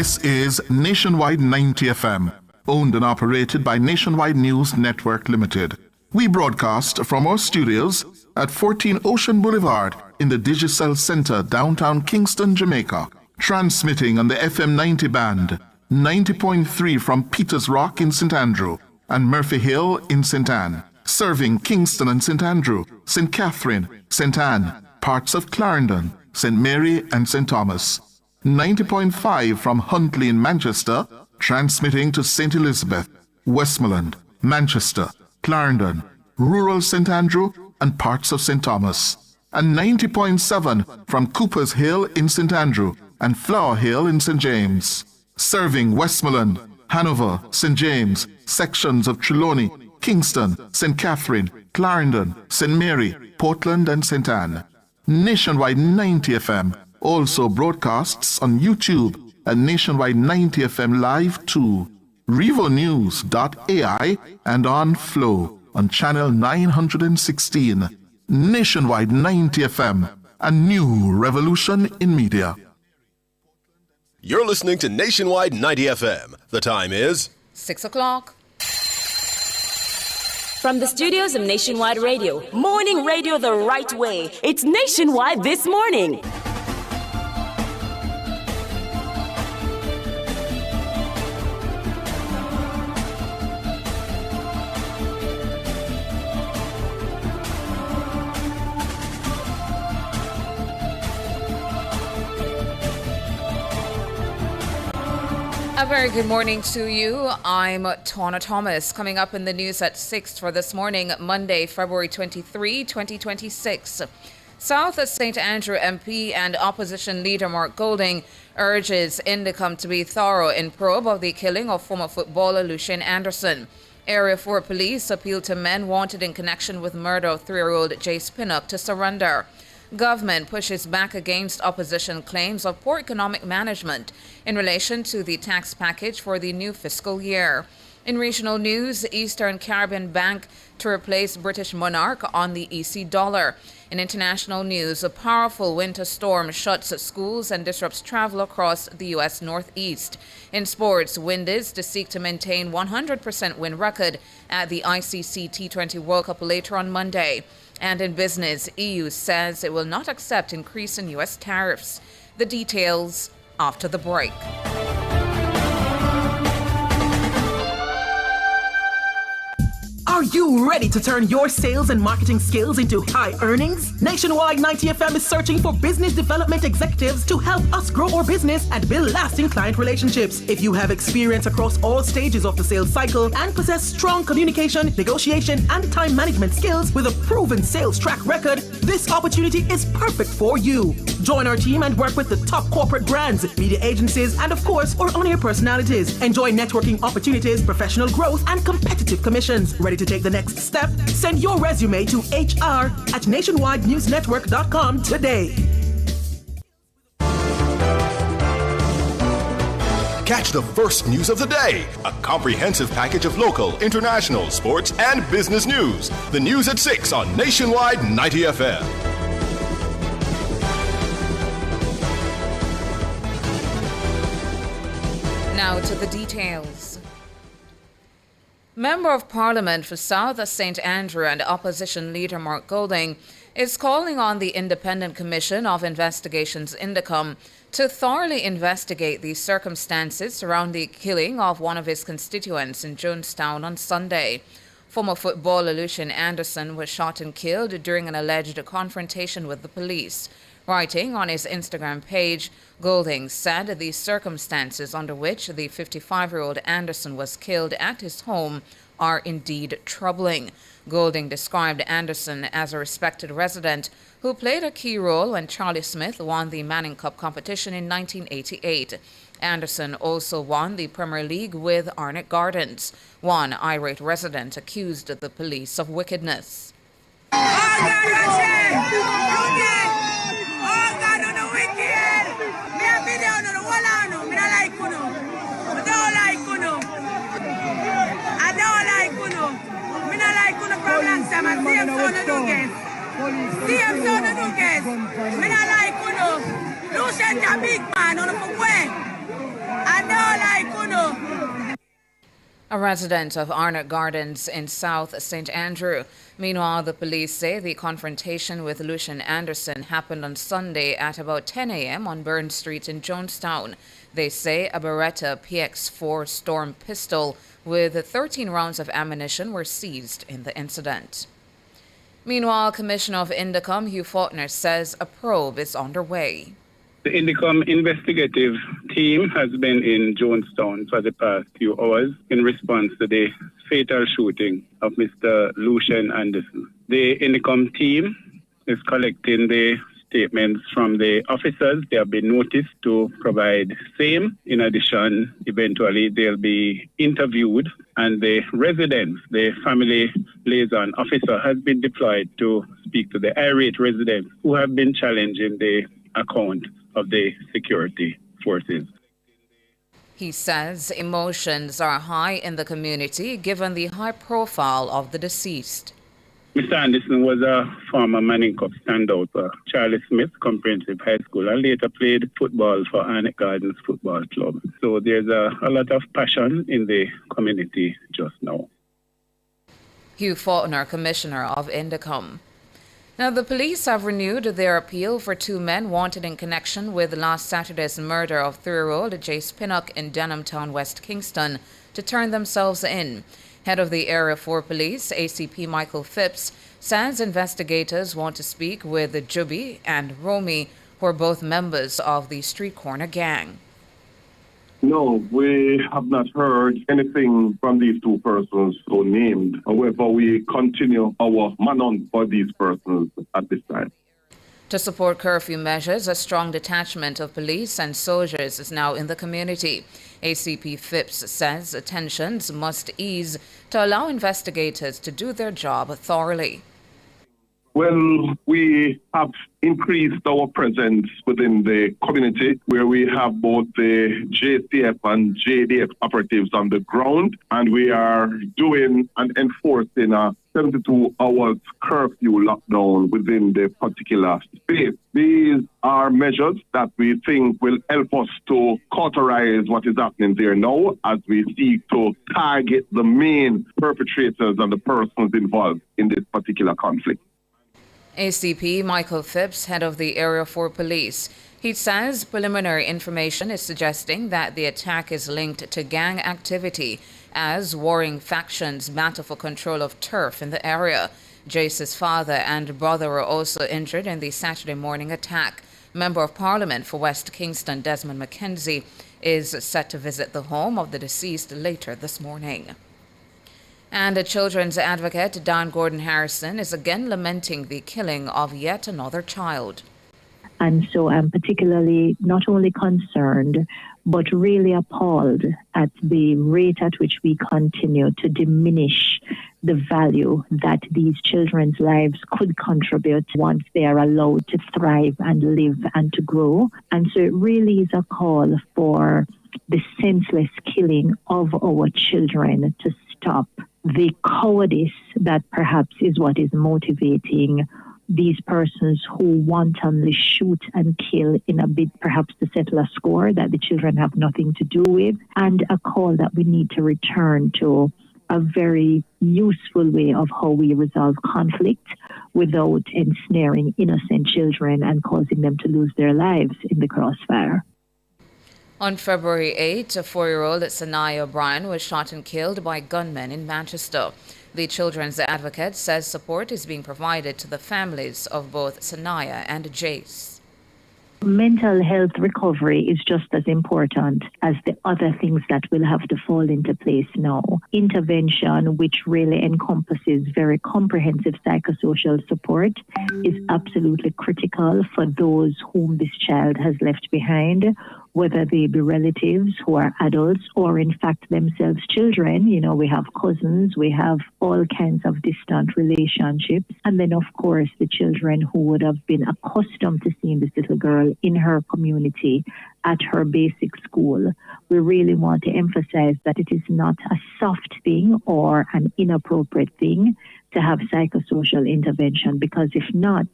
This is Nationwide 90 FM, owned and operated by Nationwide News Network Limited. We broadcast from our studios at 14 Ocean Boulevard in the Digicel Center, downtown Kingston, Jamaica. Transmitting on the FM 90 band, 90.3 from Peters Rock in St. Andrew and Murphy Hill in St. Anne. Serving Kingston and St. Andrew, St. Catherine, St. Anne, parts of Clarendon, St. Mary and St. Thomas. 90.5 from Huntley in Manchester, transmitting to St. Elizabeth, Westmoreland, Manchester, Clarendon, rural St. Andrew and parts of St. Thomas. And 90.7 from Cooper's Hill in St. Andrew and Flower Hill in St. James. Serving Westmoreland, Hanover, St. James, sections of Trelawney, Kingston, St. Catherine, Clarendon, St. Mary, Portland and St. Anne. Nationwide 90 FM also broadcasts on YouTube at Nationwide 90 FM Live 2, RevoNews.ai and on Flow on channel 916. Nationwide 90 FM, a new revolution in media. You're listening to Nationwide 90 FM. The time is 6 o'clock. From the studios of Nationwide Radio, morning radio the right way. It's Nationwide This Morning. A very good morning to you. I'm Tawna Thomas. Coming up in the news at 6 for this morning, Monday, February 23, 2026. South St. Andrew MP and opposition leader Mark Golding urges Indicom to be thorough in probe of the killing of former footballer Lucien Anderson. Area 4 police appeal to men wanted in connection with murder of 3-year-old Jace Pinnock to surrender. Government pushes back against opposition claims of poor economic management in relation to the tax package for the new fiscal year. In regional news, Eastern Caribbean Bank to replace British Monarch on the EC dollar. In international news, a powerful winter storm shuts schools and disrupts travel across the U.S. Northeast. In sports, Windies to seek to maintain 100% win record at the ICC T20 World Cup later on Monday. And in business, EU says it will not accept increase in U.S. tariffs. The details after the break. Are you ready to turn your sales and marketing skills into high earnings? Nationwide 90 FM is searching for business development executives to help us grow our business and build lasting client relationships. If you have experience across all stages of the sales cycle and possess strong communication, negotiation, and time management skills with a proven sales track record, this opportunity is perfect for you. Join our team and work with the top corporate brands, media agencies, and of course, our on-air personalities. Enjoy networking opportunities, professional growth, and competitive commissions. Ready to take the next step? Send your resume to hr@nationwidenewsnetwork.com today. Catch the first news of the day. A comprehensive package of local, international, sports, and business news. The news at 6 on Nationwide 90 FM. Now to the details. Member of Parliament for South St. Andrew and opposition leader Mark Golding is calling on the Independent Commission of Investigations Indicom to thoroughly investigate the circumstances surrounding the killing of one of his constituents in Jonestown on Sunday. Former footballer Lucien Anderson was shot and killed during an alleged confrontation with the police. Writing on his Instagram page, Golding said the circumstances under which the 55-year-old Anderson was killed at his home are indeed troubling. Golding described Anderson as a respected resident who played a key role when Charlie Smith won the Manning Cup competition in 1988. Anderson also won the Premier League with Arnott Gardens. One irate resident accused the police of wickedness. I know like uno. A resident of Arnott Gardens in South St. Andrew. Meanwhile, the police say the confrontation with Lucian Anderson happened on Sunday at about 10 a.m. on Burn Street in Jonestown. They say a Beretta PX4 Storm pistol with 13 rounds of ammunition were seized in the incident. Meanwhile, Commissioner of Indicom Hugh Faulkner says a probe is underway. The Indicom investigative team has been in Jonestown for the past few hours in response to the fatal shooting of Mr. Lucian Anderson. The Indicom team is collecting the statements from the officers. They have been noticed to provide same. In addition, eventually they'll be interviewed, and the residents, the family liaison officer, has been deployed to speak to the irate residents who have been challenging the account of the security forces. He says emotions are high in the community given the high profile of the deceased. Mr. Anderson was a former Manning Cup standout for Charlie Smith Comprehensive High School and later played football for Arnott Gardens Football Club. So there's a lot of passion in the community just now. Hugh Faulkner, Commissioner of Indicom. Now, the police have renewed their appeal for two men wanted in connection with last Saturday's murder of 3-year-old Jace Pinnock in Denham Town, West Kingston, to turn themselves in. Head of the Area 4 Police, ACP Michael Phipps, says investigators want to speak with Juby and Romy, who are both members of the Street Corner gang. No, we have not heard anything from these two persons so named. However, we continue our manhunt for these persons at this time. To support curfew measures, a strong detachment of police and soldiers is now in the community. ACP Phipps says tensions must ease to allow investigators to do their job thoroughly. Well, we have increased our presence within the community where we have both the JCF and JDF operatives on the ground, and we are doing and enforcing a 72-hour curfew lockdown within the particular space. These are measures that we think will help us to cauterize what is happening there now as we seek to target the main perpetrators and the persons involved in this particular conflict. ACP Michael Phipps, head of the Area 4 Police. He says preliminary information is suggesting that the attack is linked to gang activity as warring factions battle for control of turf in the area. Jace's father and brother were also injured in the Saturday morning attack. Member of Parliament for West Kingston, Desmond McKenzie, is set to visit the home of the deceased later this morning. And a children's advocate, Don Gordon Harrison, is again lamenting the killing of yet another child. And so I'm particularly not only concerned, but really appalled at the rate at which we continue to diminish the value that these children's lives could contribute once they are allowed to thrive and live and to grow. And so it really is a call for the senseless killing of our children to stop. The cowardice that perhaps is what is motivating these persons who wantonly shoot and kill in a bid perhaps to settle a score that the children have nothing to do with, and a call that we need to return to a very useful way of how we resolve conflict without ensnaring innocent children and causing them to lose their lives in the crossfire. On February 8, a 4-year-old Sanaya O'Brien was shot and killed by gunmen in Manchester. The children's advocate says support is being provided to the families of both Sanaya and Jace. Mental health recovery is just as important as the other things that will have to fall into place now. Intervention, which really encompasses very comprehensive psychosocial support, is absolutely critical for those whom this child has left behind, whether they be relatives who are adults or in fact themselves children. You know, we have cousins, we have all kinds of distant relationships. And then of course the children who would have been accustomed to seeing this little girl in her community at her basic school. We really want to emphasize that it is not a soft thing or an inappropriate thing to have psychosocial intervention, because if not,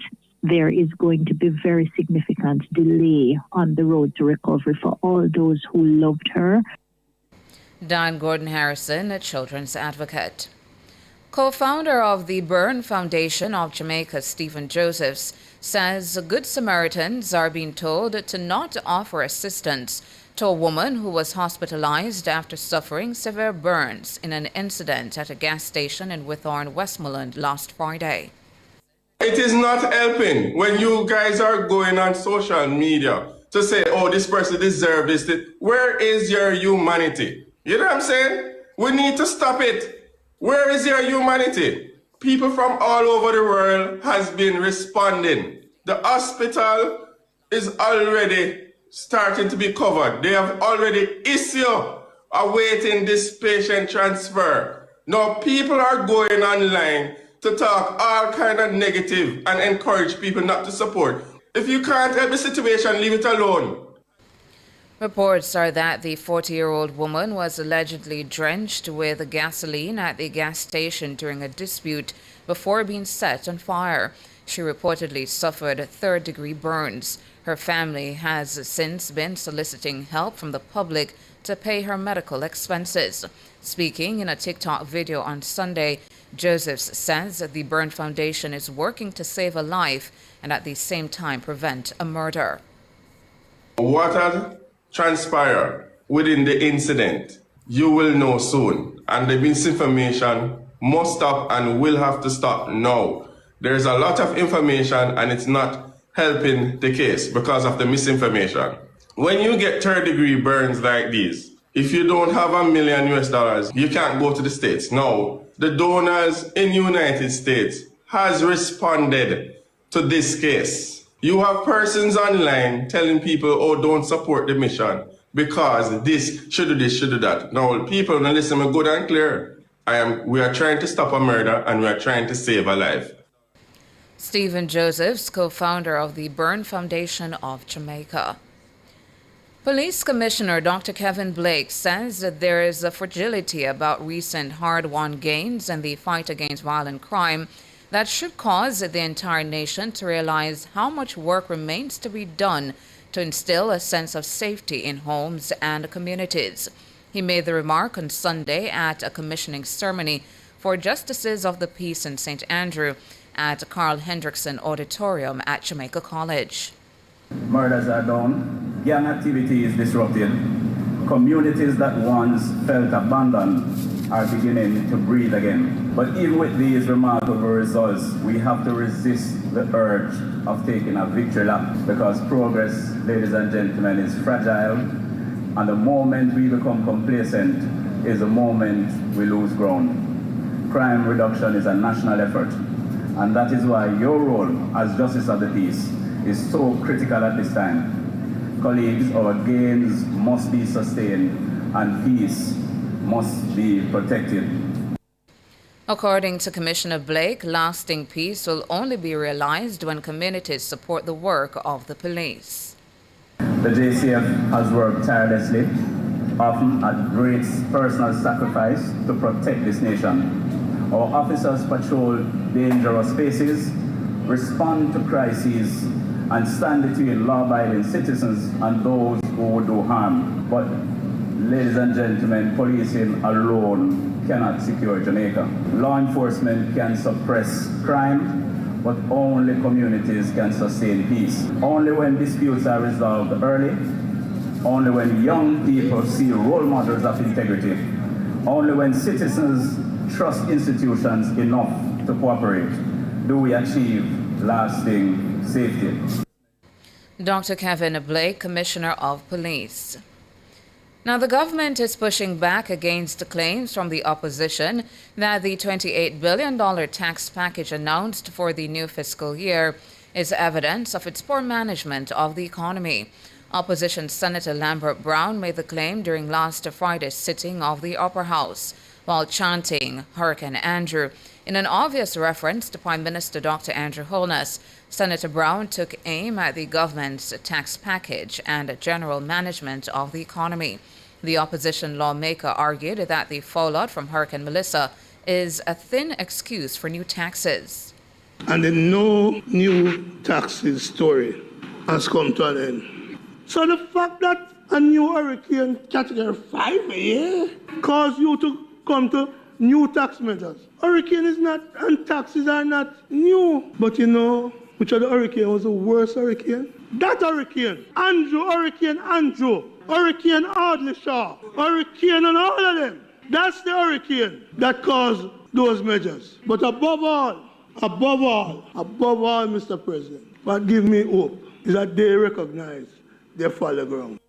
there is going to be very significant delay on the road to recovery for all those who loved her. Diane Gordon Harrison, a children's advocate. Co-founder of the Burn Foundation of Jamaica, Stephen Josephs, says Good Samaritans are being told to not offer assistance to a woman who was hospitalized after suffering severe burns in an incident at a gas station in Withorn, Westmoreland last Friday. It is not helping when you guys are going on social media to say, oh, this person deserves this. Where is your humanity? You know what I'm saying? We need to stop it. Where is your humanity? People from all over the world has been responding. The hospital is already starting to be covered. They have already issued awaiting this patient transfer. Now people are going online to talk all kind of negative and encourage people not to support. If you can't help the situation, leave it alone. Reports are that the 40-year-old woman was allegedly drenched with gasoline at the gas station during a dispute before being set on fire. She reportedly suffered third-degree burns. Her family has since been soliciting help from the public to pay her medical expenses. Speaking in a TikTok video on Sunday, Josephs says the Burn Foundation is working to save a life and at the same time prevent a murder. What had transpired within the incident, you will know soon. And the misinformation must stop and will have to stop now. There's a lot of information and it's not helping the case because of the misinformation. When you get third-degree burns like these, if you don't have $1 million US, you can't go to the States. No, the donors in United States has responded to this case. You have persons online telling people, oh, don't support the mission because this, should do this, should do that. No, people, now listen, I'm good and clear. We are trying to stop a murder and we are trying to save a life. Stephen Josephs, co-founder of the Burn Foundation of Jamaica. Police Commissioner Dr. Kevin Blake says that there is a fragility about recent hard-won gains in the fight against violent crime that should cause the entire nation to realize how much work remains to be done to instill a sense of safety in homes and communities. He made the remark on Sunday at a commissioning ceremony for Justices of the Peace in St. Andrew at Carl Hendrickson Auditorium at Jamaica College. Murders are down, gang activity is disrupted, communities that once felt abandoned are beginning to breathe again. But even with these remarkable results, we have to resist the urge of taking a victory lap because progress, ladies and gentlemen, is fragile, and the moment we become complacent is the moment we lose ground. Crime reduction is a national effort, and that is why your role as Justice of the Peace is so critical at this time. Colleagues, our gains must be sustained and peace must be protected. According to Commissioner Blake, lasting peace will only be realized when communities support the work of the police. The JCF has worked tirelessly, often at great personal sacrifice, to protect this nation. Our officers patrol dangerous spaces, respond to crises, and stand between law-abiding citizens and those who would do harm. But, ladies and gentlemen, policing alone cannot secure Jamaica. Law enforcement can suppress crime, but only communities can sustain peace. Only when disputes are resolved early, only when young people see role models of integrity, only when citizens trust institutions enough to cooperate, do we achieve lasting safety. Dr. Kevin Blake, Commissioner of Police. Now, the government is pushing back against the claims from the opposition that the $28 billion tax package announced for the new fiscal year is evidence of its poor management of the economy. Opposition Senator Lambert Brown made the claim during last Friday's sitting of the Upper House, while chanting Hurricane Andrew. In an obvious reference to Prime Minister Dr. Andrew Holness, Senator Brown took aim at the government's tax package and general management of the economy. The opposition lawmaker argued that the fallout from Hurricane Melissa is a thin excuse for new taxes. And the no new taxes story has come to an end. So the fact that a new hurricane category 5 a year caused you to come to new tax measures. Hurricane is not, and taxes are not new. But you know which of the hurricane was the worst hurricane? That hurricane, Hurricane Andrew, Hurricane Audley Shaw, Hurricane and all of them. That's the hurricane that caused those measures. But above all, Mr. President, what gives me hope is that they recognize their fallen ground.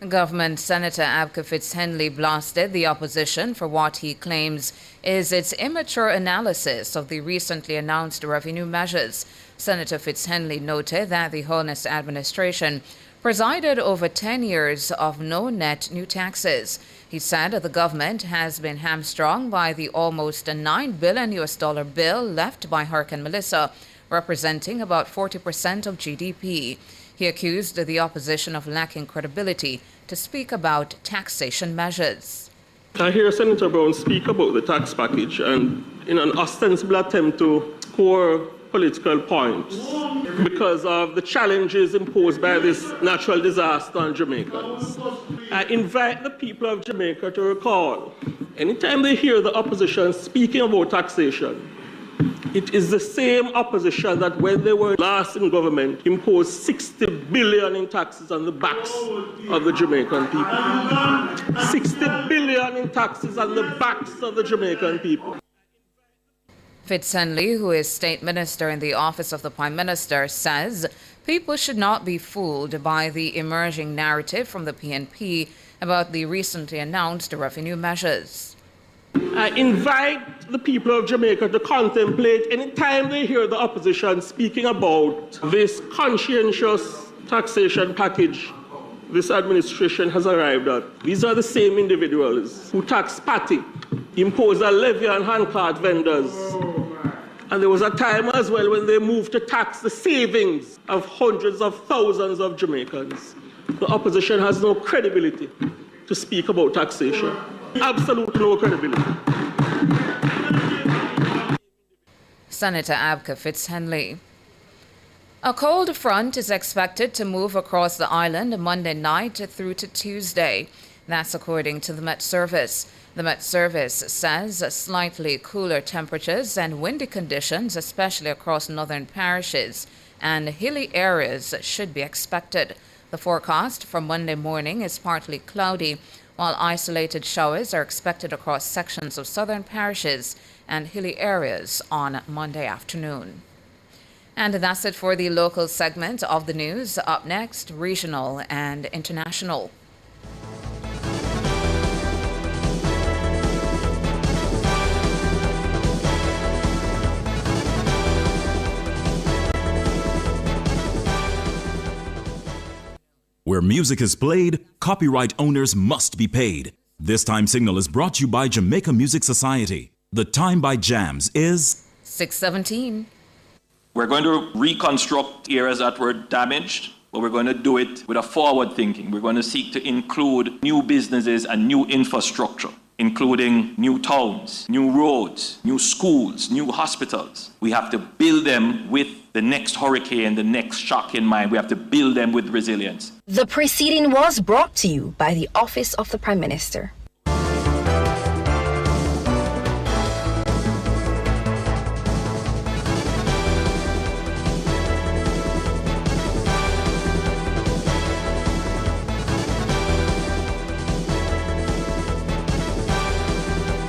Government Senator Abka Fitz-Henley blasted the opposition for what he claims is its immature analysis of the recently announced revenue measures. Senator Fitz-Henley noted that the Holness administration presided over 10 years of no net new taxes. He said the government has been hamstrung by the almost $9 billion bill left by Hurricane Melissa, representing about 40% of GDP. He accused the opposition of lacking credibility to speak about taxation measures. I hear Senator Brown speak about the tax package and in an ostensible attempt to score political points because of the challenges imposed by this natural disaster on Jamaicans. I invite the people of Jamaica to recall, anytime they hear the opposition speaking about taxation, it is the same opposition that when they were last in government imposed 60 billion in taxes on the backs of the Jamaican people. 60 billion in taxes on the backs of the Jamaican people. Fitz-Henley, who is State Minister in the Office of the Prime Minister, says people should not be fooled by the emerging narrative from the PNP about the recently announced revenue measures. I invite the people of Jamaica to contemplate any time they hear the opposition speaking about this conscientious taxation package this administration has arrived at. These are the same individuals who tax patty, impose a levy on handcart vendors. And there was a time as well when they moved to tax the savings of hundreds of thousands of Jamaicans. The opposition has no credibility to speak about taxation. Absolutely no credibility. Senator Abka Fitz-Henley. A cold front is expected to move across the island Monday night through to Tuesday. That's according to the Met Service. The Met Service says slightly cooler temperatures and windy conditions, especially across northern parishes and hilly areas, should be expected. The forecast for Monday morning is partly cloudy, while isolated showers are expected across sections of southern parishes and hilly areas on Monday afternoon. And that's it for the local segment of the news. Up next, regional and international. Where music is played, copyright owners must be paid. This time signal is brought to you by Jamaica Music Society. The time by Jams is 6:17. We're going to reconstruct areas that were damaged, but we're going to do it with a forward thinking. We're going to seek to include new businesses and new infrastructure, including new towns, new roads, new schools, new hospitals. We have to build them with the next hurricane, the next shock in mind. We have to build them with resilience. The proceeding was brought to you by the Office of the Prime Minister.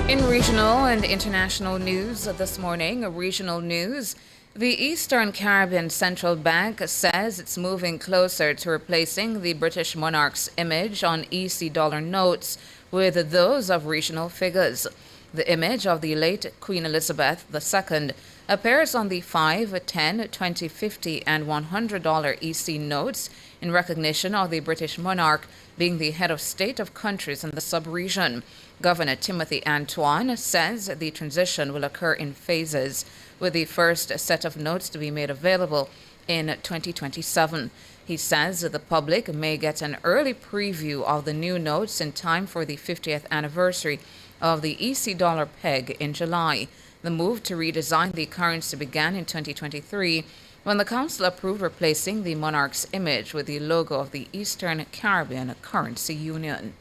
In regional and international news this morning, regional news, the Eastern Caribbean Central Bank says it's moving closer to replacing the British monarch's image on EC dollar notes with those of regional figures. The image of the late Queen Elizabeth II appears on the 5, 10, 20, 50, and $100 EC notes in recognition of the British monarch being the head of state of countries in the sub-region. Governor Timothy Antoine says the transition will occur in phases, with the first set of notes to be made available in 2027. He says the public may get an early preview of the new notes in time for the 50th anniversary of the EC dollar peg in July. The move to redesign the currency began in 2023 when the Council approved replacing the monarch's image with the logo of the Eastern Caribbean Currency Union.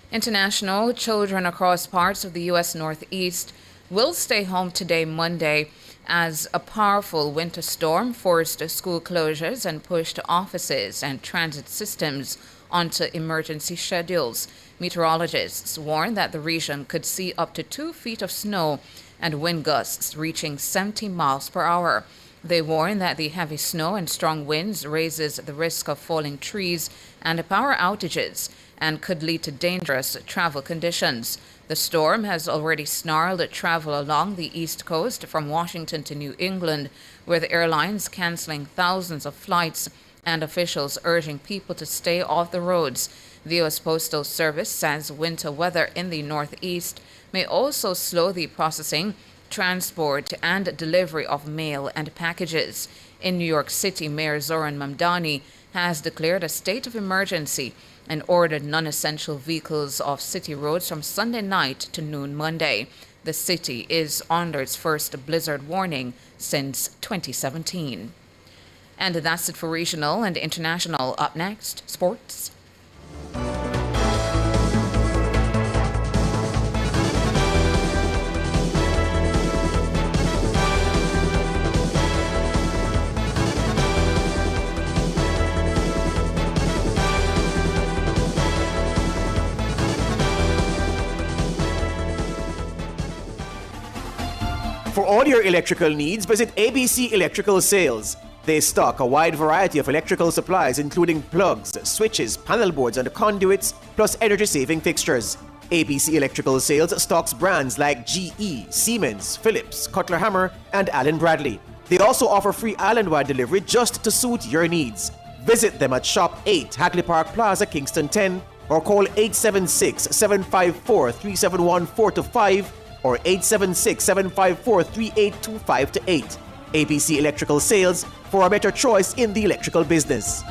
International children across parts of the U.S. Northeast will stay home today, Monday, as a powerful winter storm forced school closures and pushed offices and transit systems onto emergency schedules. Meteorologists warn that the region could see up to 2 feet of snow and wind gusts reaching 70 miles per hour. They warn that the heavy snow and strong winds raises the risk of falling trees and power outages and could lead to dangerous travel conditions. The storm has already snarled travel along the East Coast from Washington to New England, with airlines canceling thousands of flights and officials urging people to stay off the roads. The U.S. Postal Service says winter weather in the Northeast may also slow the processing, transport, and delivery of mail and packages. In New York City, Mayor Zoran Mamdani has declared a state of emergency and ordered non-essential vehicles off city roads from Sunday night to noon Monday. The city is under its first blizzard warning since 2017. And that's it for regional and international. Up next, sports. For all your electrical needs, visit ABC Electrical Sales. They stock a wide variety of electrical supplies, including plugs, switches, panel boards, and conduits, plus energy-saving fixtures. ABC Electrical Sales stocks brands like GE, Siemens, Philips, Cutler Hammer, and Allen Bradley. They also offer free island-wide delivery just to suit your needs. Visit them at Shop 8, Hagley Park Plaza, Kingston 10, or call 876-754-3714-5 or 876-754-3825-8. ABC Electrical Sales, for a better choice in the electrical business.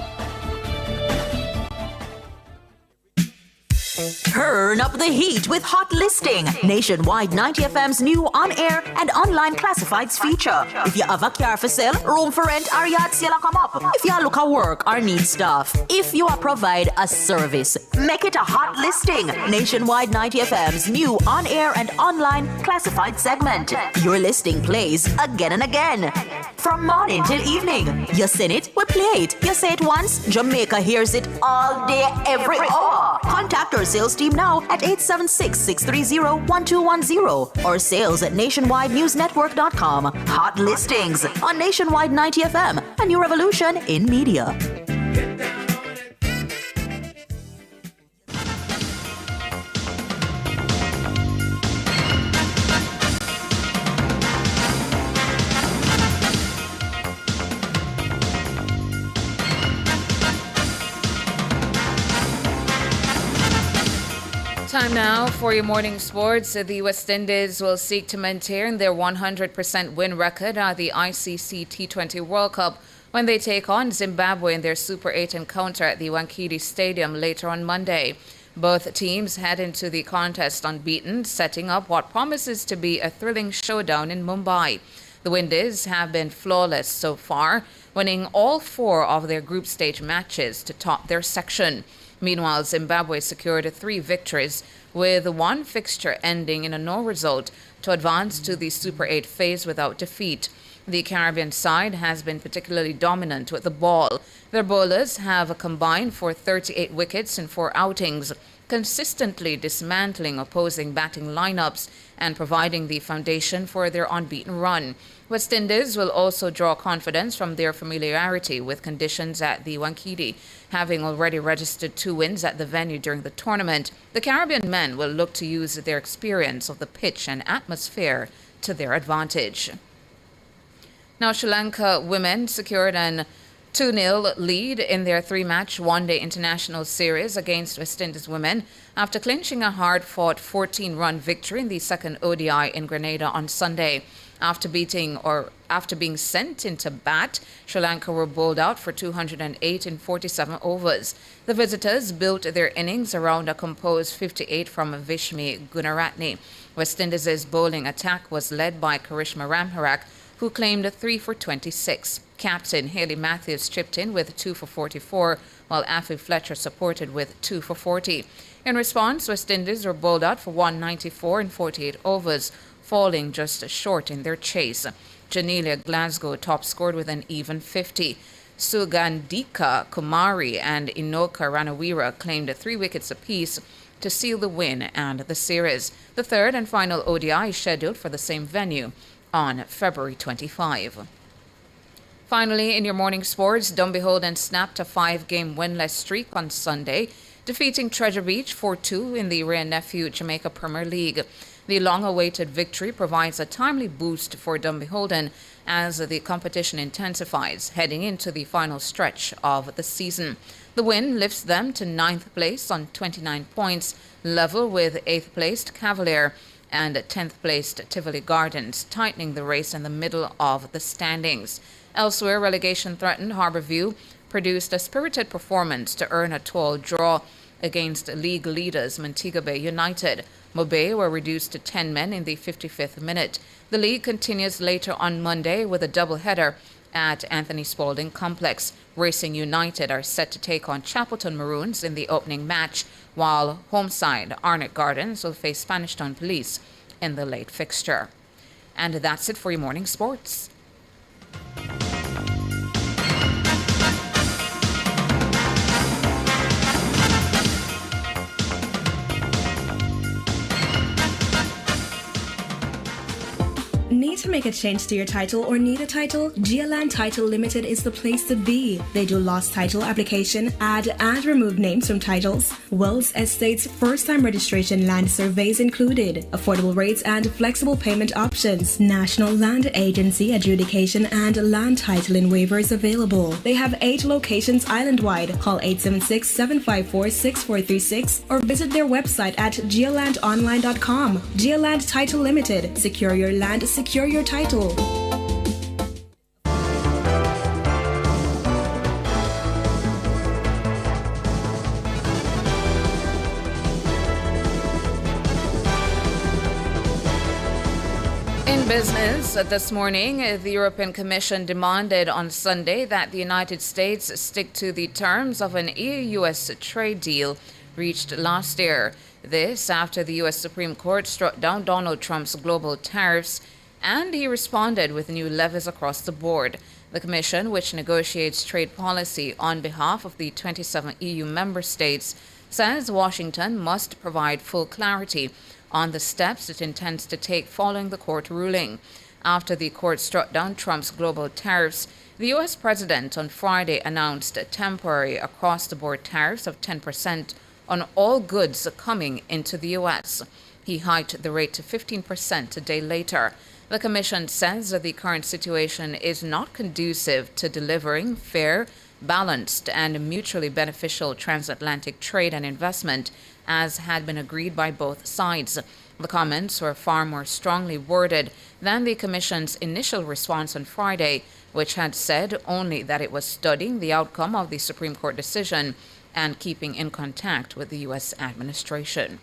Turn up the heat with Hot Listing, Nationwide 90 FM's new on-air and online classifieds feature. If you have a car for sale, room for rent, or yard sale come up. If you look at work or need stuff. If you provide a service, make it a Hot Listing, Nationwide 90 FM's new on-air and online classified segment. Your listing plays again and again. From morning till evening. You sing it, we play it. You say it once, Jamaica hears it all day, every hour. Contact our sales team now at 876-630-1210 or sales at nationwidenewsnetwork.com. Hot Listings on Nationwide 90 FM, a new revolution in media. Time now for your morning sports. The West Indies will seek to maintain their 100% win record at the ICC T20 World Cup when they take on Zimbabwe in their Super 8 encounter at the Wankhede Stadium later on Monday. Both teams head into the contest unbeaten, setting up what promises to be a thrilling showdown in Mumbai. The Windies have been flawless so far, winning all 4 of their group stage matches to top their section. Meanwhile, Zimbabwe secured 3 victories, with one fixture ending in a no result to advance to the Super 8 phase without defeat. The Caribbean side has been particularly dominant with the ball. Their bowlers have combined for 38 wickets in 4 outings, consistently dismantling opposing batting lineups and providing the foundation for their unbeaten run. West Indies will also draw confidence from their familiarity with conditions at the Wankhede. Having already registered 2 wins at the venue during the tournament, the Caribbean men will look to use their experience of the pitch and atmosphere to their advantage. Now, Sri Lanka women secured an 2-0 lead in their 3-match one-day international series against West Indies women after clinching a hard-fought 14-run victory in the second ODI in Grenada on Sunday. After being sent into bat, Sri Lanka were bowled out for 208 in 47 overs. The visitors built their innings around a composed 58 from Vishmi Gunaratne. West Indies' bowling attack was led by Karishma Ramharak, who claimed 3 for 26. Captain Hayley Matthews chipped in with 2 for 44, while Afi Fletcher supported with 2 for 40. In response, West Indies were bowled out for 194 in 48 overs, falling just short in their chase. Janelia Glasgow top scored with an even 50. Sugandika Kumari and Inoka Ranawira claimed 3 wickets apiece to seal the win and the series. The third and final ODI is scheduled for the same venue on February 25. Finally, in your morning sports, Dumbeholden snapped a 5-game winless streak on Sunday, defeating Treasure Beach 4-2 in the Ray and Nephew Jamaica Premier League. The long-awaited victory provides a timely boost for Dumbeholden as the competition intensifies, heading into the final stretch of the season. The win lifts them to 9th place on 29 points, level with 8th-placed Cavalier and 10th-placed Tivoli Gardens, tightening the race in the middle of the standings. Elsewhere, relegation-threatened Harbourview produced a spirited performance to earn a 12 draw against league leaders Montego Bay United. Mobe were reduced to 10 men in the 55th minute. The league continues later on Monday with a doubleheader at Anthony Spalding Complex. Racing United are set to take on Chapelton Maroons in the opening match, while homeside Arnott Gardens will face Spanish Town Police in the late fixture. And that's it for your morning sports. Need to make a change to your title or need a title? GeoLand Title Limited is the place to be. They do lost title application, add and remove names from titles, wills, estates, first-time registration, land surveys included, affordable rates and flexible payment options, National Land Agency adjudication and land titling waivers available. They have 8 locations island-wide. Call 876-754-6436 or visit their website at geolandonline.com. GeoLand Title Limited. Secure your land, secure your title. In business this morning, the European Commission demanded on Sunday that the United States stick to the terms of an EU-US trade deal reached last year. This after the U.S. Supreme Court struck down Donald Trump's global tariffs, and he responded with new levies across the board. The Commission, which negotiates trade policy on behalf of the 27 EU member states, says Washington must provide full clarity on the steps it intends to take following the court ruling. After the court struck down Trump's global tariffs, the U.S. president on Friday announced temporary across-the-board tariffs of 10% on all goods coming into the U.S. He hiked the rate to 15% a day later. The Commission says that the current situation is not conducive to delivering fair, balanced, and mutually beneficial transatlantic trade and investment, as had been agreed by both sides. The comments were far more strongly worded than the Commission's initial response on Friday, which had said only that it was studying the outcome of the Supreme Court decision and keeping in contact with the U.S. administration.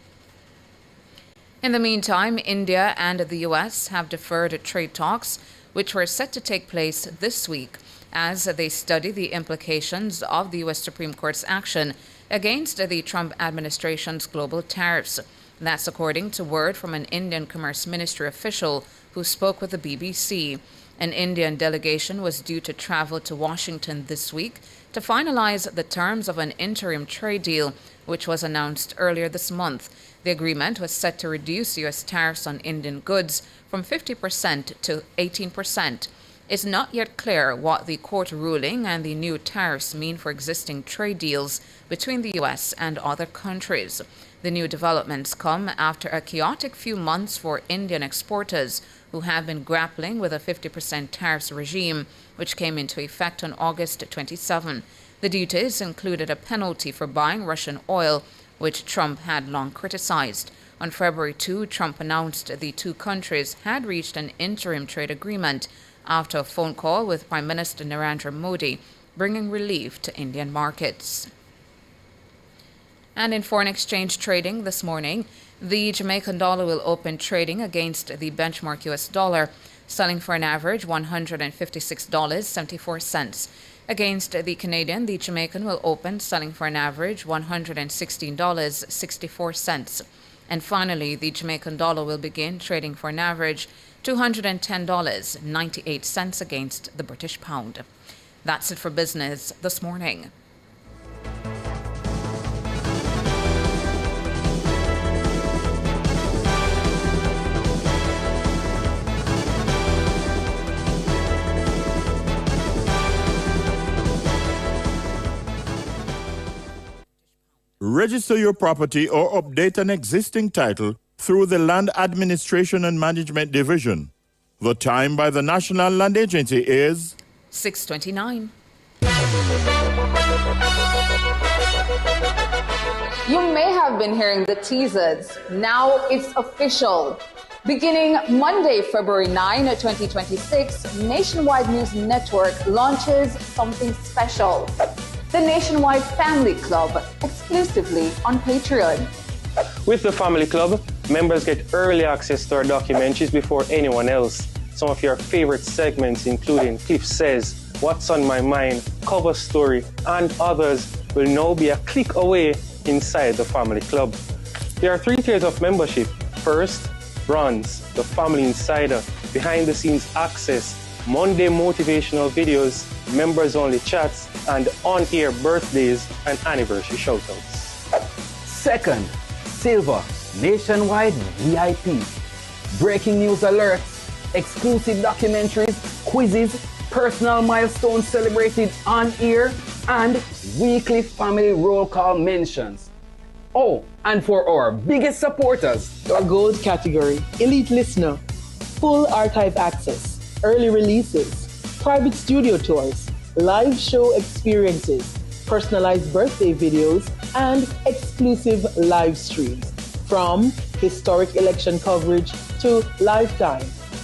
In the meantime, India and the U.S. have deferred trade talks, which were set to take place this week, as they study the implications of the U.S. Supreme Court's action against the Trump administration's global tariffs. That's according to word from an Indian Commerce Ministry official who spoke with the BBC. An Indian delegation was due to travel to Washington this week to finalize the terms of an interim trade deal, which was announced earlier this month. The agreement was set to reduce U.S. tariffs on Indian goods from 50% to 18%. It's not yet clear what the court ruling and the new tariffs mean for existing trade deals between the U.S. and other countries. The new developments come after a chaotic few months for Indian exporters who have been grappling with a 50% tariffs regime, which came into effect on August 27. The duties included a penalty for buying Russian oil, which Trump had long criticized. On February 2, Trump announced the two countries had reached an interim trade agreement after a phone call with Prime Minister Narendra Modi, bringing relief to Indian markets. And in foreign exchange trading this morning, The Jamaican dollar will open trading against the benchmark US dollar, selling for an average $156.74. Against the Canadian, the Jamaican will open selling for an average $116.64. And finally, the Jamaican dollar will begin trading for an average $210.98 against the British pound. That's it for business this morning. Register your property or update an existing title through the Land Administration and Management Division. The time by the National Land Agency is 6:29. You may have been hearing the teasers. Now it's official. Beginning Monday, February 9, 2026, Nationwide News Network launches something special. The Nationwide Family Club, exclusively on Patreon. With the Family Club, members get early access to our documentaries before anyone else. Some of your favorite segments, including Cliff Says, What's on My Mind, Cover Story, and others, will now be a click away inside the Family Club. There are 3 tiers of membership. First, Bronze, the Family Insider, behind-the-scenes access, Monday motivational videos, members-only chats, and on-air birthdays and anniversary shoutouts. Second, Silver, Nationwide VIP. Breaking news alerts, exclusive documentaries, quizzes, personal milestones celebrated on air, and weekly family roll call mentions. Oh, and for our biggest supporters, our gold category, elite listener, full archive access, early releases, private studio tours, live show experiences, personalized birthday videos, and exclusive live streams. From historic election coverage to lifetime,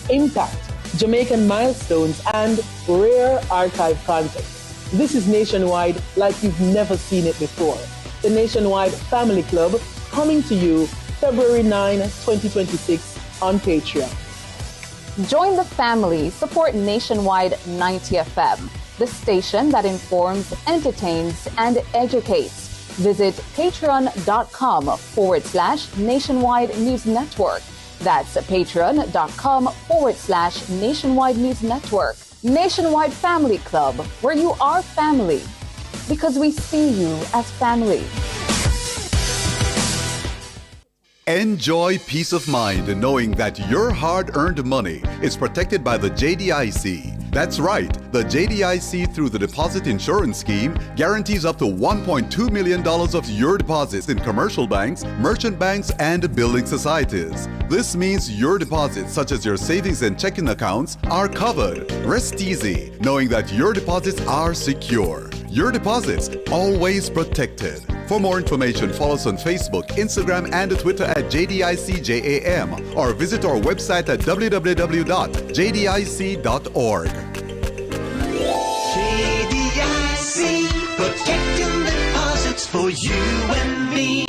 impact, Jamaican milestones, and rare archive content. This is Nationwide like you've never seen it before. The Nationwide Family Club, coming to you February 9, 2026 on Patreon. Join the family, support Nationwide 90 FM, the station that informs, entertains, and educates. Visit patreon.com/Nationwide News Network. That's patreon.com/Nationwide News Network. Nationwide Family Club, where you are family, because we see you as family. Enjoy peace of mind knowing that your hard-earned money is protected by the JDIC. That's right, the JDIC through the Deposit Insurance Scheme guarantees up to $1.2 million of your deposits in commercial banks, merchant banks, and building societies. This means your deposits, such as your savings and checking accounts, are covered. Rest easy, knowing that your deposits are secure. Your deposits always protected. For more information, follow us on Facebook, Instagram, and Twitter at JDICJAM, or visit our website at www.jdic.org. JDIC, protecting deposits for you and me.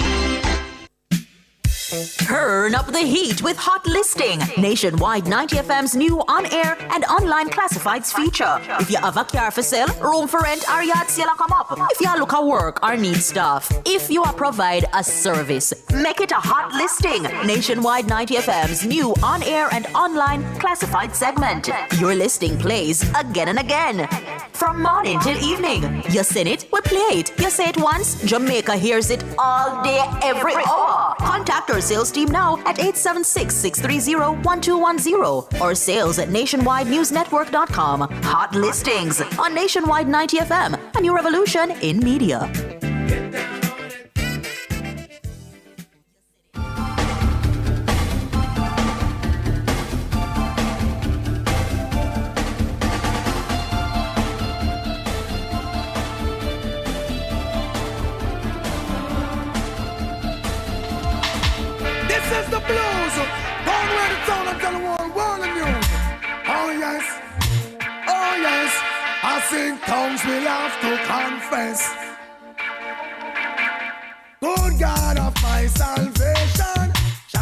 Turn up the heat with Hot Listing, Nationwide 90 FM's new on-air and online classifieds feature. If you have a car for sale, room for rent, or yard sale come up. If you look at work or need stuff. If you provide a service, make it a Hot Listing, Nationwide 90 FM's new on-air and online classified segment. Your listing plays again and again. From morning till evening. You sing it, we play it. You say it once, Jamaica hears it all day, every hour. Contact our sales team now at 876-630-1210 or sales at nationwidenewsnetwork.com. Hot Listings on Nationwide 90 FM, a new revolution in media. In tongues we'll have to confess. Good God of my salvation,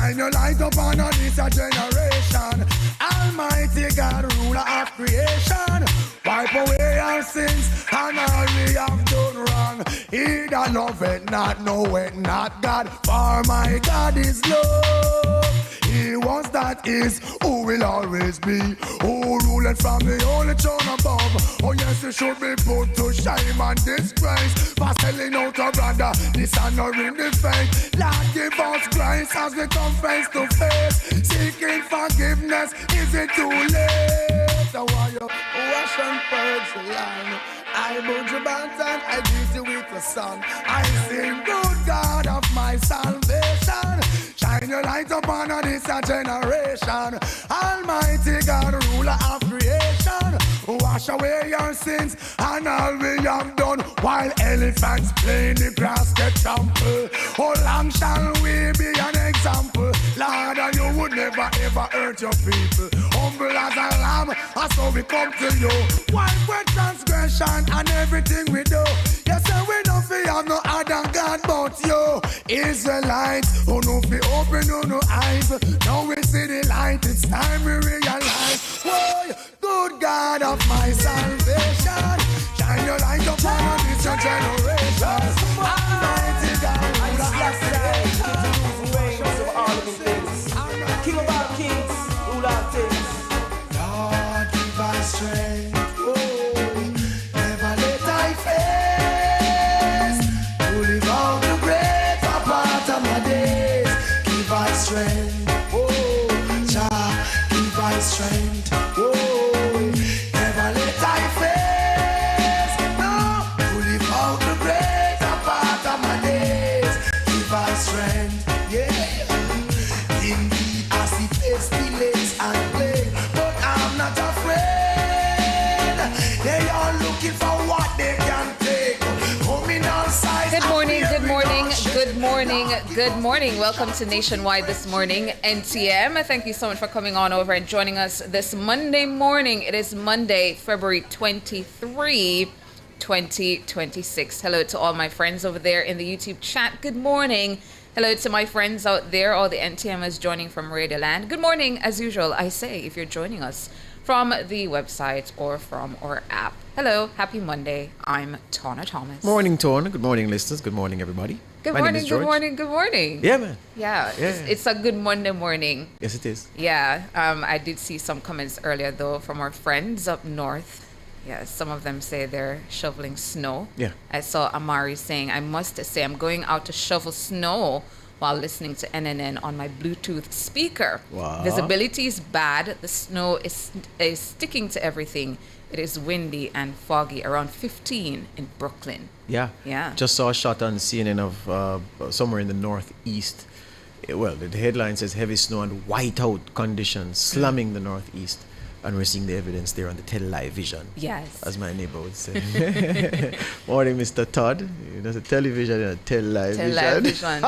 Shine your light upon this generation. Almighty God, ruler of creation. Wipe away our sins and all we have done wrong. He that loveth not, knoweth not God. For my God is love. He was, that is, who will always be, who ruleth from the only throne above. Oh yes, you should be put to shame and disgrace for selling out a brother, dishonoring the faith. Lord, give us grace as we come face to face. Seeking forgiveness, is it too late? So while you wash and purge the land, I put you back and I greet you with a song. I sing, good God of my salvation. Shine your light upon this generation. Almighty God, ruler of creation. Wash away your sins and all we have done. While elephants play in the grass get trampled. How long shall we be an example? Lord, and you would never ever hurt your people. Humble as a lamb, and so we come to you. Wipe with transgression and everything we do. Yes, and we don't fear no other God but you. Israelites, who know fi open no eyes. Now we see the light, it's time we realize. Whoa, good God of my salvation. Shine your light upon this your generation. Almighty God, ruler of creation. King of all kings, ruler of things. Lord, give us strength. Never let thy face to live out the greater part of my days. Give us strength, oh, Jah, give us strength, oh. Never let thy face, no, to live out the greater part of my days. Give us strength, yeah. Indeed, I see pestilence and plague, but I'm not afraid. They are looking for what they can take. Coming outside. Good morning, good morning, good morning, good morning. Welcome to Nationwide This Morning, NTM. Thank you so much for coming on over and joining us this Monday morning. It is Monday, February 23, 2026. Hello to all my friends over there in the YouTube chat. Good morning. Hello to my friends out there, all the NTMers joining from Radioland. Good morning, as usual, I say, if you're joining us from the website or from our app. Hello, happy Monday. I'm Tawna Thomas. Morning, Tawna. Good morning, listeners. Good morning, everybody. Good My name morning, is good George. morning, good morning. Yeah, man. Yeah, it's a good Monday morning. Yes, it is. Yeah, I did see some comments earlier, though, from our friends up north. Yeah, some of them say they're shoveling snow. Yeah. I saw Amari saying, I must say, I'm going out to shovel snow while listening to NNN on my Bluetooth speaker. Wow. Visibility is bad. The snow is sticking to everything. It is windy and foggy, around 15 in Brooklyn. Yeah. Yeah. Just saw a shot on CNN of somewhere in the northeast. Well, the headline says heavy snow and whiteout conditions slamming the northeast. And we're seeing the evidence there on the television. Yes. As my neighbor would say. Morning, Mr. Todd. There's a television and a television. Television.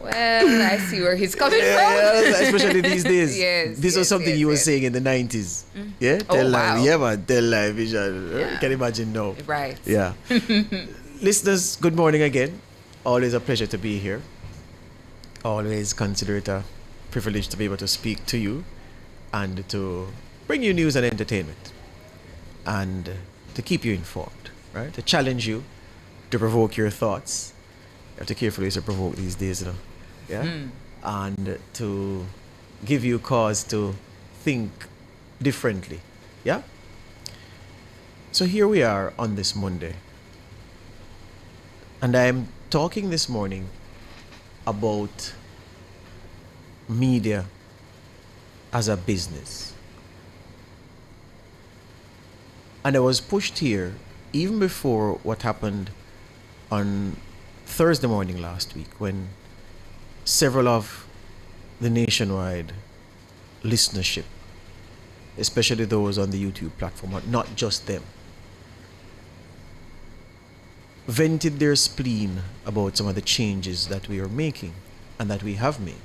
Well, I see where he's coming from. Especially these days. Yes. This was something you were saying in the 90s. Mm. Yeah? Oh, wow. Yeah, man. Television. Yeah. You can imagine now. Right. Yeah. Listeners, good morning again. Always a pleasure to be here. Always consider it a privilege to be able to speak to you and to bring you news and entertainment and to keep you informed, right? To challenge you, to provoke your thoughts. You have to carefully use to provoke these days, you know. Yeah? And to give you cause to think differently. Yeah? So here we are on this Monday. And I'm talking this morning about media as a business. And I was pushed here even before what happened on Thursday morning last week when several of the nationwide listenership, especially those on the YouTube platform, not just them, vented their spleen about some of the changes that we are making and that we have made.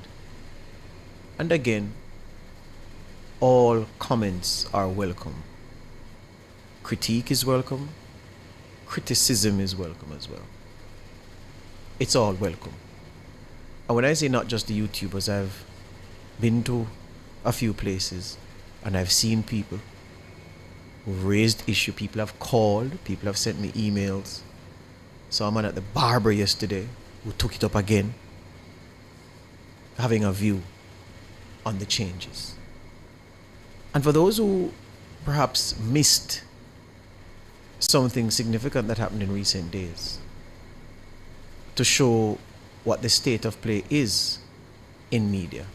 And again, all comments are welcome. Critique is welcome. Criticism is welcome as well. It's all welcome. And when I say not just the YouTubers, I've been to a few places and I've seen people who raised issue. People have called, people have sent me emails. Saw a man at the barber yesterday who took it up again, having a view on the changes. And for those who perhaps missed something significant that happened in recent days, to show what the state of play is in media,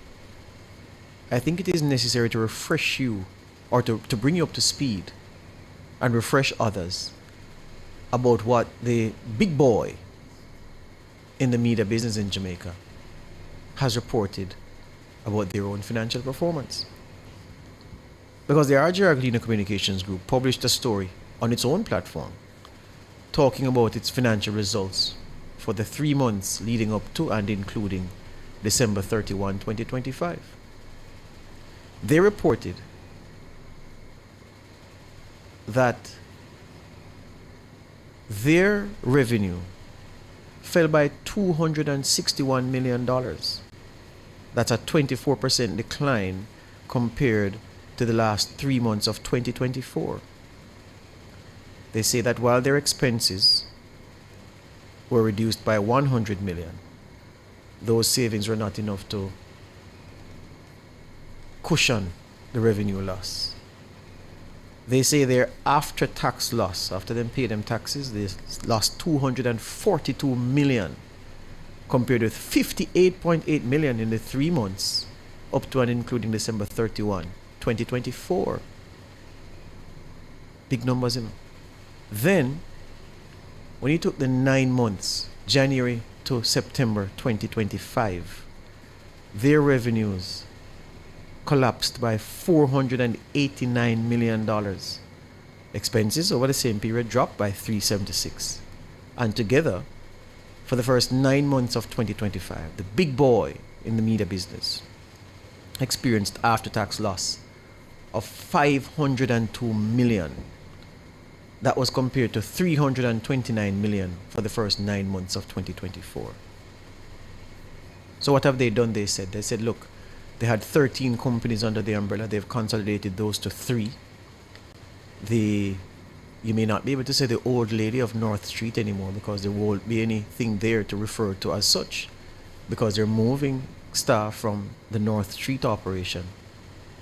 I think it is necessary to refresh you, or to bring you up to speed and refresh others about what the big boy in the media business in Jamaica has reported about their own financial performance. Because the RJ Argelino Communications Group published a story on its own platform talking about its financial results for the 3 months leading up to and including December 31, 2025. They reported that their revenue fell by $261 million. That's a 24% decline compared to the last 3 months of 2024. They say that while their expenses were reduced by $100 million, those savings were not enough to cushion the revenue loss. They say their after-tax loss, after them pay them taxes, they lost $242 million compared with $58.8 million in the 3 months up to and including December 31, 2024. Big numbers, you know. Then, when you took the 9 months, January to September 2025, their revenues collapsed by $489 million. Expenses over the same period dropped by $376. And together, for the first 9 months of 2025, the big boy in the media business experienced after-tax loss of $502 million. That was compared to $329 million for the first 9 months of 2024. So what have they done? They said, look, they had 13 companies under the umbrella. They've consolidated those to 3. You may not be able to say the old lady of North Street anymore because there won't be anything there to refer to as such, because they're moving staff from the North Street operation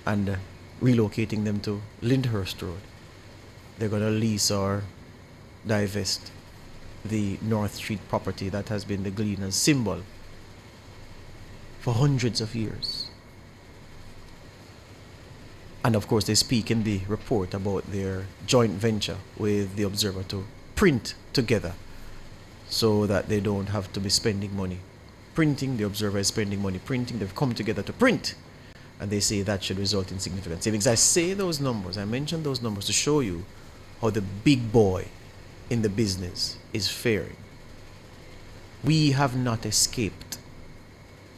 and relocating them to Lyndhurst Road. They're going to lease or divest the North Street property that has been the Gleaner's symbol for hundreds of years. And of course, they speak in the report about their joint venture with the Observer to print together so that they don't have to be spending money printing. The Observer is spending money printing. They've come together to print. And they say that should result in significant savings. I say those numbers, I mention those numbers to show you how the big boy in the business is faring. We have not escaped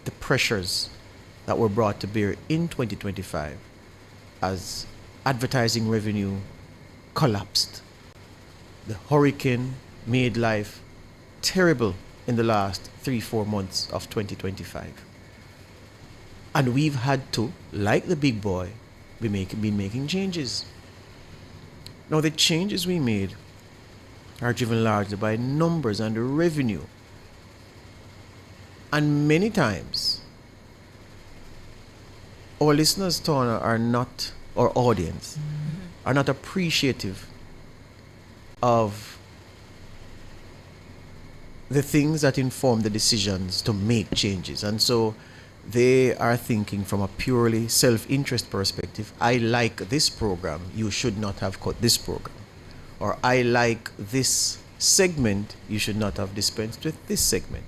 the pressures that were brought to bear in 2025 as advertising revenue collapsed. The hurricane made life terrible in the last 3-4 months of 2025. And we've had to, like the big boy, be making changes. Now, the changes we made are driven largely by numbers and revenue. And many times, our listeners, Tona, are not, or audience, are not appreciative of the things that inform the decisions to make changes. And so they are thinking from a purely self-interest perspective. I like this program, you should not have cut this program. Or I like this segment, you should not have dispensed with this segment.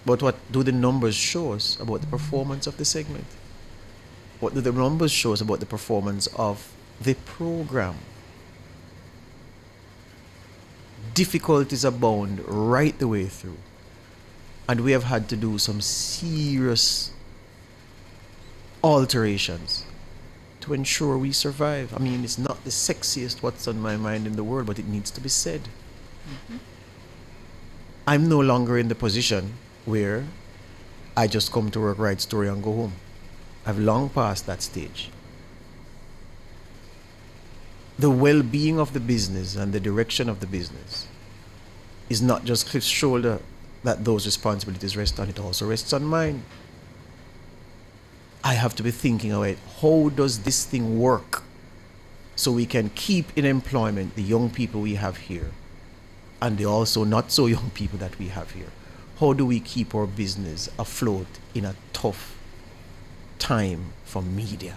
But what do the numbers show us about the performance of the segment? What do the numbers show us about the performance of the program? Difficulties abound right the way through. And we have had to do some serious alterations to ensure we survive. I mean, it's not the sexiest what's on my mind in the world, but it needs to be said. I'm no longer in the position where I just come to work, write story, and go home. I've long passed that stage. The well-being of the business and the direction of the business is not just Cliff's shoulder that those responsibilities rest on, it also rests on mine. I have to be thinking about how does this thing work so we can keep in employment the young people we have here and the also not so young people that we have here. How do we keep our business afloat in a tough time for media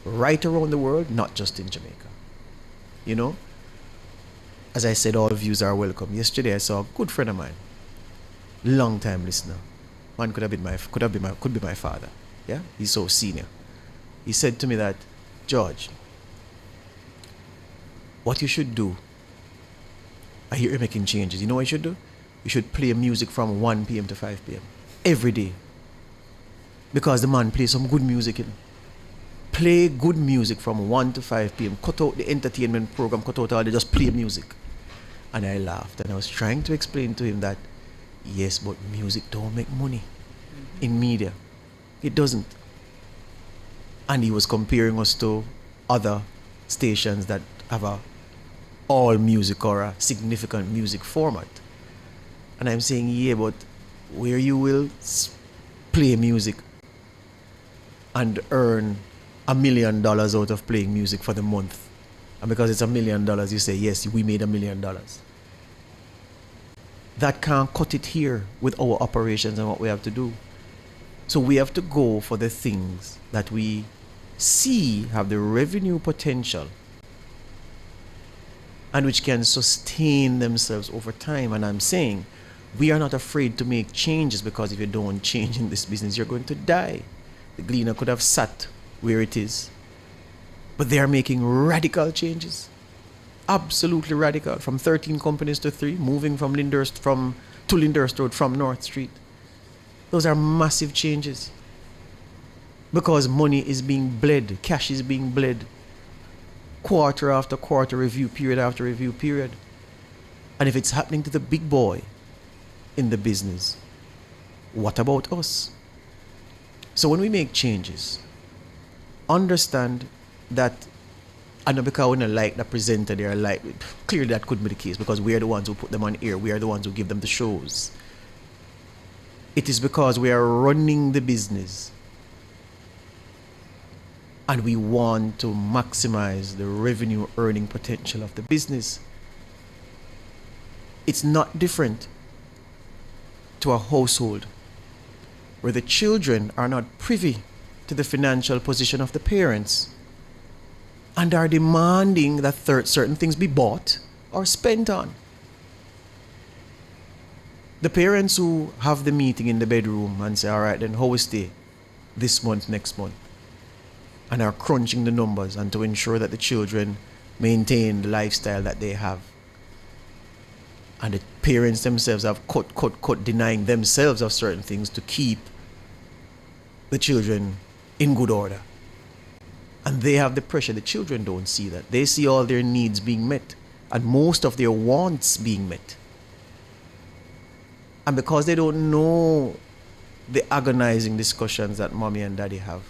right around the world, not just in Jamaica? You know, as I said, all views are welcome. Yesterday I saw a good friend of mine, long time listener. Man could be my father. Yeah, he's so senior. He said to me that, George, what you should do, I hear you making changes. You know what you should do? You should play music from 1 p.m. to 5 p.m. every day. Because the man plays some good music, you know. Play good music from 1 to 5 p.m. Cut out the entertainment program, cut out all the just play music. And I laughed and I was trying to explain to him that, yes, but music don't make money in media. It doesn't. And he was comparing us to other stations that have a all music or a significant music format. And I'm saying, yeah, but where you will play music and earn $1 million out of playing music for the month, and because it's $1 million, you say, yes, we made $1 million. That can't cut it here with our operations and what we have to do. So we have to go for the things that we see have the revenue potential and which can sustain themselves over time. And I'm saying we are not afraid to make changes, because if you don't change in this business, you're going to die. The Gleaner could have sat where it is, but they are making radical changes, absolutely radical, from 13 companies to 3, moving from to Lyndhurst Road from North Street. Those are massive changes, because money is being bled, cash is being bled, quarter after quarter, review period after review period. And if it's happening to the big boy in the business, what about us? So when we make changes, understand that, I know because we don't like the presenter, they are like, clearly that could be the case, because we are the ones who put them on air, we are the ones who give them the shows. It is because we are running the business and we want to maximize the revenue earning potential of the business. It's not different to a household where the children are not privy to the financial position of the parents and are demanding that certain things be bought or spent on. The parents who have the meeting in the bedroom and say, all right, then how we stay this month, next month, and are crunching the numbers and to ensure that the children maintain the lifestyle that they have. And the parents themselves have cut, denying themselves of certain things to keep the children in good order. And they have the pressure. The children don't see that. They see all their needs being met and most of their wants being met. And because they don't know the agonizing discussions that mommy and daddy have,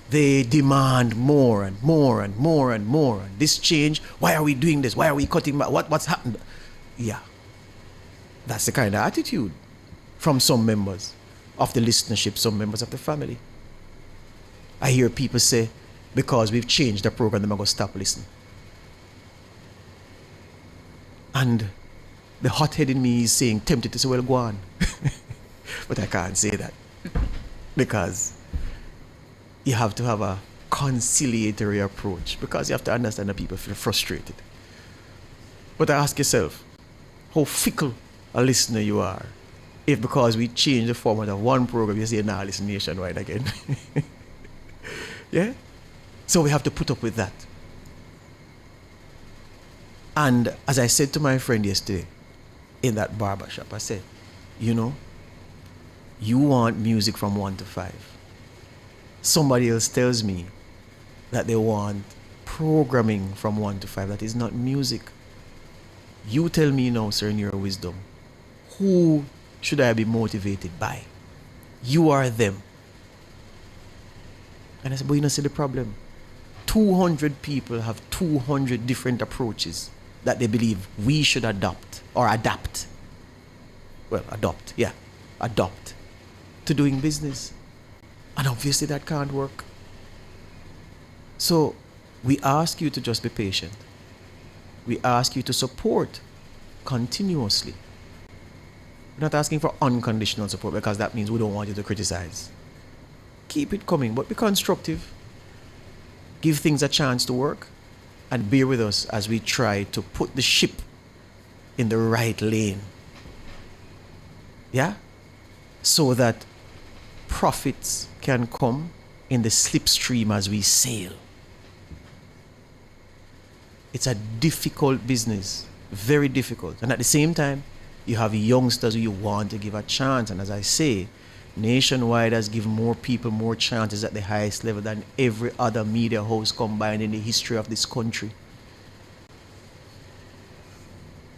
they demand more and more and more and more. And this change, why are we doing this? Why are we cutting back? What's happened? Yeah. That's the kind of attitude from some members of the listenership, some members of the family. I hear people say, because we've changed the program, they're going to stop listening. And the hothead in me is saying, tempted to say, well, go on. But I can't say that. Because you have to have a conciliatory approach, because you have to understand that people feel frustrated. But ask yourself, how fickle a listener you are if because we change the format of one program, you say, nah, listen nationwide again. Yeah? So we have to put up with that. And as I said to my friend yesterday in that barber shop, I said, you know, you want music from 1 to 5. Somebody else tells me that they want programming from 1 to 5. That is not music. You tell me now, sir, in your wisdom, who should I be motivated by? You are them. And I said, but you don't see the problem. 200 people have 200 different approaches that they believe we should adopt or adapt. Well, adopt to doing business. And obviously that can't work. So we ask you to just be patient. We ask you to support continuously. We're not asking for unconditional support because that means we don't want you to criticize. Keep it coming, but be constructive. Give things a chance to work and bear with us as we try to put the ship in the right lane. Yeah? So that profits can come in the slipstream as we sail. It's a difficult business, very difficult. And at the same time, you have youngsters who you want to give a chance. And as I say, Nationwide has given more people more chances at the highest level than every other media house combined in the history of this country.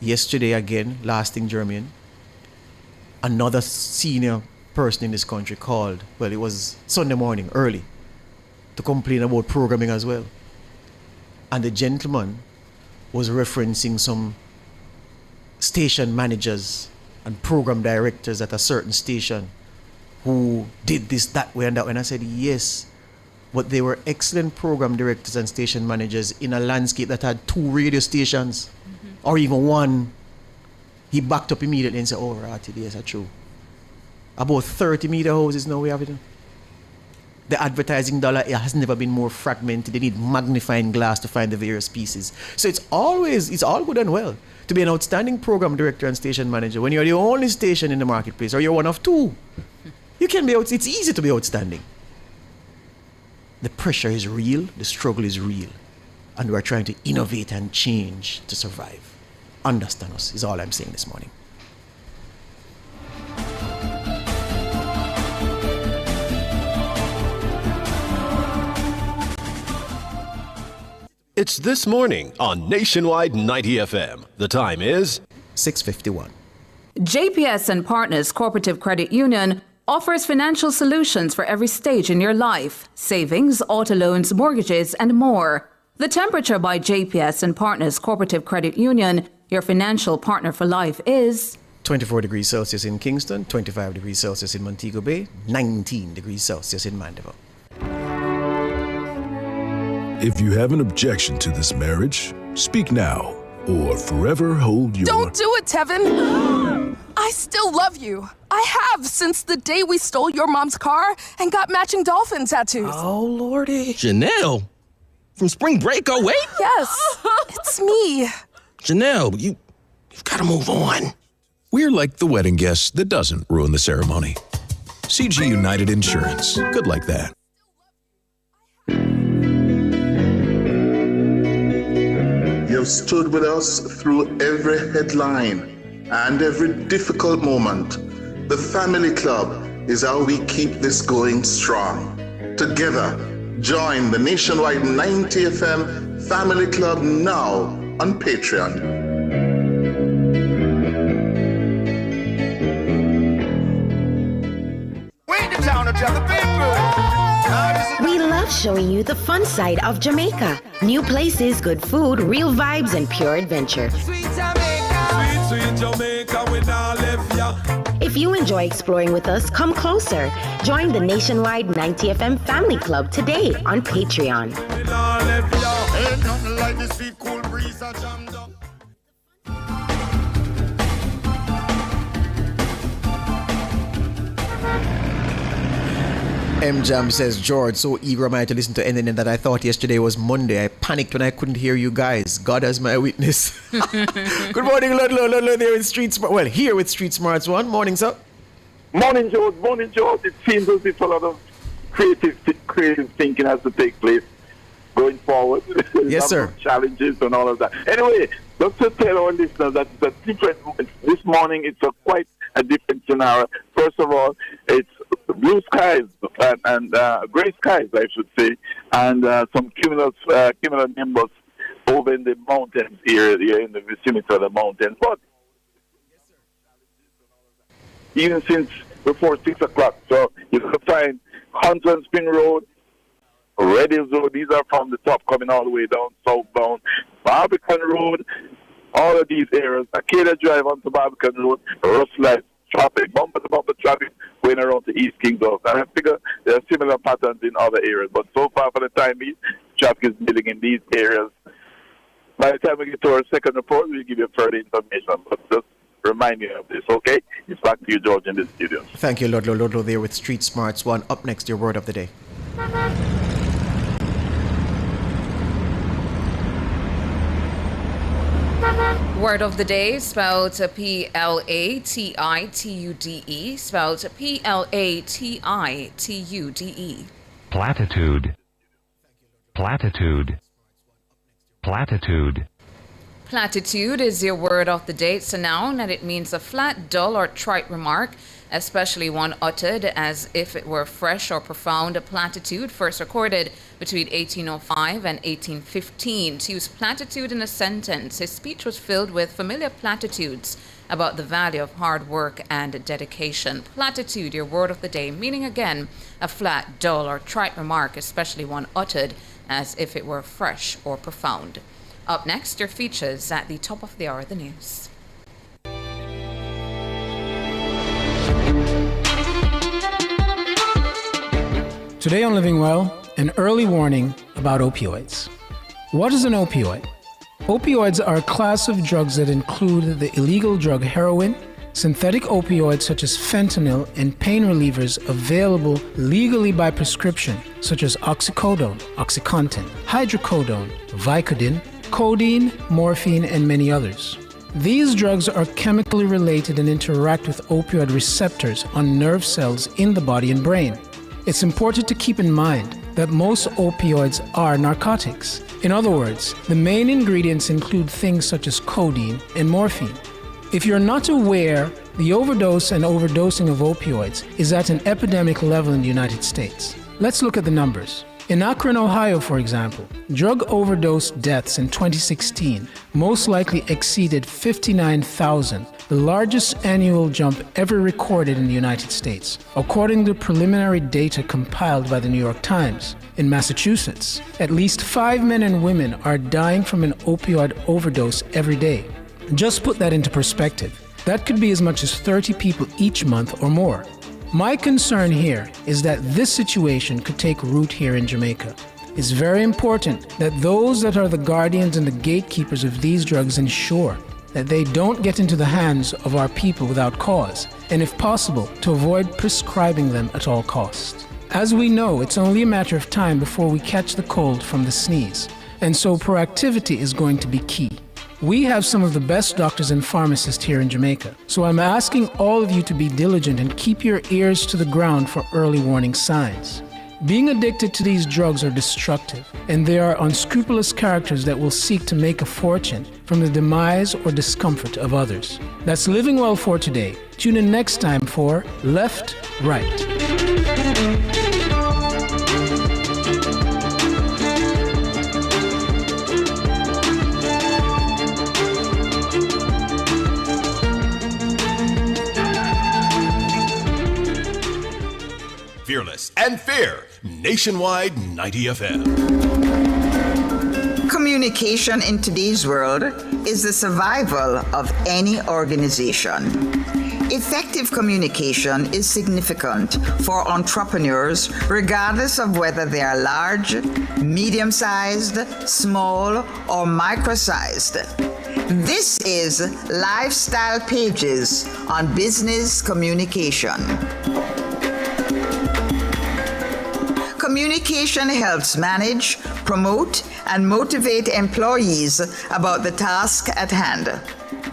Yesterday again, lasting German, another senior person in this country called, well, it was Sunday morning, early, to complain about programming as well. And the gentleman was referencing some station managers and program directors at a certain station who did this that way and that way. And I said, yes, but they were excellent program directors and station managers in a landscape that had 2 radio stations, or even 1. He backed up immediately and said, oh, right, yes, that's true. About 30 media houses now we have it. The advertising dollar has never been more fragmented. They need magnifying glass to find the various pieces. So it's all good and well to be an outstanding program director and station manager when you're the only station in the marketplace, or you're one of 2. You can be out. It's easy to be outstanding. The pressure is real. The struggle is real. And we're trying to innovate and change to survive. Understand us is all I'm saying this morning. It's This Morning on Nationwide 90 FM. The time is 6:51. JPS and Partners Cooperative Credit Union offers financial solutions for every stage in your life: savings, auto loans, mortgages, and more. The temperature by JPS and Partners Cooperative Credit Union, your financial partner for life, is 24 degrees Celsius in Kingston, 25 degrees Celsius in Montego Bay, 19 degrees Celsius in Mandeville. If you have an objection to this marriage, speak now or forever hold your... Don't do it, Tevin! I still love you. I have since the day we stole your mom's car and got matching dolphin tattoos. Oh, Lordy. Janelle? From spring break 08? Yes, it's me. Janelle, you've got to move on. We're like the wedding guest that doesn't ruin the ceremony. CG United Insurance. Good like that. You've stood with us through every headline and every difficult moment. The Family Club is how we keep this going strong. Together, join the Nationwide 90 FM Family Club now on Patreon. We love showing you the fun side of Jamaica. New places, good food, real vibes, and pure adventure. Sweet Jamaica, we not left ya. If you enjoy exploring with us, come closer. Join the Nationwide 90 FM Family Club today on Patreon. We not left ya. Ain't nothing like this sweet cool breeze a jammed up. M Jam says, George, so eager am I to listen to anything that I thought yesterday was Monday. I panicked when I couldn't hear you guys. God as my witness. Good morning, Lord, there in Street Smart. Well, here with Street Smarts One. Morning, sir. Morning, George. Morning, George. It seems as if a lot of creative thinking has to take place going forward. Yes, sir. Challenges and all of that. Anyway, just to tell our listeners that it's a different. This morning, it's quite a different scenario. First of all, it's blue skies and gray skies, I should say, and some cumulonimbus over in the mountains here in the vicinity of the mountains. But even since before 6 o'clock. So you can find Hunter and Spring Road, Red Hills Road. These are from the top coming all the way down southbound. Barbican Road, all of these areas. Acadia Drive onto Barbican Road, Rustlight traffic, bumper to bumper traffic going around to East Kingsdorf. And I figure there are similar patterns in other areas. But so far for the time being, traffic is building in these areas. By the time we get to our second report, we'll give you further information. But just remind you of this, okay? It's back to you, George, in the studio. Thank you, Lodlo there with Street Smarts 1. Up next, your word of the day. Word of the day, spelled P-L-A-T-I-T-U-D-E, spelled P-L-A-T-I-T-U-D-E. Platitude. Platitude. Platitude. Platitude is your word of the day. It's a noun and it means a flat, dull, or trite remark, especially one uttered as if it were fresh or profound. A platitude first recorded between 1805 and 1815. To use platitude in a sentence, his speech was filled with familiar platitudes about the value of hard work and dedication. Platitude, your word of the day, meaning again a flat, dull, or trite remark, especially one uttered as if it were fresh or profound. Up next, your features at the top of the hour, the news. Today on Living Well, an early warning about opioids. What is an opioid? Opioids are a class of drugs that include the illegal drug heroin, synthetic opioids such as fentanyl, and pain relievers available legally by prescription, such as oxycodone, OxyContin, hydrocodone, Vicodin, codeine, morphine, and many others. These drugs are chemically related and interact with opioid receptors on nerve cells in the body and brain. It's important to keep in mind that most opioids are narcotics. In other words, the main ingredients include things such as codeine and morphine. If you're not aware, the overdose and overdosing of opioids is at an epidemic level in the United States. Let's look at the numbers. In Akron, Ohio, for example, drug overdose deaths in 2016 most likely exceeded 59,000, the largest annual jump ever recorded in the United States, according to preliminary data compiled by the New York Times. In Massachusetts, at least 5 men and women are dying from an opioid overdose every day. Just put that into perspective. That could be as much as 30 people each month or more. My concern here is that this situation could take root here in Jamaica. It's very important that those that are the guardians and the gatekeepers of these drugs ensure that they don't get into the hands of our people without cause, and if possible, to avoid prescribing them at all costs. As we know, it's only a matter of time before we catch the cold from the sneeze, and so proactivity is going to be key. We have some of the best doctors and pharmacists here in Jamaica, so I'm asking all of you to be diligent and keep your ears to the ground for early warning signs. Being addicted to these drugs are destructive, and there are unscrupulous characters that will seek to make a fortune from the demise or discomfort of others. That's Living Well for today. Tune in next time for Left, Right. Fearless and fair. Nationwide 90 FM. Communication in today's world is the survival of any organization. Effective communication is significant for entrepreneurs, regardless of whether they are large, medium-sized, small, or micro-sized. This is Lifestyle Pages on Business Communication. Communication helps manage, promote, and motivate employees about the task at hand,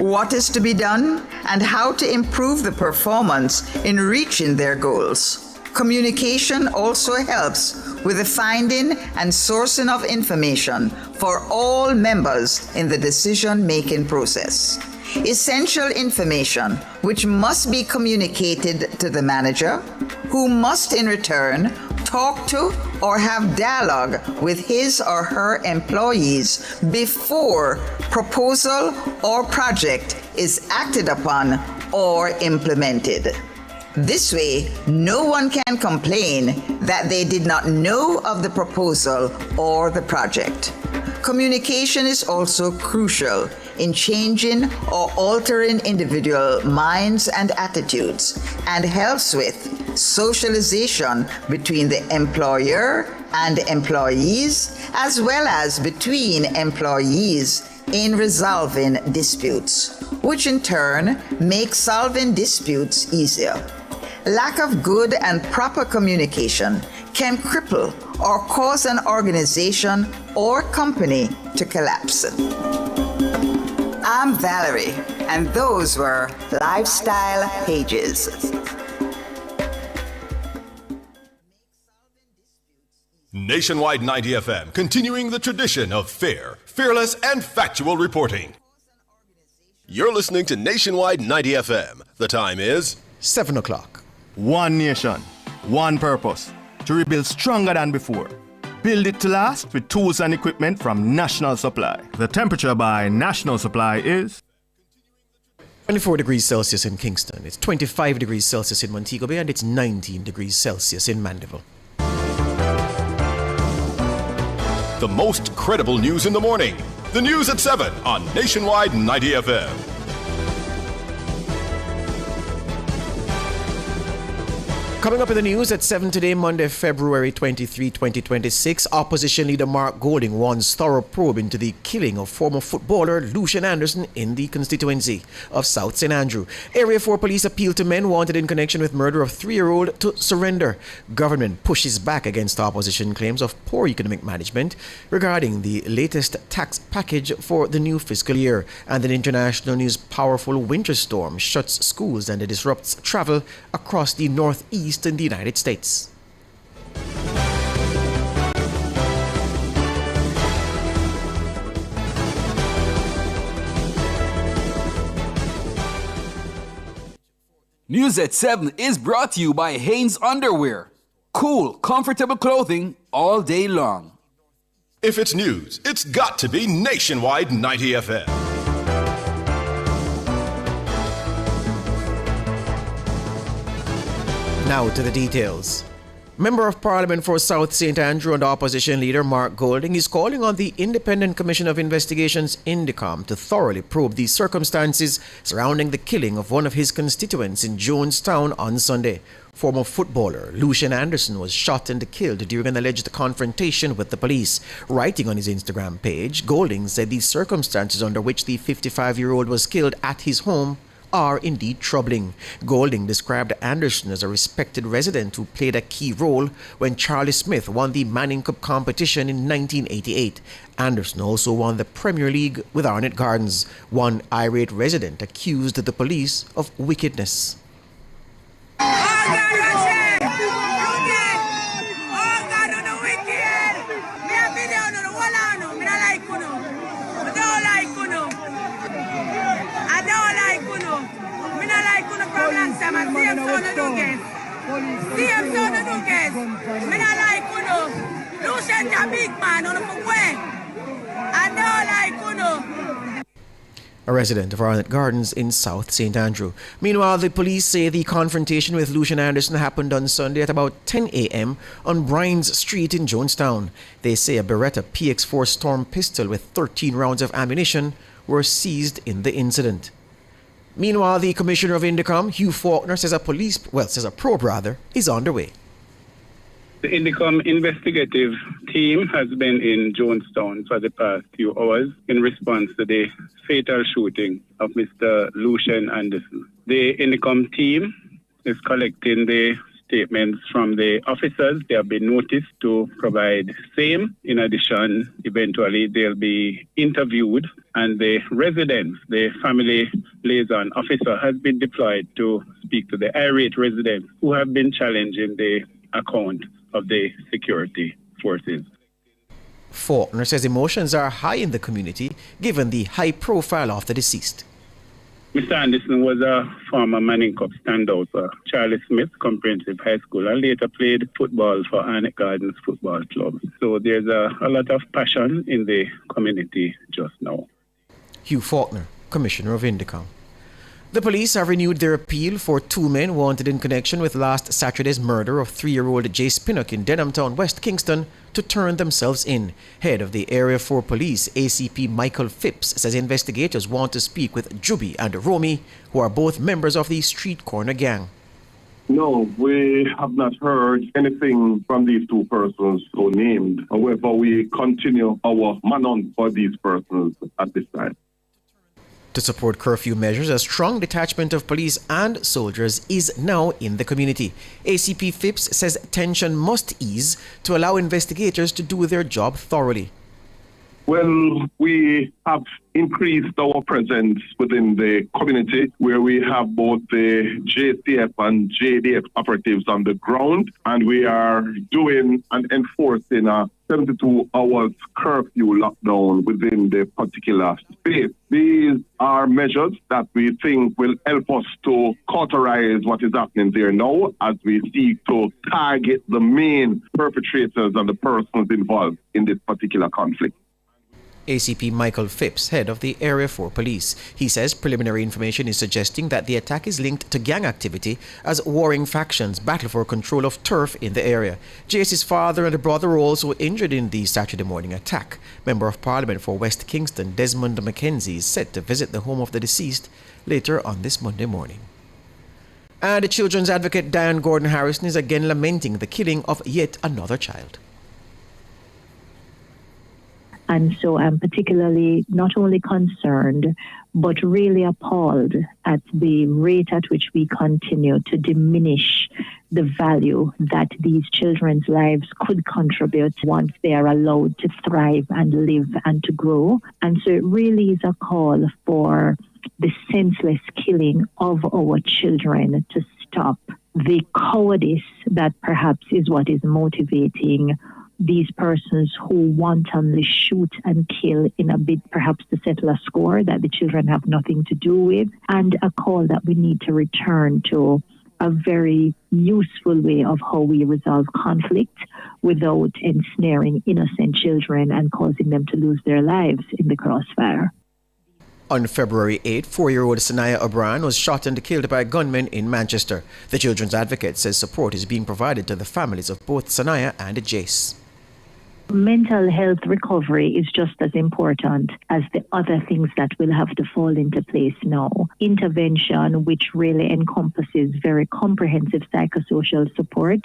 what is to be done, and how to improve the performance in reaching their goals. Communication also helps with the finding and sourcing of information for all members in the decision-making process. Essential information which must be communicated to the manager, who must in return talk to or have dialogue with his or her employees before proposal or project is acted upon or implemented. This way, no one can complain that they did not know of the proposal or the project. Communication is also crucial in changing or altering individual minds and attitudes, and helps with socialization between the employer and employees, as well as between employees in resolving disputes, which in turn makes solving disputes easier. Lack of good and proper communication can cripple or cause an organization or company to collapse. I'm Valerie, and those were Lifestyle Pages. Nationwide 90 FM, continuing the tradition of fair, fearless, and factual reporting. You're listening to Nationwide 90 FM. The time is 7 o'clock. One nation, one purpose, to rebuild stronger than before. Build it to last with tools and equipment from National Supply. The temperature by National Supply is 24 degrees Celsius in Kingston. It's 25 degrees Celsius in Montego Bay, and it's 19 degrees Celsius in Mandeville. the most credible news in the morning. The news at 7 on Nationwide 90 FM. Coming up in the news at 7 today, Monday, February 23, 2026, Opposition Leader Mark Golding wants thorough probe into the killing of former footballer Lucian Anderson in the constituency of South St. Andrew. Area 4 police appeal to men wanted in connection with murder of 3-year-old to surrender. Government pushes back against opposition claims of poor economic management regarding the latest tax package for the new fiscal year. And in international news, powerful winter storm shuts schools and it disrupts travel across the northeast in the United States. News at 7 is brought to you by Hanes Underwear. Cool, comfortable clothing all day long. If it's news, it's got to be Nationwide 90 FM. Now to the details. Member of Parliament for South St. Andrew and Opposition Leader Mark Golding is calling on the Independent Commission of Investigations, INDECOM, to thoroughly probe the circumstances surrounding the killing of one of his constituents in Jonestown on Sunday. Former footballer Lucian Anderson was shot and killed during an alleged confrontation with the police. Writing on his Instagram page, Golding said the circumstances under which the 55-year-old was killed at his home are indeed troubling. Golding described Anderson as a respected resident who played a key role when Charlie Smith won the Manning Cup competition in 1988. Anderson also won the Premier League with Arnett Gardens. One irate resident accused the police of wickedness. A resident of Arnett Gardens in South St. Andrew. Meanwhile, the police say the confrontation with Lucian Anderson happened on Sunday at about 10 a.m. on Brines Street in Jonestown. They say a Beretta PX4 Storm pistol with 13 rounds of ammunition were seized in the incident. Meanwhile, the Commissioner of INDECOM, Hugh Faulkner, says a probe is underway. The INDECOM investigative team has been in Jonestown for the past few hours in response to the fatal shooting of Mr. Lucian Anderson. The INDECOM team is collecting the statements from the officers. They have been noticed to provide same. In addition, eventually they'll be interviewed, and the residents, the family liaison officer, has been deployed to speak to the irate residents who have been challenging the account of the security forces. Faulkner says emotions are high in the community given the high profile of the deceased. Mr. Anderson was a former Manning Cup standout for Charlie Smith Comprehensive High School and later played football for Arnett Gardens Football Club. So there's a lot of passion in the community just now. Hugh Faulkner, Commissioner of INDECOM. The police have renewed their appeal for two men wanted in connection with last Saturday's murder of 3-year-old Jace Pinnock in Denhamtown, West Kingston, to turn themselves in. Head of the Area 4 Police, ACP Michael Phipps, says investigators want to speak with Juby and Romy, who are both members of the Street Corner gang. No, we have not heard anything from these two persons so named. However, we continue our man-hunt for these persons at this time. To support curfew measures, a strong detachment of police and soldiers is now in the community. ACP Phipps says tension must ease to allow investigators to do their job thoroughly. Well, we have increased our presence within the community where we have both the JCF and JDF operatives on the ground, and we are doing and enforcing a 72 hours curfew lockdown within the particular space. These are measures that we think will help us to cauterize what is happening there now as we seek to target the main perpetrators and the persons involved in this particular conflict. ACP Michael Phipps, head of the Area 4 Police. He says preliminary information is suggesting that the attack is linked to gang activity as warring factions battle for control of turf in the area. Jace's father and brother were also injured in the Saturday morning attack. Member of Parliament for West Kingston, Desmond McKenzie, is set to visit the home of the deceased later on this Monday morning. And the children's advocate Diane Gordon Harrison is again lamenting the killing of yet another child. And so I'm particularly not only concerned, but really appalled at the rate at which we continue to diminish the value that these children's lives could contribute once they are allowed to thrive and live and to grow. And so it really is a call for the senseless killing of our children to stop. The cowardice that perhaps is what is motivating these persons who wantonly shoot and kill in a bid perhaps to settle a score that the children have nothing to do with, and a call that we need to return to a very useful way of how we resolve conflict without ensnaring innocent children and causing them to lose their lives in the crossfire. On February 8, 4-year-old Sanaya O'Brien was shot and killed by gunmen in Manchester. The Children's Advocate says support is being provided to the families of both Sanaya and Jace. Mental health recovery is just as important as the other things that will have to fall into place now. Intervention, which really encompasses very comprehensive psychosocial support,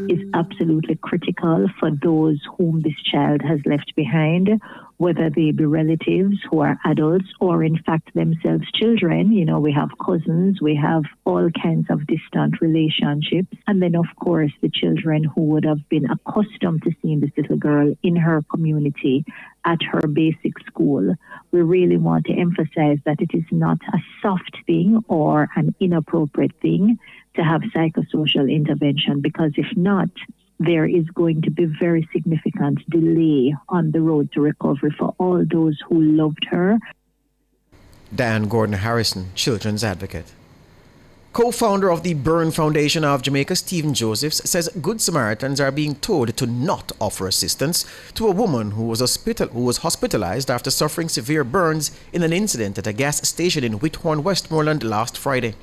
is absolutely critical for those whom this child has left behind, whether they be relatives who are adults or in fact themselves children. You know, we have cousins, we have all kinds of distant relationships. And then of course the children who would have been accustomed to seeing this little girl in her community at her basic school. We really want to emphasize that it is not a soft thing or an inappropriate thing to have psychosocial intervention, because if not, there is going to be very significant delay on the road to recovery for all those who loved her. Diane Gordon Harrison, Children's Advocate. Co-founder of the Burn Foundation of Jamaica, Stephen Josephs, says Good Samaritans are being told to not offer assistance to a woman who was hospitalized after suffering severe burns in an incident at a gas station in Whithorn, Westmoreland last Friday.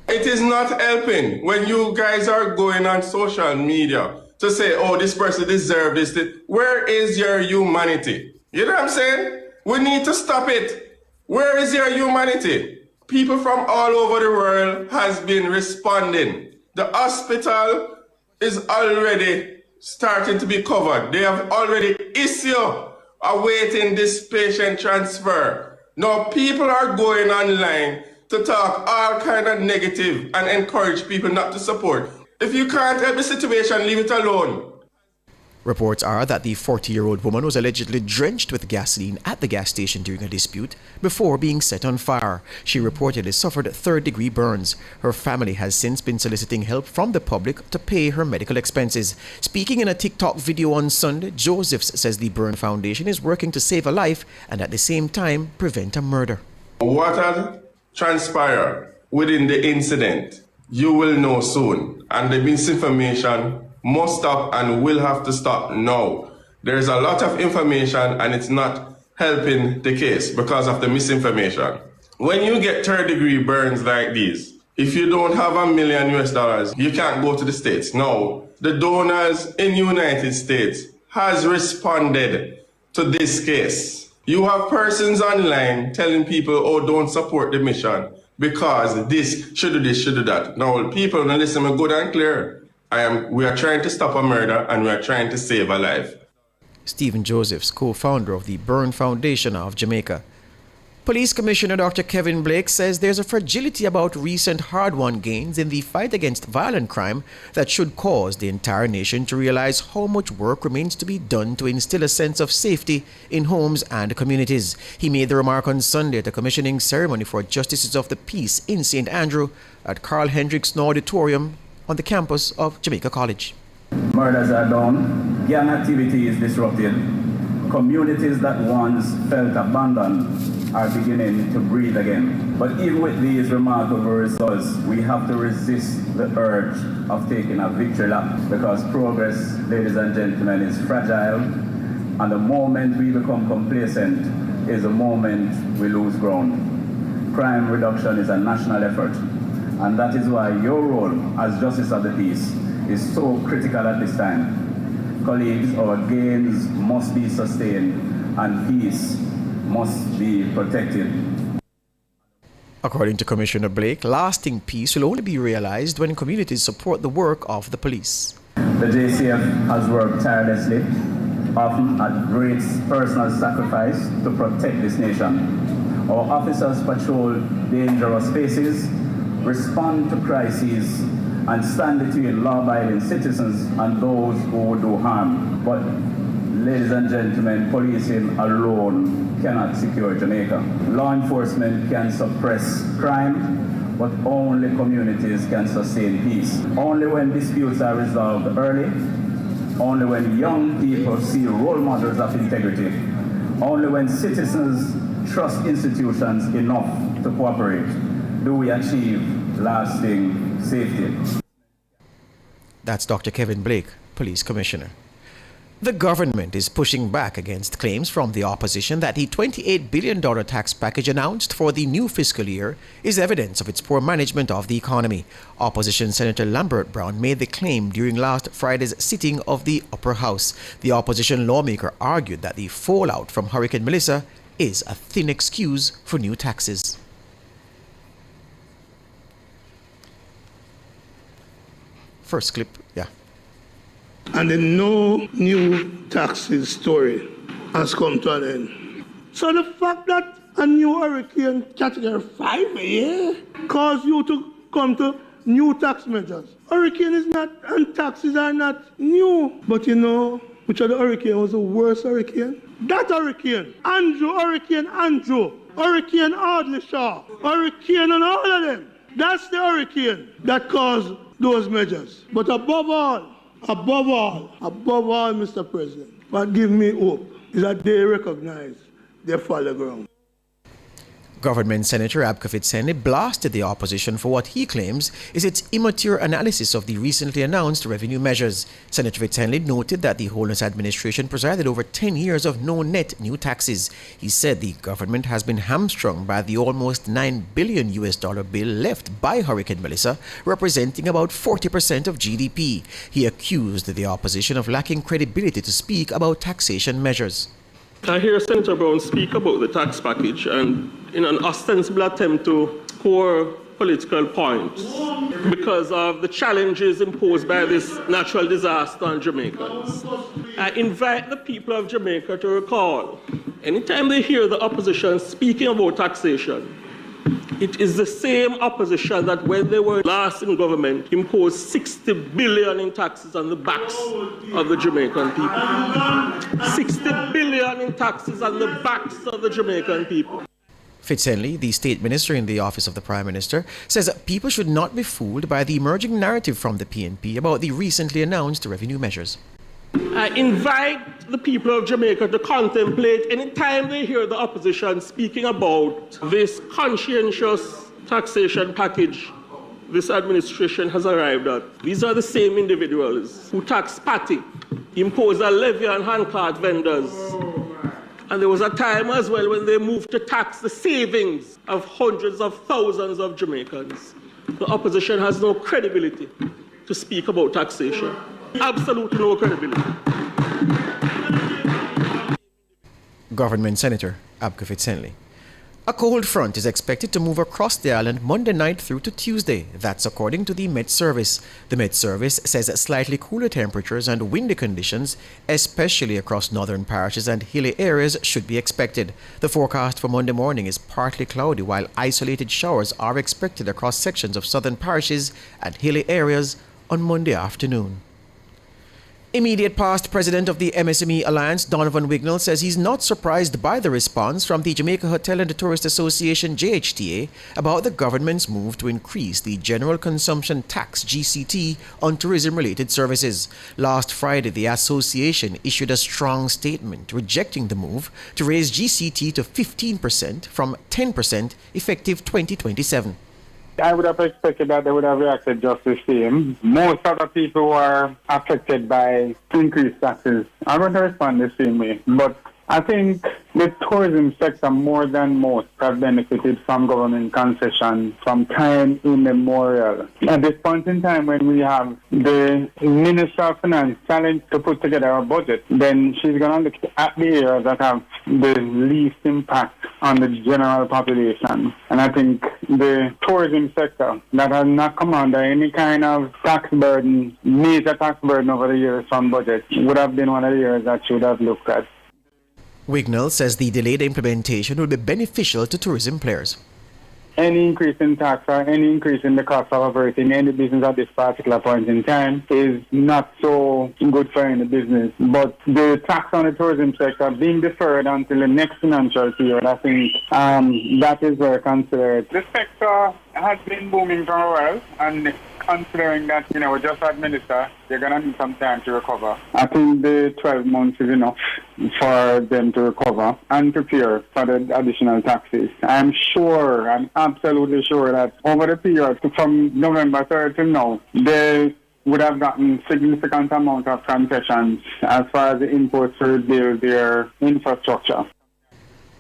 It is not helping when you guys are going on social media to say, oh, this person deserves this. Where is your humanity? You know what I'm saying? We need to stop it. Where is your humanity? People from all over the world has been responding. The hospital is already starting to be covered. They have already issued awaiting this patient transfer. Now people are going online to talk all kind of negative and encourage people not to support. If you can't help the situation, leave it alone. Reports are that the 40-year-old woman was allegedly drenched with gasoline at the gas station during a dispute before being set on fire. She reportedly suffered third-degree burns. Her family has since been soliciting help from the public to pay her medical expenses. Speaking in a TikTok video on Sunday, Josephs says the Burn Foundation is working to save a life and at the same time prevent a murder. What has transpired within the incident, you will know soon. And the misinformation must stop and will have to stop now. There's a lot of information and it's not helping the case because of the misinformation. When you get third-degree burns like these, if you don't have $1 million, you can't go to the States. No, the donors in United States has responded to this case. You have persons online telling people, oh, don't support the mission because this, should do that. Now, people, now listen me good and clear. We are trying to stop a murder and we are trying to save a life. Stephen Josephs, co-founder of the Burn Foundation of Jamaica. Police Commissioner Dr. Kevin Blake says there's a fragility about recent hard-won gains in the fight against violent crime that should cause the entire nation to realize how much work remains to be done to instill a sense of safety in homes and communities. He made the remark on Sunday at a commissioning ceremony for Justices of the Peace in St. Andrew at Carl Hendrickson Auditorium on the campus of Jamaica College. Murders are down, gang activity is disrupted, communities that once felt abandoned are beginning to breathe again. But even with these remarkable results, we have to resist the urge of taking a victory lap because progress, ladies and gentlemen, is fragile, and the moment we become complacent is the moment we lose ground. Crime reduction is a national effort, and that is why your role as Justice of the Peace is so critical at this time. Colleagues, our gains must be sustained and peace must be protected. According to Commissioner Blake, lasting peace will only be realized when communities support the work of the police. The JCF has worked tirelessly, often at great personal sacrifice, to protect this nation. Our officers patrol dangerous spaces, respond to crises, and stand between law-abiding citizens and those who would do harm. But, ladies and gentlemen, policing alone cannot secure Jamaica. Law enforcement can suppress crime, but only communities can sustain peace. Only when disputes are resolved early, only when young people see role models of integrity, only when citizens trust institutions enough to cooperate, do we achieve lasting safety. That's Dr. Kevin Blake, Police Commissioner. The government is pushing back against claims from the opposition that the $28 billion tax package announced for the new fiscal year is evidence of its poor management of the economy. Opposition Senator Lambert Brown made the claim during last Friday's sitting of the Upper House. The opposition lawmaker argued that the fallout from Hurricane Melissa is a thin excuse for new taxes. First clip, yeah. And the no new taxes story has come to an end. So the fact that a new hurricane category 5 caused you to come to new tax measures. Hurricane is not, and taxes are not new. But you know which other hurricane was the worst hurricane? That hurricane, Hurricane Audley Shaw, Hurricane and all of them. That's the hurricane that caused those measures. But above all, Mr. President, what gives me hope is that they recognize their fallow ground. Government Senator Abka Fitzenley blasted the opposition for what he claims is its immature analysis of the recently announced revenue measures. Senator Fitzenley noted that the Holness administration presided over 10 years of no net new taxes. He said the government has been hamstrung by the almost $9 billion bill left by Hurricane Melissa, representing about 40% of GDP. He accused the opposition of lacking credibility to speak about taxation measures. I hear Senator Brown speak about the tax package and in an ostensible attempt to score political points because of the challenges imposed by this natural disaster on Jamaicans. I invite the people of Jamaica to recall, anytime they hear the opposition speaking about taxation, it is the same opposition that when they were last in government imposed $60 billion in taxes on the backs of the Jamaican people. $60 billion in taxes on the backs of the Jamaican people. Fitzenley, the state minister in the office of the Prime Minister, says that people should not be fooled by the emerging narrative from the PNP about the recently announced revenue measures. I invite the people of Jamaica to contemplate any time they hear the opposition speaking about this conscientious taxation package this administration has arrived at. These are the same individuals who tax patty, impose a levy on handcart vendors, And there was a time as well when they moved to tax the savings of hundreds of thousands of Jamaicans. The opposition has no credibility to speak about taxation. Absolutely no credibility. Government Senator Abka Fitzenley. A cold front is expected to move across the island Monday night through to Tuesday. That's according to the Met Service. The Met Service says slightly cooler temperatures and windy conditions, especially across northern parishes and hilly areas, should be expected. The forecast for Monday morning is partly cloudy, while isolated showers are expected across sections of southern parishes and hilly areas on Monday afternoon. Immediate past president of the MSME Alliance, Donovan Wignall, says he's not surprised by the response from the Jamaica Hotel and Tourist Association, JHTA, about the government's move to increase the General Consumption Tax, GCT, on tourism-related services. Last Friday, the association issued a strong statement rejecting the move to raise GCT to 15% from 10% effective 2027. I would have expected that they would have reacted just the same. Most of the people who are affected by increased taxes are going to respond the same way. But I think the tourism sector, more than most, have benefited from government concession from time immemorial. At this point in time, when we have the Minister of Finance challenged to put together a budget, then she's going to look at the areas that have the least impact on the general population. And I think the tourism sector that has not come under any kind of tax burden, major tax burden over the years from budget, would have been one of the areas that she would have looked at. Wignall says the delayed implementation will be beneficial to tourism players. Any increase in tax or any increase in the cost of operating any business at this particular point in time is not so good for any business. But the tax on the tourism sector being deferred until the next financial period, I think that is very considered. The sector has been booming for a while, and considering that, we just had minister, they're going to need some time to recover. I think the 12 months is enough for them to recover and prepare for the additional taxes. I'm absolutely sure that over the period from November 3rd till now, they would have gotten significant amount of concessions as far as the imports to rebuild their infrastructure.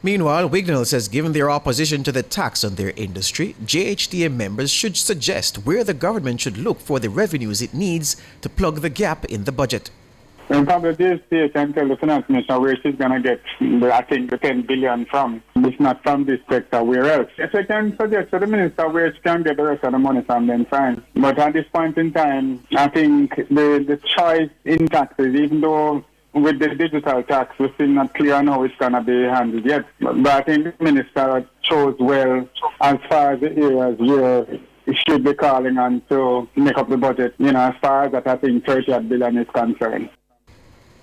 Meanwhile, Wignall says given their opposition to the tax on their industry, JHTA members should suggest where the government should look for the revenues it needs to plug the gap in the budget. And probably JHTA can tell the finance minister where she's going to get, I think, the 10 billion from. If not from this sector, where else? If they can suggest to the minister where she can get the rest of the money from, then fine. But at this point in time, I think the choice in taxes, even though with the digital tax, we're still not clear on how it's going to be handled yet. But I think the minister chose well as far as the areas where it should be calling on to make up the budget. As far as that, I think 30 billion is concerned.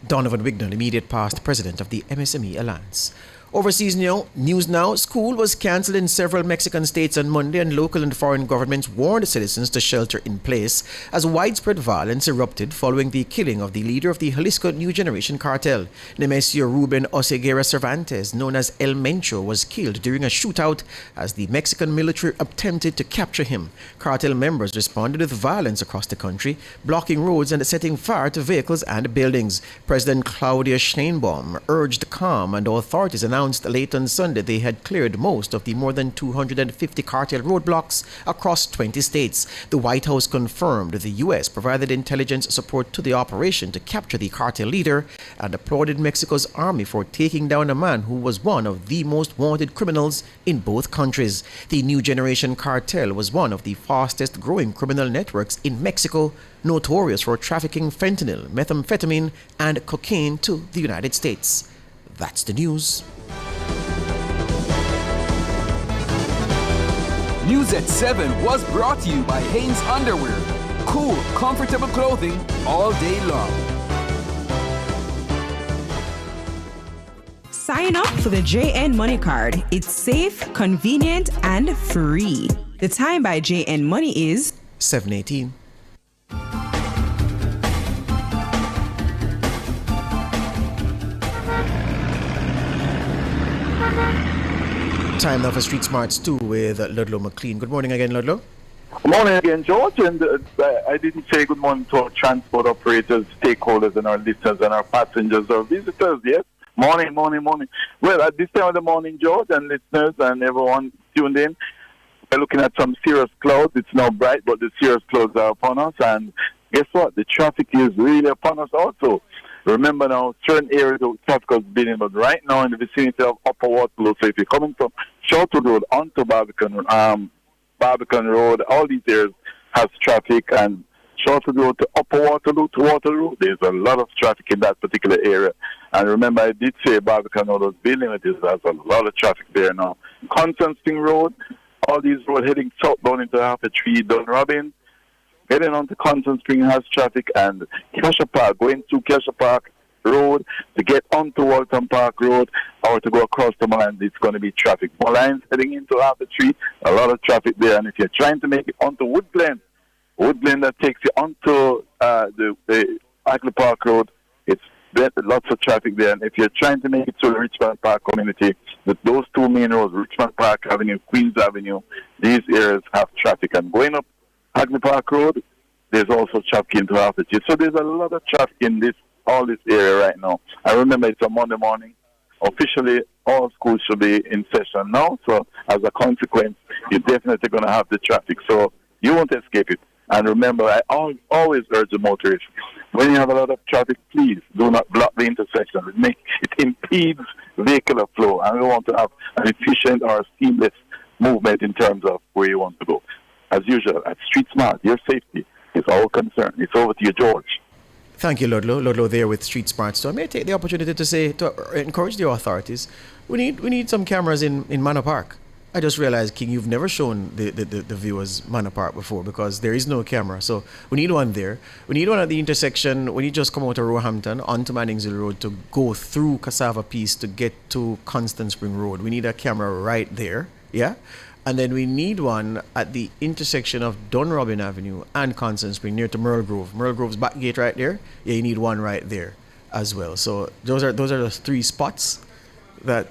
Donovan Wignall, immediate past president of the MSME Alliance. Overseas news now. School was cancelled in several Mexican states on Monday, and local and foreign governments warned citizens to shelter in place as widespread violence erupted following the killing of the leader of the Jalisco New Generation Cartel. Nemesio Ruben Oseguera Cervantes, known as El Mencho, was killed during a shootout as the Mexican military attempted to capture him. Cartel members responded with violence across the country, blocking roads and setting fire to vehicles and buildings. President Claudia Sheinbaum urged calm, and authorities announced late on Sunday they had cleared most of the more than 250 cartel roadblocks across 20 states. The White House confirmed the U.S. provided intelligence support to the operation to capture the cartel leader and applauded Mexico's army for taking down a man who was one of the most wanted criminals in both countries. The New Generation Cartel was one of the fastest growing criminal networks in Mexico, notorious for trafficking fentanyl, methamphetamine, and cocaine to the United States. That's the news. News at 7 was brought to you by Hanes Underwear. Cool, comfortable clothing all day long. Sign up for the JN Money Card. It's safe, convenient, and free. The time by JN Money is 7:18. Time now for Street Smarts 2 with Ludlow McLean. Good morning again, Ludlow. Good morning again, George. And I didn't say good morning to our transport operators, stakeholders, and our listeners and our passengers or visitors, yes? Morning. Well, at this time of the morning, George, and listeners and everyone tuned in, we're looking at some serious clouds. It's now bright, but the serious clouds are upon us. And guess what? The traffic is really upon us also. Remember now, certain areas of traffic is building, but right now in the vicinity of Upper Waterloo, so if you're coming from Shortwood Road onto Barbican Road, all these areas has traffic, and Shortwood Road to Upper Waterloo, there's a lot of traffic in that particular area. And remember, I did say Barbican Road was building with this, there's a lot of traffic there now. Constant Spring Road, all these roads heading southbound into Half a Tree, Dunrobin, heading on to Constant Spring has traffic, and Cassia Park, going through Cassia Park Road to get onto Walton Park Road or to go across the Mullines, it's going to be traffic. Mullines heading into Half a Tree, a lot of traffic there. And if you're trying to make it onto Woodglen that takes you onto the Ackley Park Road, it's lots of traffic there. And if you're trying to make it to the Richmond Park community, those two main roads, Richmond Park Avenue, Queens Avenue, these areas have traffic. And going up Ackley Park Road, there's also traffic into Half a Tree. So there's a lot of traffic in all this area right now. I remember it's a Monday morning. Officially, all schools should be in session now. So as a consequence, you're definitely going to have the traffic. So you won't escape it. And remember, I always urge the motorists, when you have a lot of traffic, please do not block the intersection. It impedes vehicular flow. And we want to have an efficient or seamless movement in terms of where you want to go. As usual, at Street Smart, your safety is our concern. It's over to you, George. Thank you, Ludlow. Ludlow there with Street Smart. So I may take the opportunity to encourage the authorities. We need some cameras in Manor Park. I just realized, King, you've never shown the viewers Manor Park before because there is no camera. So we need one there. We need one at the intersection when you just come out of Roehampton onto Manningsville Road to go through Cassava Peace to get to Constant Spring Road. We need a camera right there. Yeah? And then we need one at the intersection of Dunrobin Avenue and Constant Spring near to Merle Grove. Merle Grove's back gate right there. Yeah, you need one right there as well. So those are the three spots that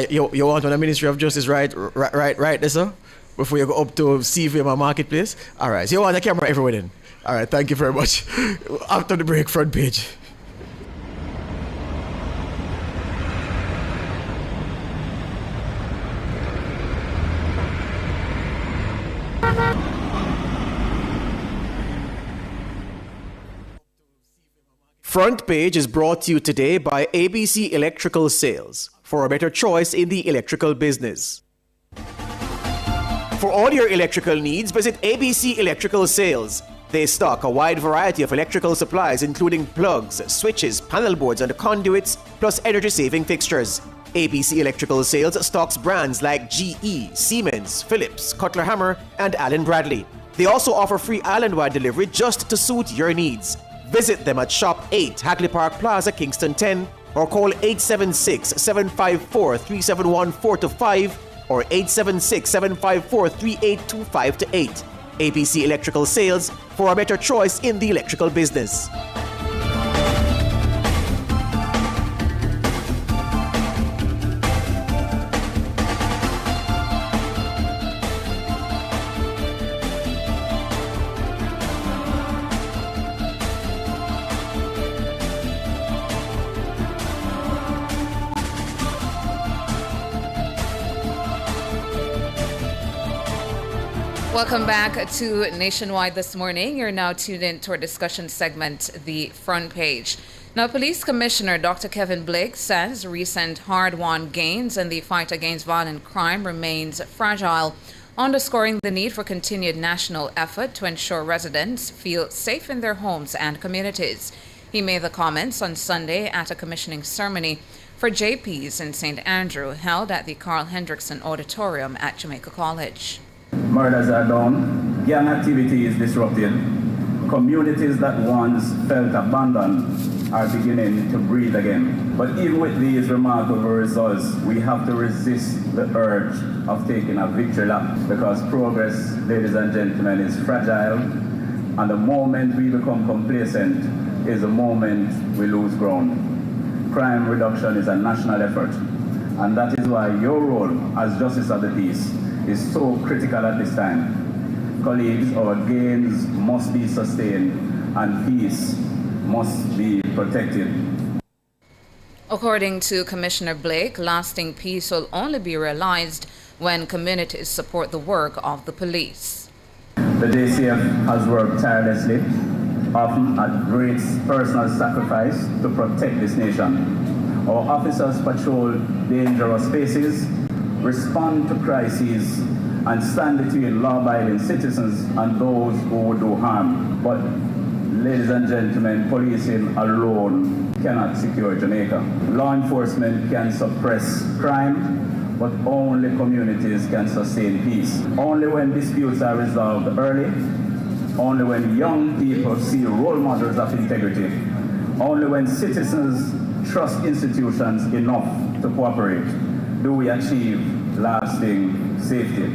you want on the Ministry of Justice right there, sir? Before you go up to CVM Marketplace. All right, so you want a camera everywhere then. All right, thank you very much. After the break, front page. Front Page is brought to you today by ABC Electrical Sales, for a better choice in the electrical business. For all your electrical needs, visit ABC Electrical Sales. They stock a wide variety of electrical supplies including plugs, switches, panel boards and conduits, plus energy-saving fixtures. ABC Electrical Sales stocks brands like GE, Siemens, Philips, Cutler Hammer, and Allen Bradley. They also offer free island-wide delivery just to suit your needs. Visit them at Shop 8, Hagley Park Plaza, Kingston 10, or call 876-754-3714-5 or 876-754-3825-8. ABC Electrical Sales, for a better choice in the electrical business. Welcome back to Nationwide this morning. You're now tuned in to our discussion segment, The Front Page. Now, Police Commissioner Dr. Kevin Blake says recent hard-won gains in the fight against violent crime remains fragile, underscoring the need for continued national effort to ensure residents feel safe in their homes and communities. He made the comments on Sunday at a commissioning ceremony for JPs in St. Andrew held at the Carl Hendrickson Auditorium at Jamaica College. Murders are down, gang activity is disrupted, communities that once felt abandoned are beginning to breathe again. But even with these remarkable results, we have to resist the urge of taking a victory lap, because progress, ladies and gentlemen, is fragile, and the moment we become complacent is the moment we lose ground. Crime reduction is a national effort, and that is why your role as Justice of the Peace is so critical at this time. Colleagues, our gains must be sustained and peace must be protected. According to Commissioner Blake, lasting peace will only be realized when communities support the work of the police. The JCF has worked tirelessly, often at great personal sacrifice, to protect this nation. Our officers patrol dangerous spaces, respond to crises, and stand between law-abiding citizens and those who would do harm. But, ladies and gentlemen, policing alone cannot secure Jamaica. Law enforcement can suppress crime, but only communities can sustain peace. Only when disputes are resolved early, only when young people see role models of integrity, only when citizens trust institutions enough to cooperate, do we achieve lasting safety.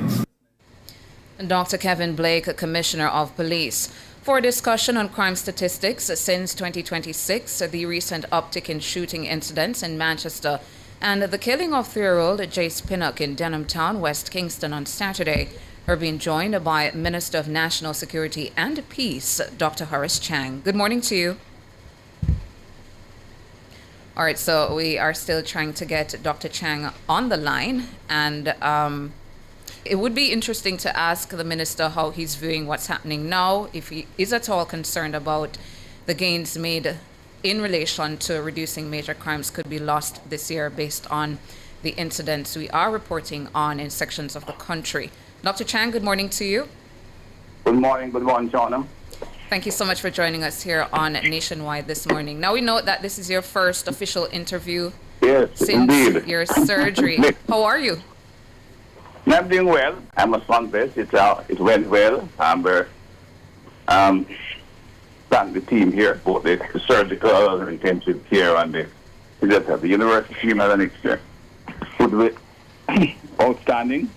Dr. Kevin Blake, Commissioner of Police. For a discussion on crime statistics since 2026, the recent uptick in shooting incidents in Manchester, and the killing of 3-year-old Jace Pinnock in Denham Town, West Kingston on Saturday, we're being joined by Minister of National Security and Peace, Dr. Horace Chang. Good morning to you. All right, so we are still trying to get Dr. Chang on the line, and it would be interesting to ask the minister how he's viewing what's happening now, if he is at all concerned about the gains made in relation to reducing major crimes could be lost this year based on the incidents we are reporting on in sections of the country. Dr. Chang, good morning to you. Good morning, Joanna. Thank you so much for joining us here on Nationwide this morning. Now we know that this is your first official interview since indeed. Your surgery. How are you? I'm doing well. I must confess, it went well. Thank the team here, both the surgical, intensive care, and the university team as an extra. Would be outstanding.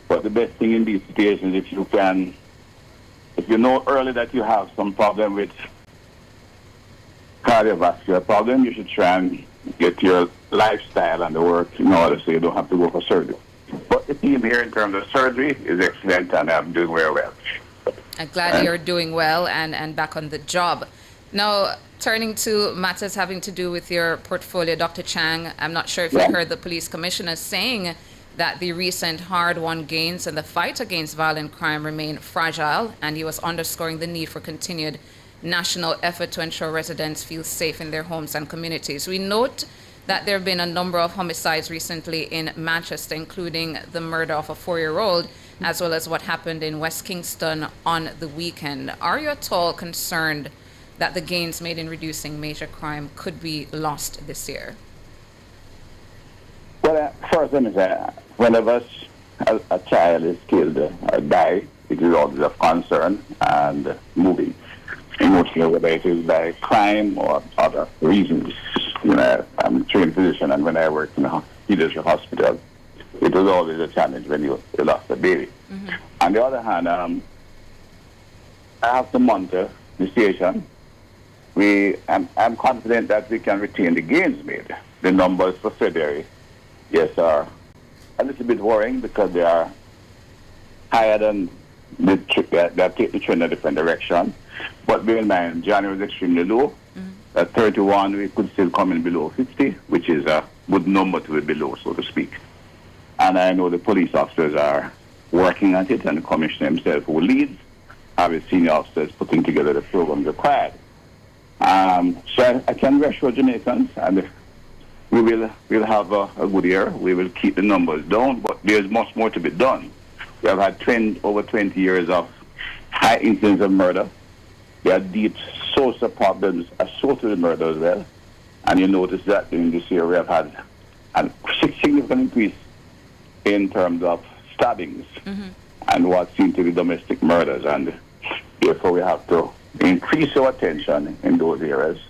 But the best thing in these situations, if you know early that you have some problem with cardiovascular problem, you should try and get your lifestyle and the work in order so you don't have to go for surgery. But the team here in terms of surgery is excellent, and I'm doing very well. I'm glad you're doing well and back on the job. Now, turning to matters having to do with your portfolio, Dr. Chang, I'm not sure if you heard the police commissioner saying that the recent hard-won gains in the fight against violent crime remain fragile, and he was underscoring the need for continued national effort to ensure residents feel safe in their homes and communities. We note that there have been a number of homicides recently in Manchester, including the murder of a 4-year-old, as well as what happened in West Kingston on the weekend. Are you at all concerned that the gains made in reducing major crime could be lost this year? Well, first, let me say, whenever a child is killed or died, it is always of concern and moving emotionally, whether it is by crime or other reasons. You know, I'm a trained physician, and when I worked in a pediatric hospital, it was always a challenge when you lost a baby. Mm-hmm. On the other hand, I have to monitor the situation. I'm confident that we can retain the gains made. The numbers for February, yes, are a little bit worrying because they are higher than that take the trend in a different direction. But bear in mind, January was extremely low. Mm-hmm. At 31, we could still come in below 50, which is a good number to be below, so to speak. And I know the police officers are working on it, and the commissioner himself, who leads, have his senior officers putting together the programs required. So I can reassure Jamaicans, and we'll have a good year. We will keep the numbers down, but there's much more to be done. We have had over 20 years of high incidence of murder. There are deep social problems associated with murder as well. And you notice that in this year we have had a significant increase in terms of stabbings and what seem to be domestic murders. And therefore we have to increase our attention in those areas.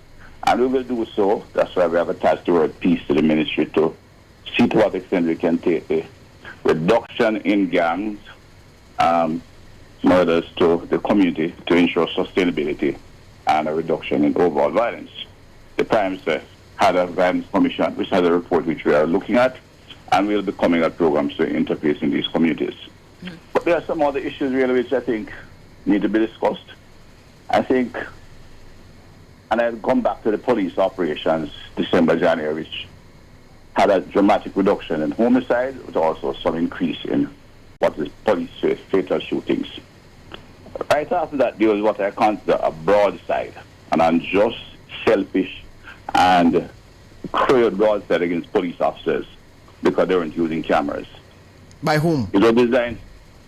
And we will do so. That's why we have attached the word peace to the ministry to see to what extent we can take a reduction in gangs, murders to the community to ensure sustainability and a reduction in overall violence. The Prime Minister had a violence commission which has a report which we are looking at, and we'll be coming at programs to interface in these communities. But there are some other issues really which I think need to be discussed. I think And I had gone back to the police operations December, January, which had a dramatic reduction in homicide, but also some increase in what is police fatal shootings. Right after that, there was what I consider a broadside, an unjust, selfish, and cruel broadside against police officers because they weren't using cameras. By whom? It was designed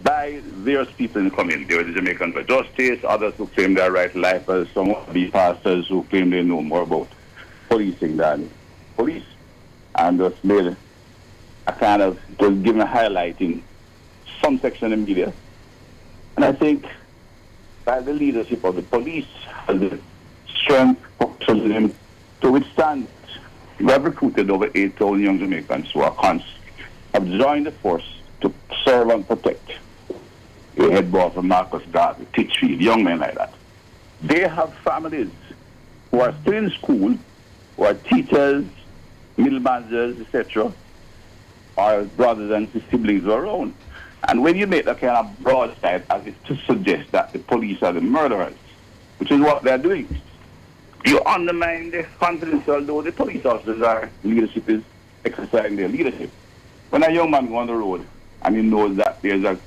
by various people in the community. There were the Jamaicans for Justice, others who claimed their right to life, as some of the pastors who claimed they know more about policing than police. And just made a kind of, was given a highlighting some section of the media. And I think by the leadership of the police and the strength of them to withstand, we have recruited over 8,000 young Jamaicans who have joined the force to serve and protect. The head boss of Marcus Garvey, Titchfield, young men like that. They have families who are still in school, who are teachers, middle managers, etc., or brothers and siblings around. And when you make that kind of broadside as if to suggest that the police are the murderers, which is what they're doing, you undermine the confidence, although the police officers are, leadership is exercising their leadership. When a young man goes on the road and he knows that there's a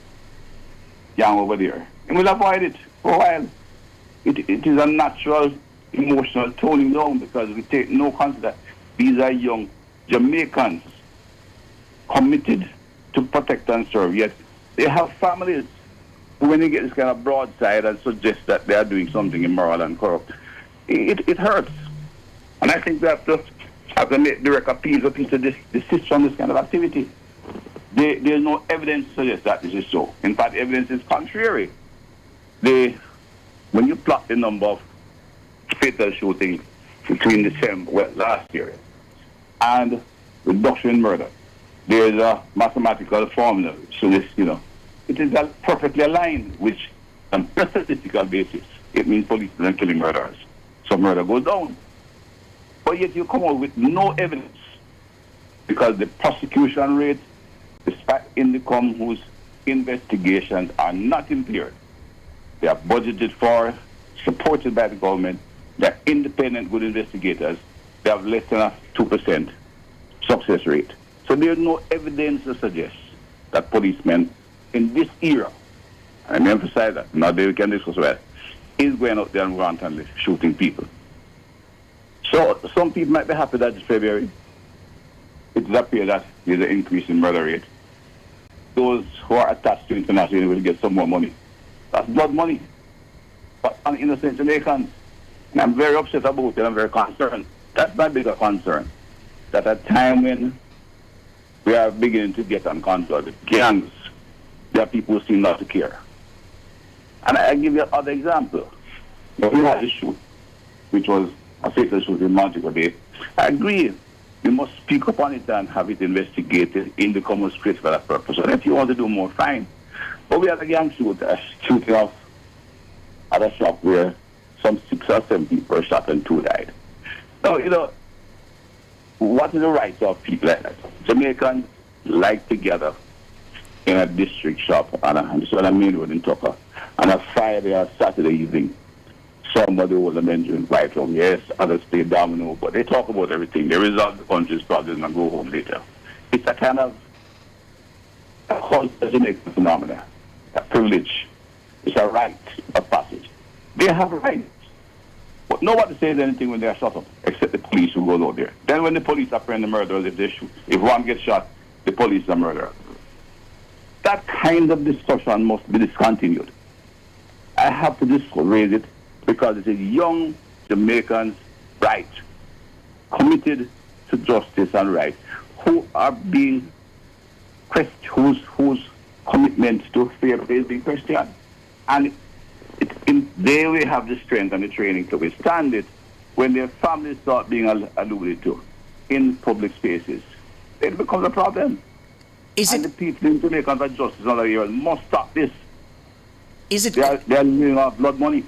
gang over there, he will avoid it for a while. It is a natural emotional toning down because we take no consider. These are young Jamaicans committed to protect and serve, yet they have families who, when you get this kind of broadside and suggest that they are doing something immoral and corrupt, it hurts. And I think we have to make direct appeals for people to desist from this kind of activity. There's no evidence to suggest that this is so. In fact, evidence is contrary. When you plot the number of fatal shootings between December last year and reduction in murder, there is a mathematical formula. So this, it is perfectly aligned, which on a statistical basis, it means police are killing murderers. So murder goes down. But yet you come out with no evidence because the prosecution rate, despite Indicom, whose investigations are not impaired, they are budgeted for, supported by the government, they're independent, good investigators, they have less than a 2% success rate. So there's no evidence to suggest that policemen in this era, and I emphasize that, now they can discuss that, is going out there and wantonly shooting people. So some people might be happy that it's February. It appears that there's an increase in murder rate. Those who are attached to international will get some more money. That's blood money. But on innocent Jamaicans, and I'm very upset about it, I'm very concerned. That's my bigger concern. That at a time when we are beginning to get on control with gangs, there are people who seem not to care. And I give you another example. We had a shoot, which was a fatal shoot in Montego Bay. I agree, we must speak up on it and have it investigated in the common spirit for that purpose. And if you want to do more, fine. But we had a gang shooting off at a shop where some 6 or 7 people were shot and 2 died. Now, what is the right of people like that? Jamaicans like to gather in a district shop on this one, main road in Tucker, on a Friday or Saturday evening. Somebody older men drink white rum, yes, others play domino, but they talk about everything. They resolve the country's problems and go home later. It's a kind of a cultural Jamaican phenomenon, a privilege. It's a rite of passage. They have rights. But nobody says anything when they are shot up, except the police who goes out there. Then when the police apprehend the murderers, if they shoot, if one gets shot, the police are murderer. That kind of discussion must be discontinued. I have to raise it because it is young Jamaicans' right, committed to justice and right, who are being questioned, whose commitment to fair play is being questioned. And they will have the strength and the training to withstand it when their families start being alluded to in public spaces. It becomes a problem. The people in Jamaica for justice and other areas must stop this. They are living off blood money.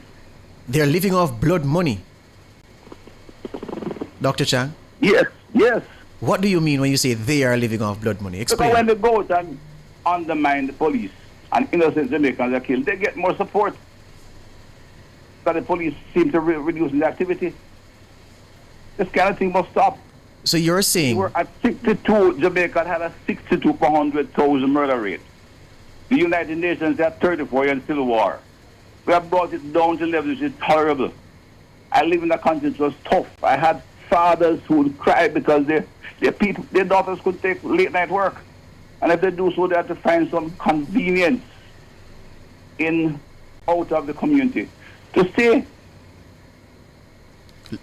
They're living off blood money. Dr. Chang? Yes. What do you mean when you say they are living off blood money? Explain. Because when they go out and undermine the police and innocent Jamaicans are killed, they get more support. Because the police seem to reduce the activity. This kind of thing must stop. So you're saying... We're at 62, Jamaica had a 62 per 100,000 murder rate. The United Nations had 34 years civil war. We have brought it down to levels which is tolerable. I live in a country that was tough. I had fathers who would cry because their daughters could take late night work. And if they do so, they have to find some convenience out of the community to stay.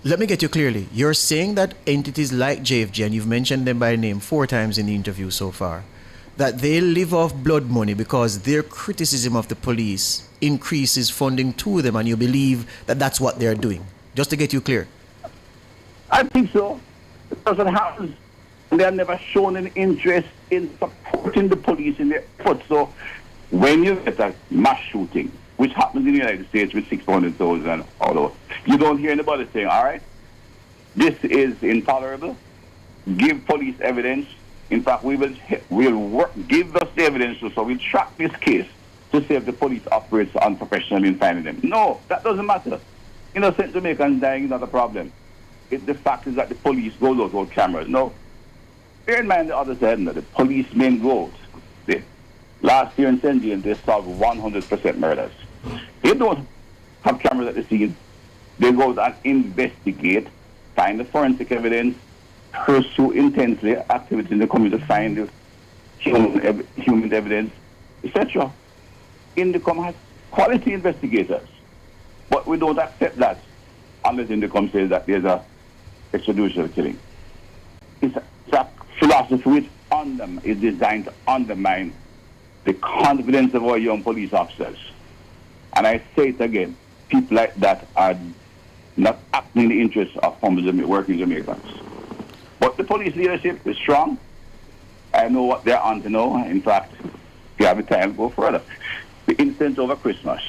Let me get you clearly. You're saying that entities like JFG, and you've mentioned them by name 4 times in the interview so far, that they live off blood money because their criticism of the police increases funding to them, and you believe that that's what they're doing. Just to get you clear. I think so. Because it happens. They have never shown an interest in supporting the police in their efforts. So when you get a mass shooting, which happens in the United States with 600,000 and all over, you don't hear anybody saying, all right, this is intolerable. Give police evidence. In fact, we'll work, give us the evidence so we'll track this case to see if the police operates unprofessionally in finding them. No, that doesn't matter. Innocent Jamaicans dying is not a problem. The fact is that the police go those old cameras. No. Bear in mind the other side, the police main goals. Last year in St. James, they solved 100% murders. They don't have cameras at the scene. They go and investigate, find the forensic evidence, pursue intensely activity in the community to find the human evidence, etc. Indicom has quality investigators. But we don't accept that unless Indicom says that there's a extrajudicial killing. It's a philosophy which is designed to undermine the confidence of our young police officers. And I say it again, people like that are not acting in the interest of working Jamaicans. But the police leadership is strong. I know what they're on to know. In fact, if you have the time, go further. The incident over Christmas,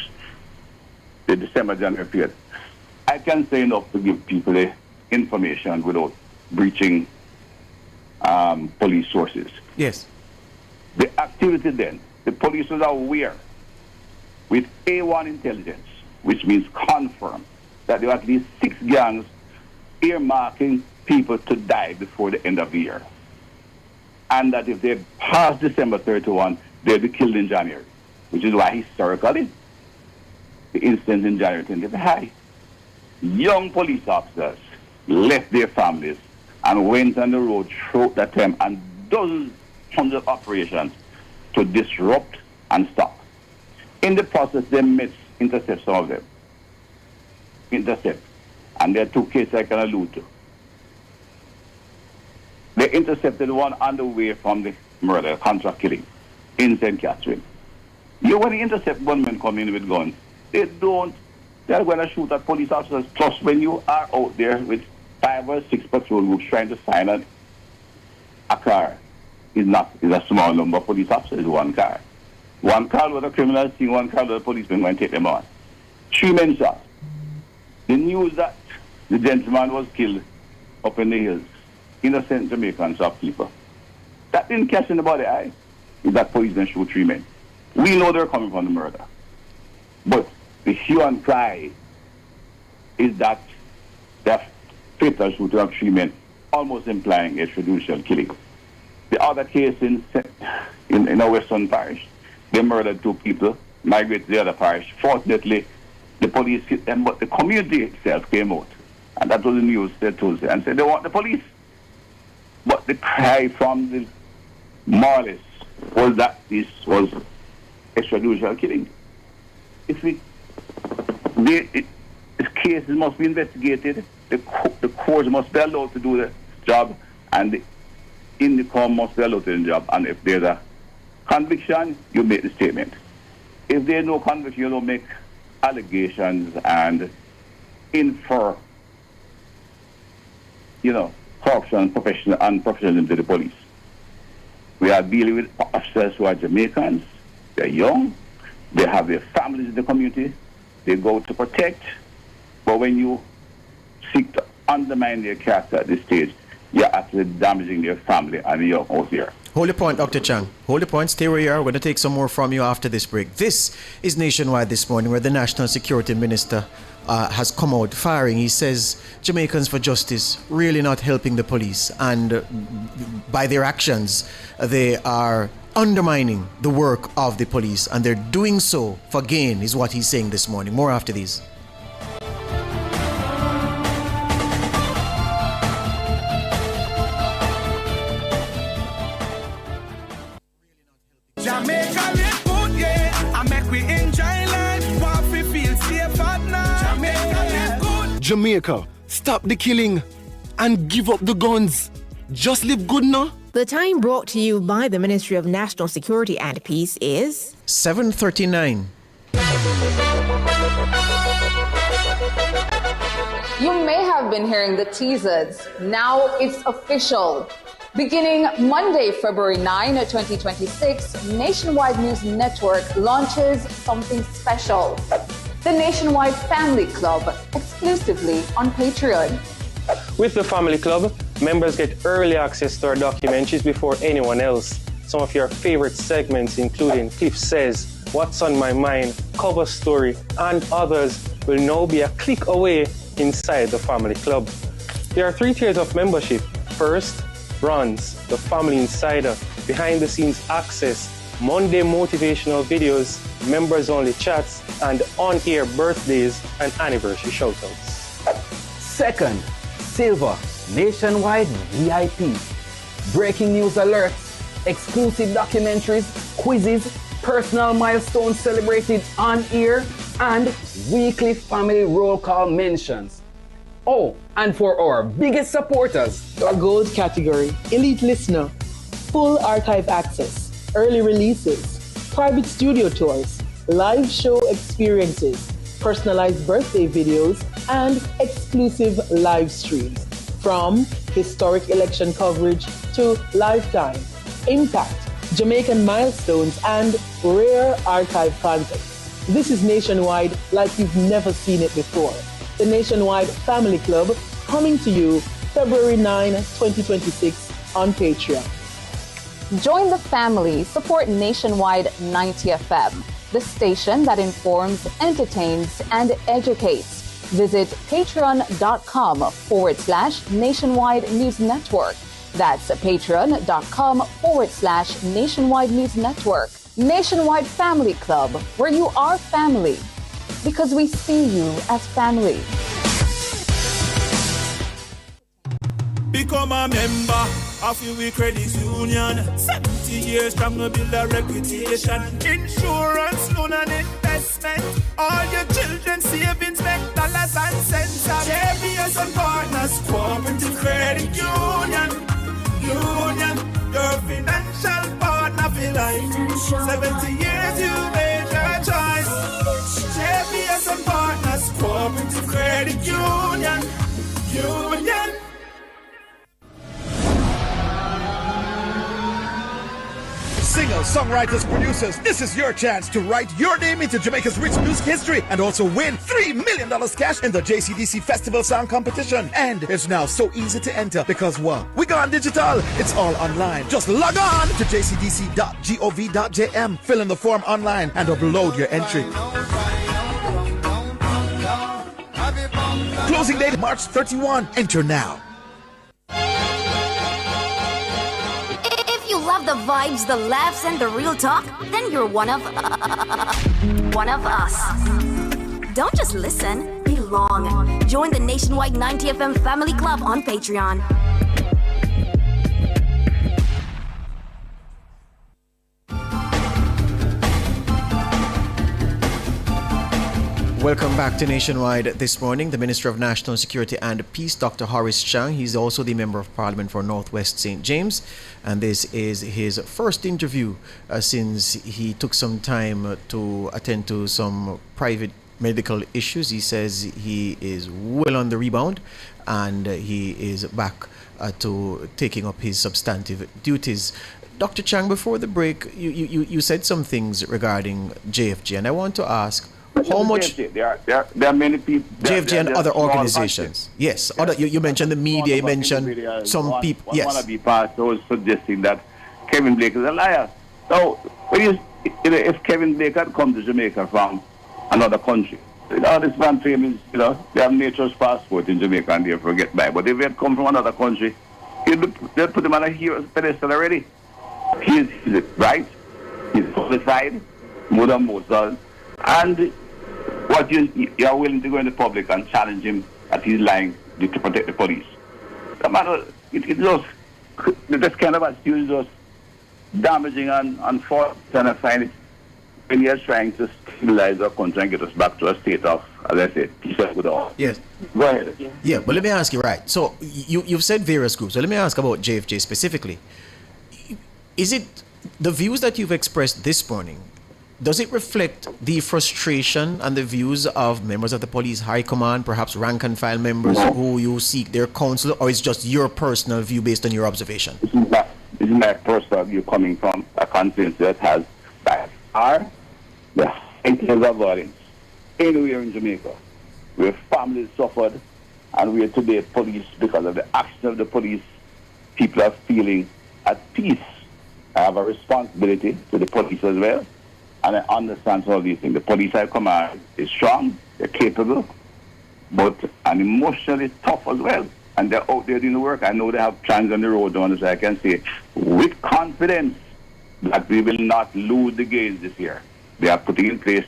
the December, January period, I can say enough to give people the information without breaching police sources. Yes. The activity then, the police was aware with A1 intelligence, which means confirm that there were at least 6 gangs earmarking people to die before the end of the year. And that if they pass December 31, they'll be killed in January, which is why historically the incidents in January tend to be high. Young police officers left their families and went on the road throughout that time, and dozens, hundreds of operations to disrupt and stop. In the process, they intercept some of them. And there are 2 cases I can allude to. They intercepted one on the way from the murder, contract killing, in St. Catherine. When they intercept gunmen coming in with guns, they're going to shoot at police officers. Plus, when you are out there with 5 or 6 patrol groups trying to find a car, is a small number of police officers, 1 car. 1 car with a criminal scene, 1 car with a policeman going to take them on. 3 men shot. The news that the gentleman was killed up in the hills, innocent Jamaican shopkeeper, that didn't catch anybody's eye. That policeman shoot 3 men. We know they're coming from the murder. But the hue and cry is that the fatal shooting of 3 men, almost implying a extrajudicial killing. The other case in our Western Parish, they murdered 2 people, migrated to the other parish. Fortunately, the police hit them, but the community itself came out. And that was the news they told us, and said they want the police. But the cry from the moralists was that this was extrajudicial killing. The cases must be investigated, the courts must be allowed to do the job, and the Indicom must be allowed to do the job. And if there's a conviction, you make the statement. If there's no conviction, you don't make allegations and infer, corruption and professionalism to the police. We are dealing with officers who are Jamaicans. They're young. They have their families in the community. They go to protect. But when you seek to undermine their character at this stage, you're actually damaging their family and the young out here. Hold the point, Dr. Chang. Hold the point. Stay where you are. We're going to take some more from you after this break. This is Nationwide This Morning, where the National Security Minister has come out firing. He says Jamaicans for Justice really not helping the police, and by their actions they are undermining the work of the police, and they're doing so for gain, is what he's saying this morning. More after these. Jamaica live good, yeah. I make we enjoy life, while we feel safe at night. Jamaica live good. Jamaica, stop the killing and give up the guns. Just live good now. The time brought to you by the Ministry of National Security and Peace is 7:39. You may have been hearing the teasers. Now it's official. Beginning Monday, February 9, 2026, Nationwide News Network launches something special. The Nationwide Family Club, exclusively on Patreon. With the Family Club, members get early access to our documentaries before anyone else. Some of your favorite segments, including Cliff Says, What's on My Mind, Cover Story, and others will now be a click away inside the Family Club. There are 3 tiers of membership. First, Bronze, the Family Insider, behind-the-scenes access, Monday motivational videos, members-only chats, and on-air birthdays and anniversary shoutouts. Second, Silver, Nationwide VIP. Breaking news alerts, exclusive documentaries, quizzes, personal milestones celebrated on air, and weekly family roll call mentions. Oh, and for our biggest supporters, our gold category, elite listener, full archive access, early releases, private studio tours, live show experiences, personalized birthday videos, and exclusive live streams. From historic election coverage to lifetime, impact, Jamaican milestones, and rare archive content. This is Nationwide like you've never seen it before. The Nationwide Family Club, coming to you February 9, 2026 on Patreon. Join the family, support Nationwide 90 FM, the station that informs, entertains, and educates. Visit patreon.com/Nationwide News Network. That's patreon.com/Nationwide News Network. Nationwide Family Club, where you are family, because we see you as family. Become a member of your credit union. 70 years strong to build a reputation. Insurance, loan and investment. All your children's savings make dollars and cents. JBS and Partners, Cooperative Credit Union. Your financial partner for life. 70 years you made your choice. JBS and Partners, Cooperative Credit Union. Singers, songwriters, producers, this is your chance to write your name into Jamaica's rich music history and also win $3 million cash in the JCDC Festival Song Competition. And it's now so easy to enter because, well, we gone digital. It's all online. Just log on to jcdc.gov.jm, fill in the form online, and upload your entry. Closing date March 31. Enter now. If you love the vibes, the laughs, and the real talk, then you're one of us. Don't just listen, belong. Join the Nationwide 90 FM Family Club on Patreon. Welcome back to Nationwide this morning. The Minister of National Security and Peace, Dr. Horace Chang. He's also the Member of Parliament for Northwest St. James. And this is his first interview since he took some time to attend to some private medical issues. He says he is well on the rebound and he is back to taking up his substantive duties. Dr. Chang, before the break, you said some things regarding JFJ, and I want to ask, how much there are many people JFJ and other organizations? Yes, other, you mentioned the media, you mentioned some people. Yes, one of the pastors suggesting that Kevin Blake is a liar. So if Kevin Blake had come to Jamaica from another country, This man famous, they have nature's passport in Jamaica and therefore get by. But if they had come from another country, they'd put him on a hero's pedestal already. He's right, he's qualified, more than most does. And what you are willing to go in the public and challenge him that he's lying to protect the police. No matter, this kind of attitude is just damaging and false, and I find it when you're trying to stabilize our country and get us back to a state of, as I said, peace and good order. Yes. Go ahead. Yeah, but let me ask you, right, so you've said various groups, so let me ask about JFJ specifically. Is it the views that you've expressed this morning, does it reflect the frustration and the views of members of the police high command, perhaps rank and file members who you seek their counsel, or is just your personal view based on your observation? This is my personal view coming from a constituency that has by far the highest of violence anywhere in Jamaica, where families suffered and where today police, because of the action of the police, people are feeling at peace. I have a responsibility to the police as well, and I understand all these things. The police I command is strong, they're capable, but and emotionally tough as well. And they're out there doing the work. I know they have plans on the road on, so I can say with confidence that we will not lose the games this year. They are putting in place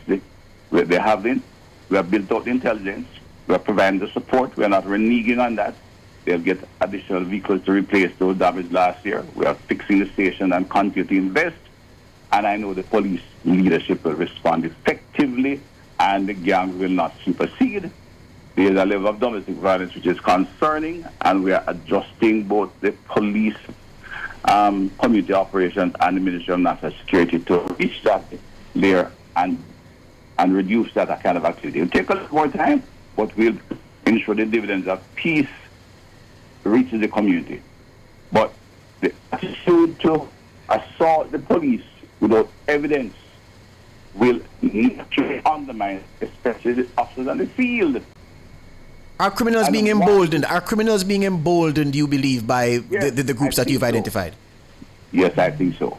we have built out the intelligence, we are providing the support, we are not reneging on that. They'll get additional vehicles to replace those damaged last year. We are fixing the station and continue to invest. And I know the police leadership will respond effectively and the gangs will not supersede. There is a level of domestic violence which is concerning, and we are adjusting both the police community operations and the Ministry of National Security to reach that layer and reduce that kind of activity. It will take a little more time, but we'll ensure the dividends of peace reaches the community. But the attitude to assault the police without evidence will naturally undermine, especially the officers on the field. Are criminals being emboldened? Are criminals being emboldened, you believe, by the groups that you've identified? Yes, I think so.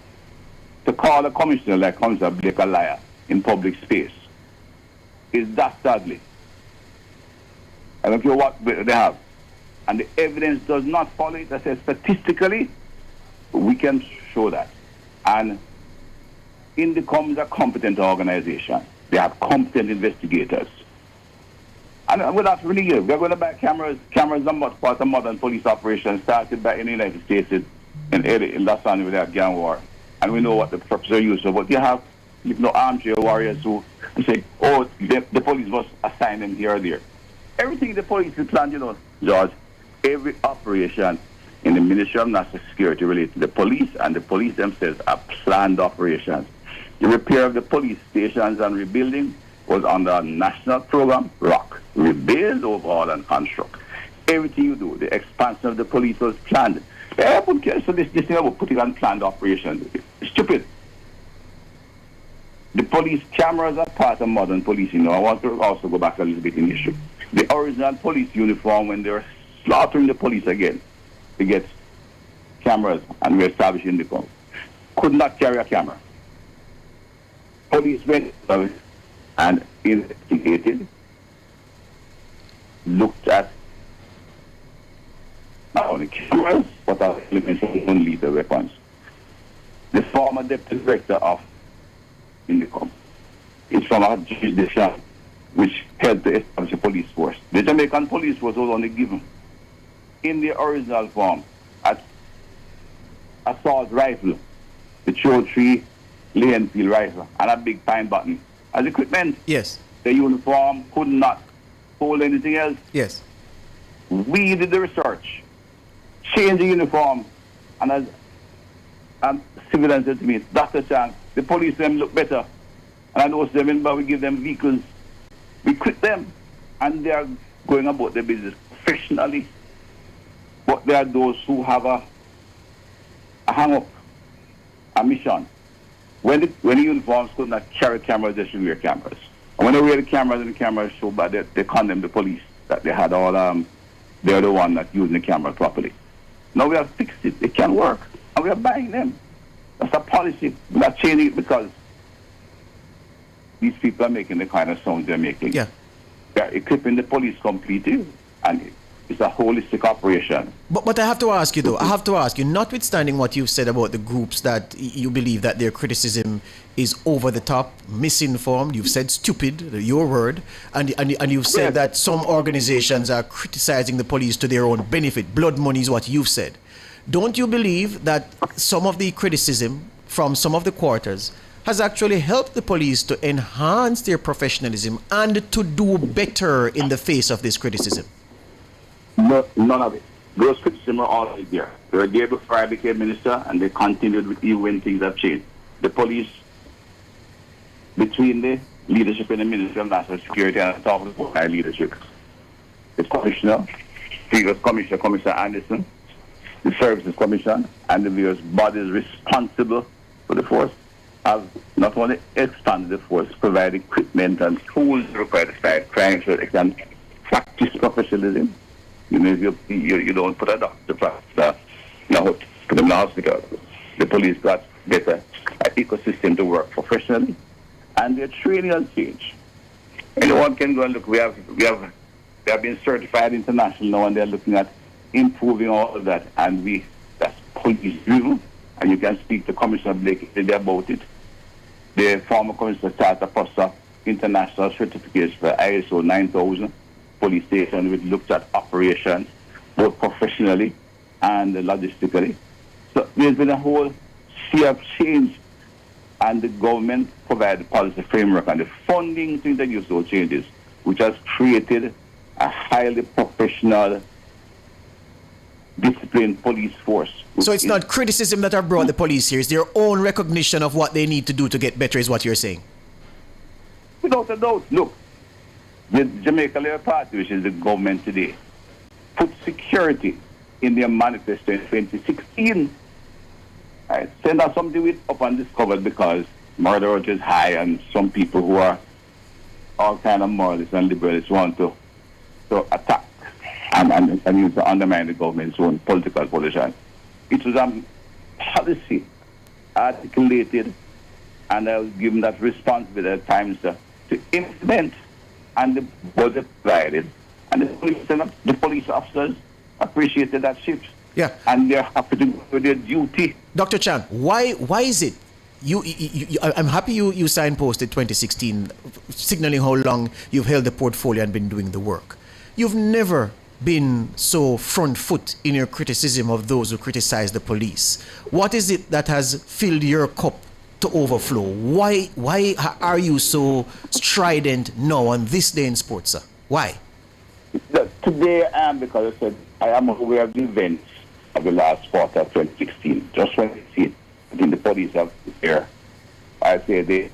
To call a commissioner like Commissioner Blake a liar in public space is dastardly. I don't care what they have. And the evidence does not follow it. I said statistically, we can show that. And INDECOM is a competent organization. They have competent investigators. And we're not really here. We're going to buy cameras. Cameras are much part of modern police operations started by in the United States in Los Angeles with that gang war. And we know what the purpose are used for. But you have armchair warriors who say, oh, the police must assign them here or there. Everything the police is planned, George, every operation in the Ministry of National Security related to the police and the police themselves are planned operations. The repair of the police stations and rebuilding was under a national program, ROCK, Rebuild, Overhaul and Construct. Everything you do, the expansion of the police was planned. So this thing about putting on planned operations, it's stupid. The police cameras are part of modern policing. I want to also go back a little bit in history. The original police uniform, when they were slaughtering the police again to get cameras and we established INDECOM, could not carry a camera. Police went and investigated, looked at not only cameras, but other elements of non-lethal weapons. The former deputy director of INDECOM is from a jurisdiction which helped to establish a police force. The Jamaican police force was only given in the original form an assault rifle, the 303 Leonfield rifle, and a big pine button as equipment. Yes. The uniform could not hold anything else. Yes. We did the research, changed the uniform, and as civilians said to me, Dr. Chang, the police them look better. And I know them, but we give them vehicles. We quit them, and they are going about their business professionally. But there are those who have a hang-up, a mission. When the uniforms could not carry cameras, they should wear cameras. And when they wear the cameras and the cameras show bad, they condemn the police that they had all, they're the one that using the camera properly. Now we have fixed it. It can work. And we are buying them. That's a policy. We're not changing it because these people are making the kind of sounds they're making. Yeah. They are equipping the police completely, and it's a holistic operation. But I have to ask you though, notwithstanding what you've said about the groups that you believe that their criticism is over the top, misinformed, you've said stupid, your word, and you've said that some organizations are criticizing the police to their own benefit. Blood money is what you've said. Don't you believe that some of the criticism from some of the quarters has actually helped the police to enhance their professionalism and to do better in the face of this criticism? No, none of it. Those criticisms are always there. They were there before I became minister, and they continued with even when things have changed. The police, between the leadership in the Ministry of National Security and the top of the high leadership, the Commissioner, previous Commissioner, Commissioner Anderson, the Services Commission, and the various bodies responsible for the force have not only expanded the force, provided equipment and tools required to fight crime so they can practice professionalism. You know, if you don't put a doctor practice, put them in the hospital. The police got better ecosystem to work professionally, and their training has changed. Anyone can go and look. They have been certified international now, and they're looking at improving all of that. And that's police driven, and you can speak to Commissioner Blake about it. The former Commissioner started a process of international certificates for ISO 9000. Police station, which looked at operations both professionally and logistically. So there's been a whole sea of change, and the government provided the policy framework and the funding to introduce those changes, which has created a highly professional, disciplined police force. So it's not criticism that have brought the police here, it's their own recognition of what they need to do to get better, is what you're saying? Without a doubt. Look, the Jamaica Labour Party, which is the government today, put security in their manifesto in 2016. Right? Send out something with up undiscovered because murder rate is high, and some people who are all kind of moralists and liberals want to attack and use to undermine the government's own political position. It was a policy articulated, and I was given that responsibility at times to implement, and the budget provided, and the police officers appreciated that shift. Yeah. And they're happy to go with their duty. Dr. Chan, why is it I'm happy you signposted 2016, signaling how long you've held the portfolio and been doing the work. You've never been so front foot in your criticism of those who criticize the police. What is it that has filled your cup to overflow? Why are you so strident now on this day in sports, sir? Why? Today I am, because I said I am aware of the events of the last quarter of 2016. Just when I see it, I think the police have there. I say the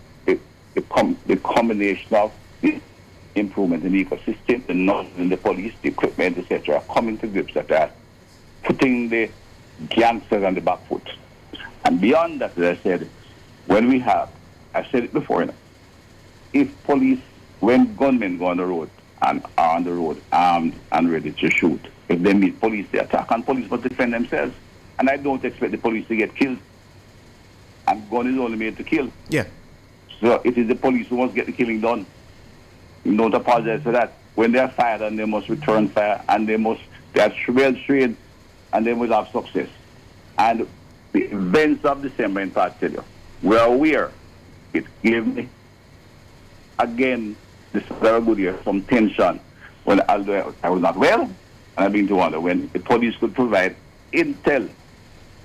combination of the improvement in the ecosystem, the knowledge in the police, the equipment, etc., coming to grips at that, putting the gangsters on the back foot. And beyond that, as I said, I said it before, if police, when gunmen go on the road and are on the road armed and ready to shoot, if they meet police, they attack, and police must defend themselves. And I don't expect the police to get killed. And gun is only made to kill. Yeah. So it is the police who must get the killing done. You don't apologize for that. When they are fired, and they must return fire, and they are well trained, and they will have success. And the events of December, in fact, tell you, we are aware. It gave me, again, this is very good year, some tension when I was not well, and I begin to wonder when the police could provide intel,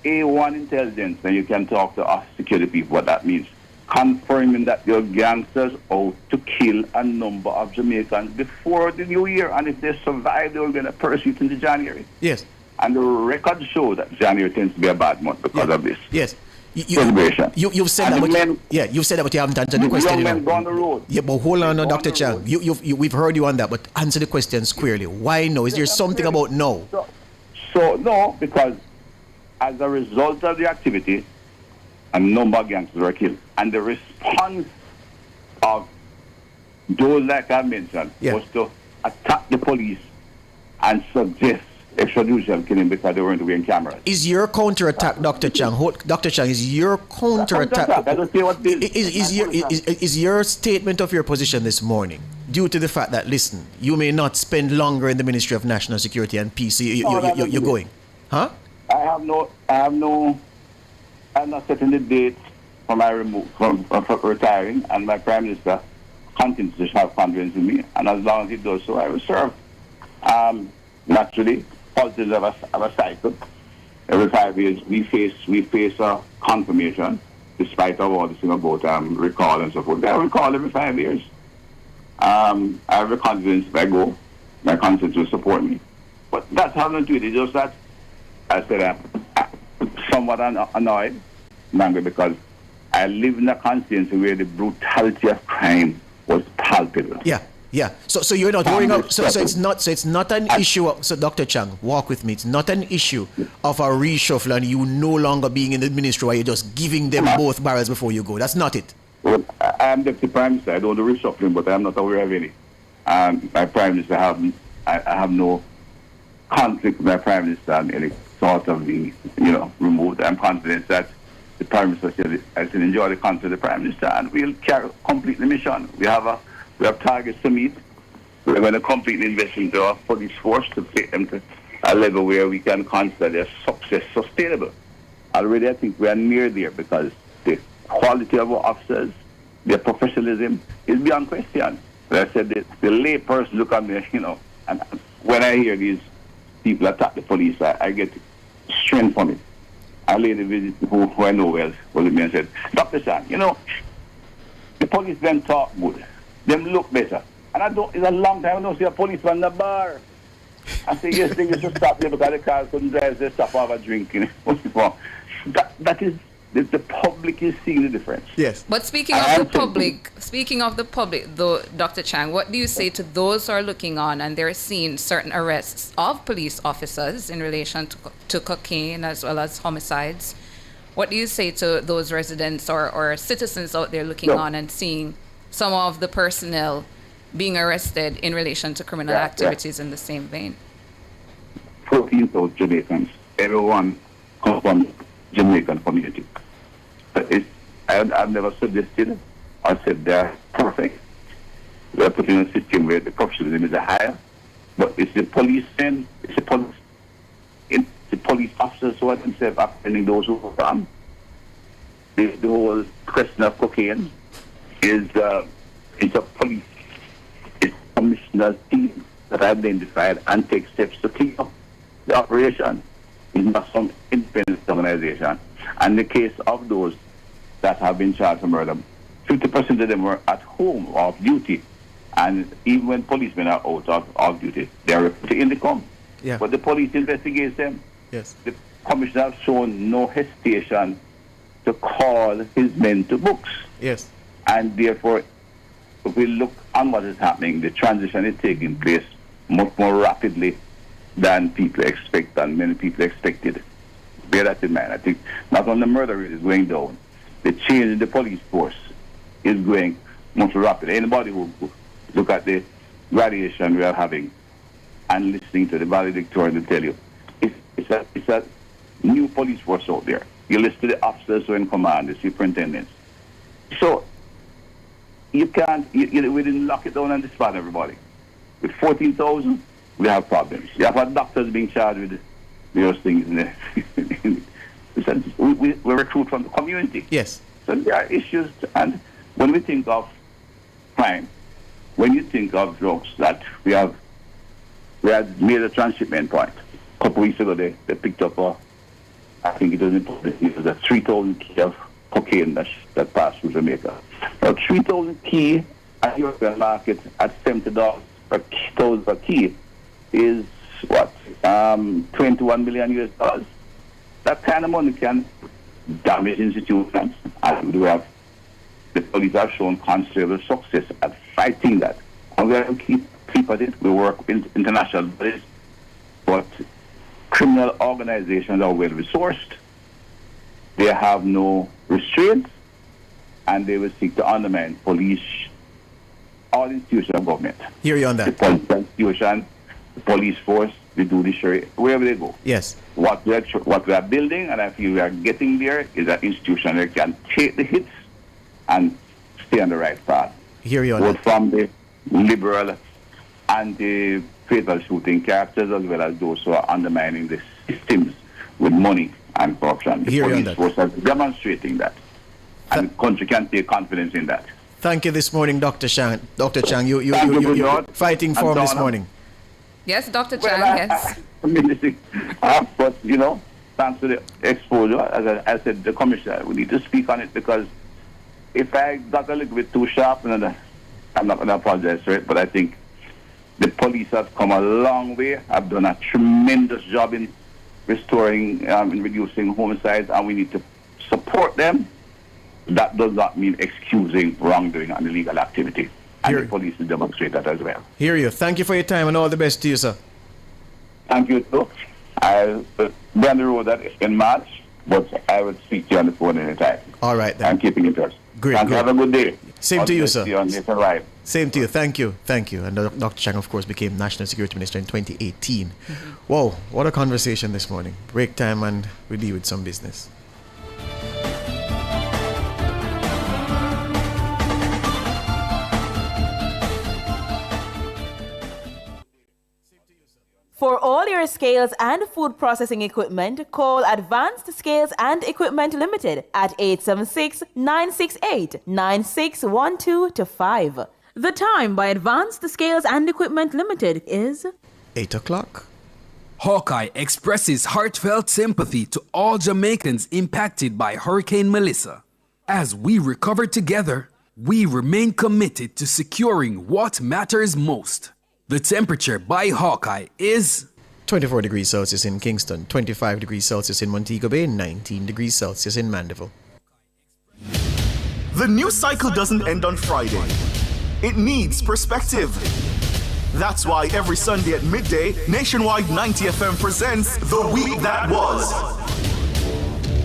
A1 intelligence, then you can talk to us security people what that means. Confirming that your gangsters out to kill a number of Jamaicans before the new year, and if they survive, they will get a pursuit into January. Yes. And the records show that January tends to be a bad month because of this. Yes. Celebration. You've said that, but you've said that, but you haven't answered the question. Young men go on the road. Yeah, but hold on, Dr. Chang. We've heard you on that, but answer the question squarely. Why no? Is there something about no? So no, because as a result of the activity, a number of gangsters were killed. And the response of those like I mentioned was to attack the police and suggest extrajudicial killing because they weren't wearing cameras. Is your counterattack, Dr. Chang? Dr. Chang, is your counterattack? I don't see what is your statement of your position this morning due to the fact that, listen, you may not spend longer in the Ministry of National Security and Peace? You're going, huh? I'm not setting the date for my from retiring, and my Prime Minister continues to have confidence in me, and as long as he does so, I will serve. Naturally, politics of a cycle. Every 5 years, we face a confirmation, despite of all this thing about recall and so forth. I recall every 5 years. I have the confidence if I go, my conscience will support me. But that's how I'm doing it. It's just that I said I'm somewhat annoyed, angry, because I live in a constituency where the brutality of crime was palpable. Yeah. So you're not worrying about. So it's not an issue. So Dr. Chang, walk with me. It's not an issue of a reshuffle and you no longer being in the ministry where you're just giving them both barrels before you go. That's not it. Well, I'm Deputy Prime Minister. I don't do reshuffling, but I'm not aware of any. My Prime Minister, I have no conflict with my Prime Minister and any sort of being, removed. I'm confident that the Prime Minister said I should enjoy the country of the Prime Minister, and we'll complete the mission. We have targets to meet. We're going to completely invest into our police force to take them to a level where we can consider their success sustainable. Already, I think we are near there because the quality of our officers, their professionalism is beyond question. But I said the lay person look at me, and when I hear these people attack the police, I get strength from it. A lady visit who I know well was with me and said, Dr. Chan, the police them talk good. Them look better. And it's a long time I don't see a policeman in the bar. I say, yes, they used to stop there because the cars couldn't drive, they stop over drinking. That is, the public is seeing the difference. Yes. But speaking of the public, though, Dr. Chang, what do you say to those who are looking on and they're seeing certain arrests of police officers in relation to cocaine as well as homicides? What do you say to those residents or citizens out there looking on and seeing some of the personnel being arrested in relation to criminal activities in the same vein? 14,000 Jamaicans, everyone comes from Jamaican community. I've never suggested or said they're perfect. We're putting in a system where the professionalism is higher, but it's the police and it's the police officers who are themselves apprehending those who come. The whole question of cocaine is it's a police, it's commissioner's team that have identified and take steps to clean up the operation. It's not some independent organization. And in the case of those that have been charged for murder, 50% of them were at home off duty. And even when policemen are out of duty, they are reported in the com. Yeah. But the police investigates them. Yes. The commissioner has shown no hesitation to call his men to books. Yes. And therefore, if we look on what is happening, the transition is taking place much more rapidly than people expect and many people expected. Bear that in mind. I think not only the murder rate is going down, the change in the police force is going much rapidly. Anybody who look at the radiation we are having and listening to the valedictorian will tell you, it's a new police force out there. You listen to the officers who are in command, the superintendents. So you can't, we didn't lock it down and disband everybody. With 14,000, we have problems. You have our doctors being charged with those things. We recruit from the community. Yes. So there are issues, and when we think of crime, when you think of drugs, that we had made a transshipment point. A couple weeks ago, they picked up I think it was important, it was a 3,000 key of cocaine that passed through Jamaica. Now, 3,000 key at the European market at $70 per key is what? $21 million US. That kind of money can damage institutions, and the police have shown considerable success at fighting that. And we have to keep at it. We work with international bodies, but criminal organizations are well resourced. They have no restraints, and they will seek to undermine police, all institutions of government. Hear you on that. The police institution, the police force, the judiciary, wherever they go. Yes. What we are building, and I feel we are getting there, is an institution that can take the hits and stay on the right path. Hear you on both that. From the liberal anti-fatal shooting characters as well as those who are undermining the systems with money and corruption. The police force is demonstrating that. And the country can take confidence in that. Thank you this morning, Dr. Chang. Dr. Chang, you're fighting for him this morning. Yes, Dr. Chang, yes. But, you know, thanks to the exposure, as I said, the commissioner, we need to speak on it, because if I got a little bit too sharp, I'm not going to apologize for it, but I think the police have come a long way. I've done a tremendous job in restoring and reducing homicides, and we need to support them. That does not mean excusing wrongdoing and illegal activity. And the police will demonstrate that as well. Hear you. Thank you for your time and all the best to you, sir. Thank you, too. I'll be on the road in March, but I will speak to you on the phone anytime. All right, then. I'm keeping in touch. Great. Thank you. Have a good day. Same to you, sir. See you on Nationwide. Same to you. Thank you. Thank you. And Dr. Chang, of course, became National Security Minister in 2018. Whoa, what a conversation this morning. Break time and we deal with some business. For all your scales and food processing equipment, call Advanced Scales and Equipment Limited at 876-968-9612-5. The time by Advanced Scales and Equipment Limited is 8 o'clock. Hawkeye expresses heartfelt sympathy to all Jamaicans impacted by Hurricane Melissa. As we recover together, we remain committed to securing what matters most. The temperature by Hawkeye is 24 degrees Celsius in Kingston, 25 degrees Celsius in Montego Bay, 19 degrees Celsius in Mandeville. The news cycle doesn't end on Friday. It needs perspective. That's why every Sunday at midday, Nationwide 90 FM presents The Week That Was.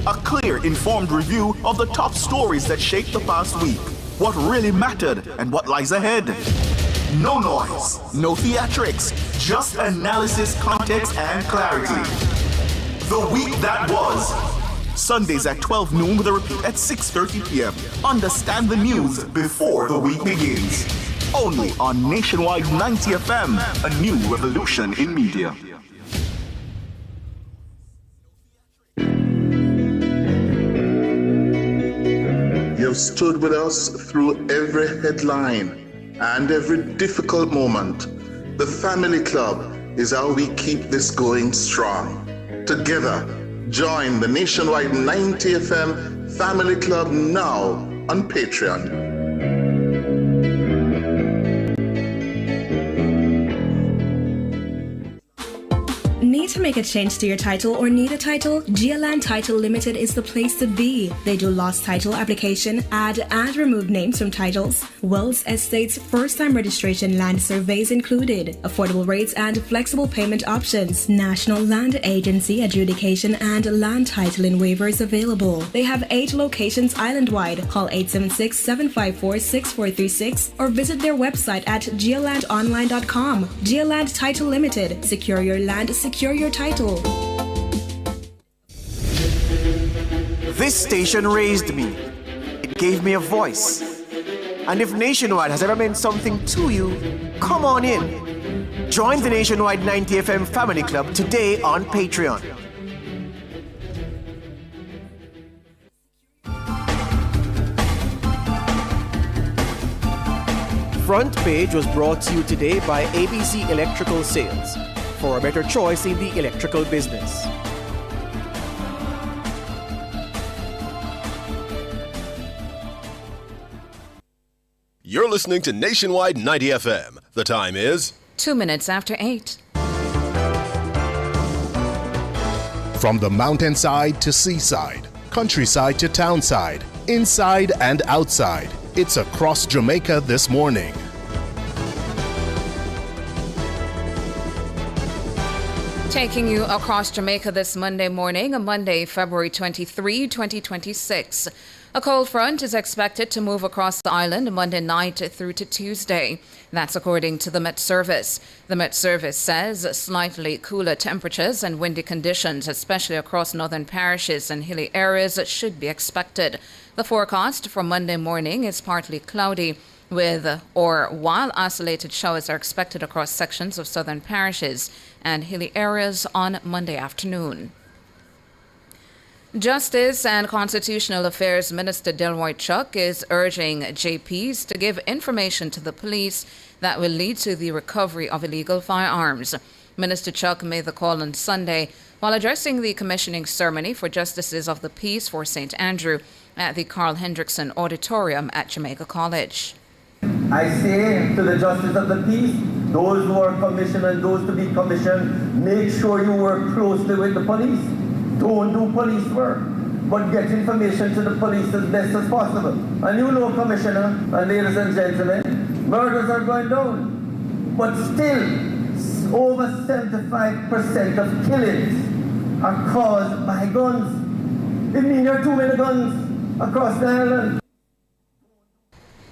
A clear, informed review of the top stories that shaped the past week, what really mattered and what lies ahead. No noise, no theatrics, just analysis, context, and clarity. The Week That Was. Sundays at 12 noon with a repeat at 6:30 p.m. Understand the news before the week begins. Only on Nationwide 90 FM, a new revolution in media. You've stood with us through every headline and every difficult moment. The Family Club is how we keep this going strong. Together, join the Nationwide 90 FM Family Club now on Patreon. Need to make a change to your title or need a title? GeoLand Title Limited is the place to be. They do lost title application, add and remove names from titles, wills, estates, first-time registration, land surveys included, affordable rates and flexible payment options, National Land Agency adjudication and land titling waivers available. They have 8 locations island-wide. Call 876-754-6436 or visit their website at geolandonline.com. GeoLand Title Limited. Secure your land, secure your title. This station raised me. It gave me a voice. And if Nationwide has ever meant something to you, come on in. Join the Nationwide 90 FM Family Club today on Patreon. Front Page was brought to you today by ABC Electrical Sales. For a better choice in the electrical business. You're listening to Nationwide 90 FM. The time is 2 minutes after 8. From the mountainside to seaside, countryside to townside, inside and outside, it's across Jamaica this morning. Taking you across Jamaica this Monday morning, Monday, February 23, 2026. A cold front is expected to move across the island Monday night through to Tuesday. That's according to the Met Service. The Met Service says slightly cooler temperatures and windy conditions, especially across northern parishes and hilly areas, should be expected. The forecast for Monday morning is partly cloudy, while isolated showers are expected across sections of southern parishes and hilly areas on Monday afternoon. Justice and Constitutional Affairs Minister Delroy Chuck is urging JPs to give information to the police that will lead to the recovery of illegal firearms. Minister Chuck made the call on Sunday while addressing the commissioning ceremony for Justices of the Peace for St. Andrew at the Carl Hendrickson Auditorium at Jamaica College. I say to the Justices of the Peace, those who are commissioned and those to be commissioned, make sure you work closely with the police. Don't do police work, but get information to the police as best as possible. And you know, Commissioner, and ladies and gentlemen, murders are going down. But still, over 75% of killings are caused by guns. It means there are too many guns across the island.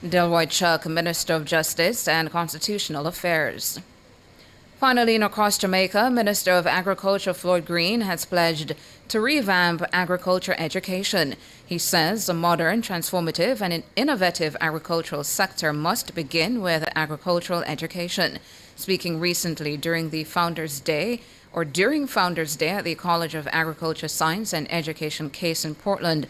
Delroy Chuck, Minister of Justice and Constitutional Affairs. Finally, across Jamaica, Minister of Agriculture Floyd Green has pledged to revamp agriculture education. He says a modern, transformative and innovative agricultural sector must begin with agricultural education. Speaking recently during Founders Day at the College of Agriculture, Science and Education case in Portland,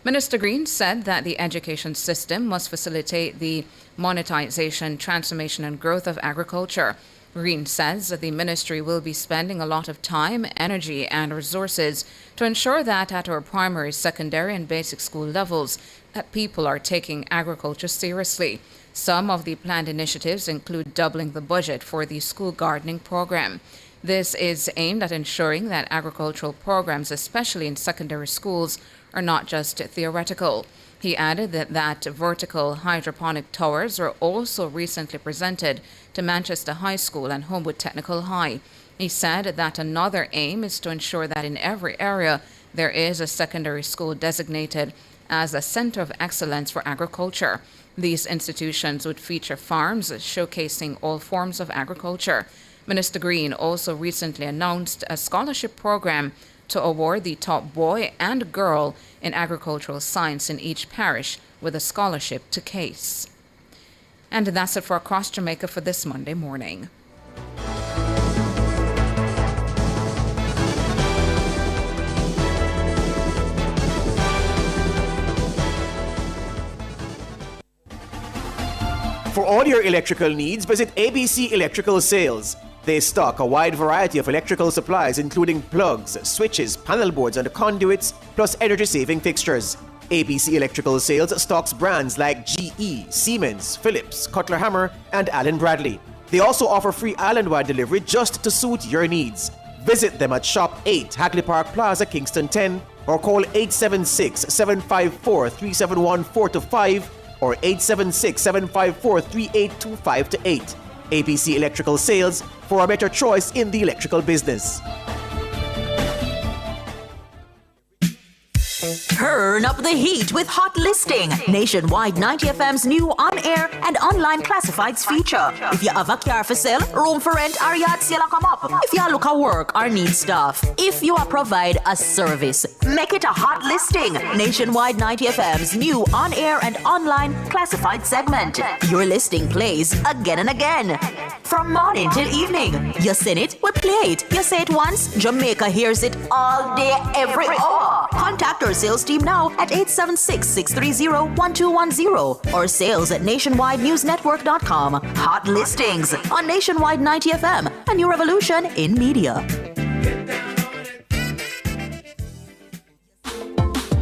Minister Green said that the education system must facilitate the monetization, transformation and growth of agriculture. Green says that the ministry will be spending a lot of time, energy and resources to ensure that at our primary, secondary and basic school levels that people are taking agriculture seriously. Some of the planned initiatives include doubling the budget for the school gardening program. This is aimed at ensuring that agricultural programs, especially in secondary schools, are not just theoretical. He added that vertical hydroponic towers were also recently presented to Manchester High School and Homewood Technical High. He said that another aim is to ensure that in every area there is a secondary school designated as a center of excellence for agriculture. These institutions would feature farms showcasing all forms of agriculture. Minister Green also recently announced a scholarship program to award the top boy and girl in agricultural science in each parish with a scholarship to Case. And that's it for Across Jamaica for this Monday morning. For all your electrical needs, visit ABC Electrical Sales. They stock a wide variety of electrical supplies including plugs, switches, panel boards and conduits, plus energy-saving fixtures. ABC Electrical Sales stocks brands like GE, Siemens, Philips, Cutler Hammer and Allen Bradley. They also offer free island-wide delivery just to suit your needs. Visit them at Shop 8, Hagley Park Plaza, Kingston 10 or call 876-754-3714-5 or 876-754-3825-8. ABC Electrical Sales, for a better choice in the electrical business. Turn up the heat with Hot Listing, Nationwide 90FM's new on-air and online classifieds feature. If you have a car for sale, room for rent, or yard sale come up. If you look at work or need stuff. If you provide a service, make it a Hot Listing, Nationwide 90FM's new on-air and online classified segment. Your listing plays again and again. From morning till evening. You send it, we play it. You say it once, Jamaica hears it all day, every hour. Contact our sales team now at 876-630-1210 or sales at nationwidenewsnetwork.com. Hot Listings on Nationwide 90FM, a new revolution in media.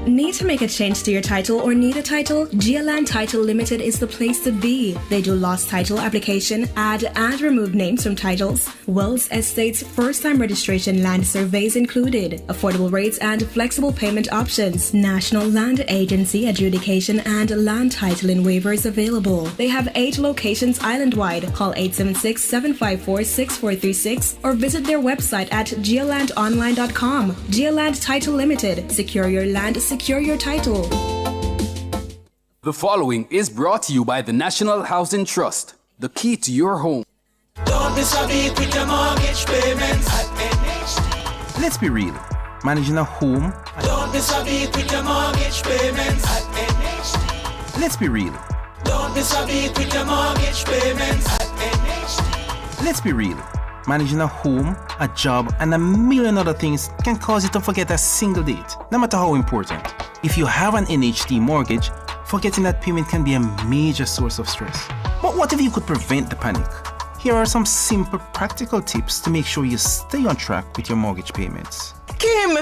Need to make a change to your title or need a title? GeoLand Title Limited is the place to be. They do lost title application, add and remove names from titles, wills, estates, first-time registration, land surveys included, affordable rates and flexible payment options, National Land Agency adjudication and land titling waivers available. They have 8 locations island-wide. Call 876-754-6436 or visit their website at geolandonline.com. GeoLand Title Limited. Secure your land, secure your title. The following is brought to you by the National Housing Trust, the key to your home. Don't miss a beat with your mortgage payments at NHD. Let's be real. Managing a home. Don't miss a beat with your mortgage payments at NHD. Let's be real. Don't miss a beat with your mortgage payments at NHD. Let's be real. Managing a home, a job, and a million other things can cause you to forget a single date, no matter how important. If you have an NHD mortgage, forgetting that payment can be a major source of stress. But what if you could prevent the panic? Here are some simple, practical tips to make sure you stay on track with your mortgage payments. Kim,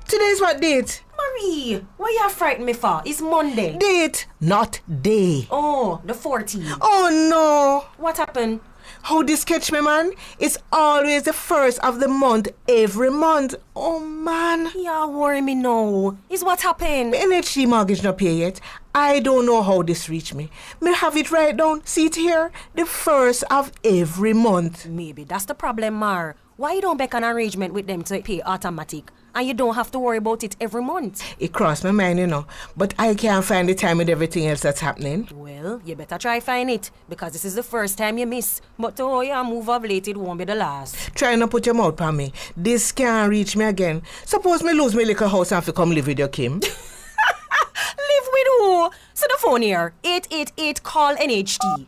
today's what date? Marie, why you frightened me for? It's Monday. Date, not day. Oh, the 14th. Oh no. What happened? How this catch me, man? It's always the first of the month, every month. Oh, man. Yeah, worry me now. Is what happened? My NHD mortgage not pay yet. I don't know how this reached me. May have it right down. See it here? The first of every month. Maybe that's the problem, Mar. Why you don't make an arrangement with them to pay automatic? And you don't have to worry about it every month. It crossed my mind, you know. But I can't find the time with everything else that's happening. Well, you better try find it. Because this is the first time you miss. But to how you move of late, it won't be the last. Try not put your mouth on me. This can't reach me again. Suppose me lose my little house and have to come live with your Kim. Live with who? So the phone here. 888 call NHD.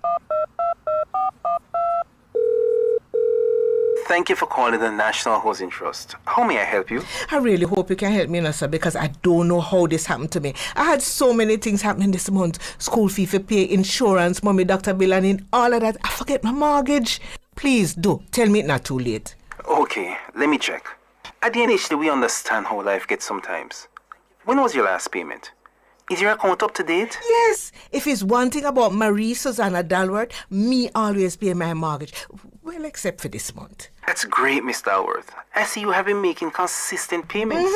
Thank you for calling the National Housing Trust. How may I help you? I really hope you can help me, sir, because I don't know how this happened to me. I had so many things happening this month. School fee for pay, insurance, mommy, doctor bill, and in all of that, I forget my mortgage. Please do. Tell me it's not too late. Okay, let me check. At the NHD, we understand how life gets sometimes. When was your last payment? Is your account up to date? Yes. If it's one thing about Marie Susanna Dalworth, me always pay my mortgage. Well, except for this month. That's great, Miss Dalworth. I see you have been making consistent payments.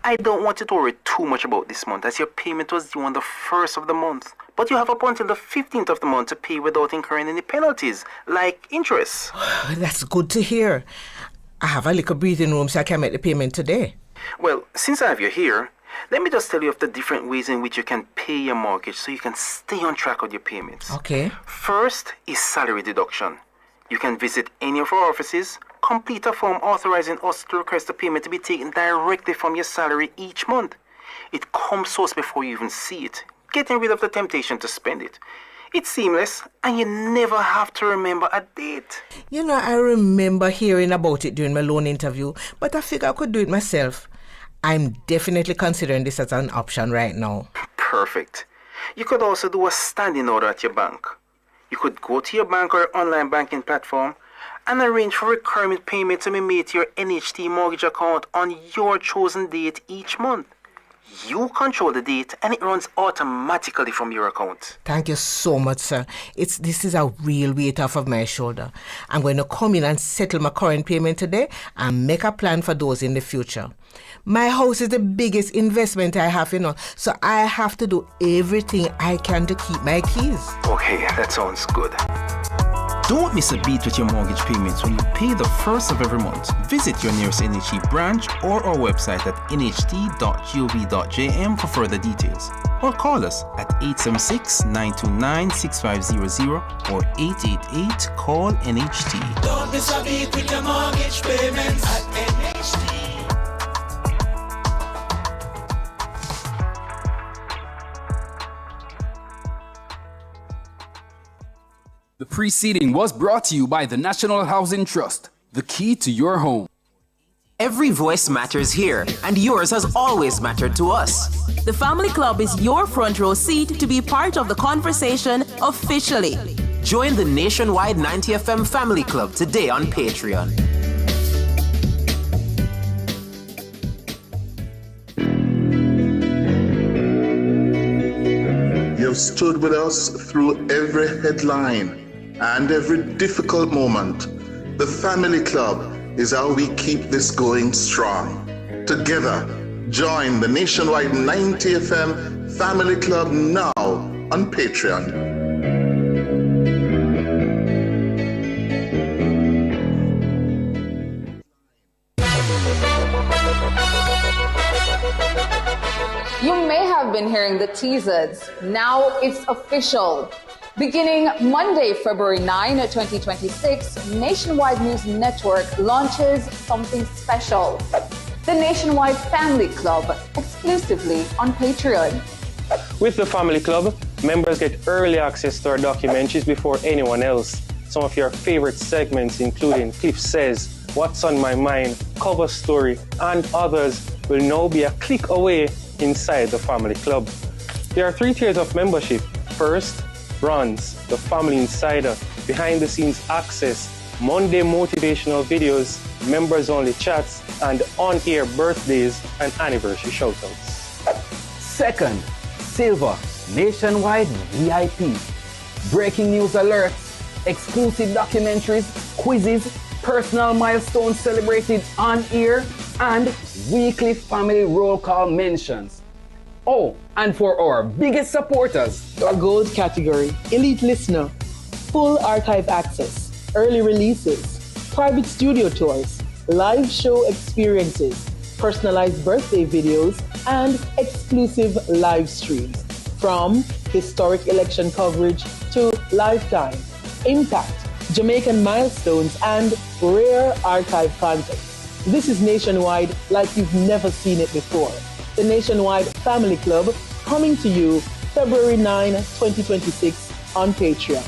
I don't want you to worry too much about this month, as your payment was due on the 1st of the month. But you have up until the 15th of the month to pay without incurring any penalties, like interest. That's good to hear. I have a little breathing room so I can make the payment today. Well, since I have you here, let me just tell you of the different ways in which you can pay your mortgage so you can stay on track with your payments. Okay. First is salary deduction. You can visit any of our offices, complete a form authorizing us to request the payment to be taken directly from your salary each month. It comes to us before you even see it, getting rid of the temptation to spend it. It's seamless, and you never have to remember a date. You know, I remember hearing about it during my loan interview, but I figured I could do it myself. I'm definitely considering this as an option right now. Perfect. You could also do a standing order at your bank. You could go to your bank or online banking platform and arrange for recurring payment to be made to your NHD mortgage account on your chosen date each month. You control the date and it runs automatically from your account. Thank you so much, sir. This is a real weight off of my shoulder. I'm going to come in and settle my current payment today and make a plan for those in the future. My house is the biggest investment I have, so I have to do everything I can to keep my keys. Okay, that sounds good. Don't miss a beat with your mortgage payments when you pay the first of every month. Visit your nearest NHD branch or our website at nhd.gov.jm for further details. Or call us at 876-929-6500 or 888-CALL-NHD. Don't miss a beat with your mortgage payments at NHD. The preceding was brought to you by the National Housing Trust, the key to your home. Every voice matters here, and yours has always mattered to us. The Family Club is your front row seat to be part of the conversation officially. Join the nationwide 90 FM Family Club today on Patreon. You've stood with us through every headline and every difficult moment. The Family Club is how we keep this going strong. Together, join the nationwide 90 FM Family Club now on Patreon. You may have been been hearing the teasers. Now it's official. Beginning Monday, February 9, 2026, Nationwide News Network launches something special. The Nationwide Family Club, exclusively on Patreon. With the Family Club, members get early access to our documentaries before anyone else. Some of your favorite segments, including Cliff Says, What's on My Mind, Cover Story, and others, will now be a click away inside the Family Club. There are 3 tiers of membership. First, Bronze, the Family Insider, behind-the-scenes access, Monday motivational videos, members-only chats, and on-air birthdays and anniversary shoutouts. Second, Silver, Nationwide VIP. Breaking news alerts, exclusive documentaries, quizzes, personal milestones celebrated on air, and weekly family roll call mentions. Oh, and for our biggest supporters, our gold category, elite listener, full archive access, early releases, private studio tours, live show experiences, personalized birthday videos, and exclusive live streams. From historic election coverage to lifetime, impact, Jamaican milestones, and rare archive content. This is Nationwide like you've never seen it before. The Nationwide Family Club, coming to you February 9, 2026 on Patreon.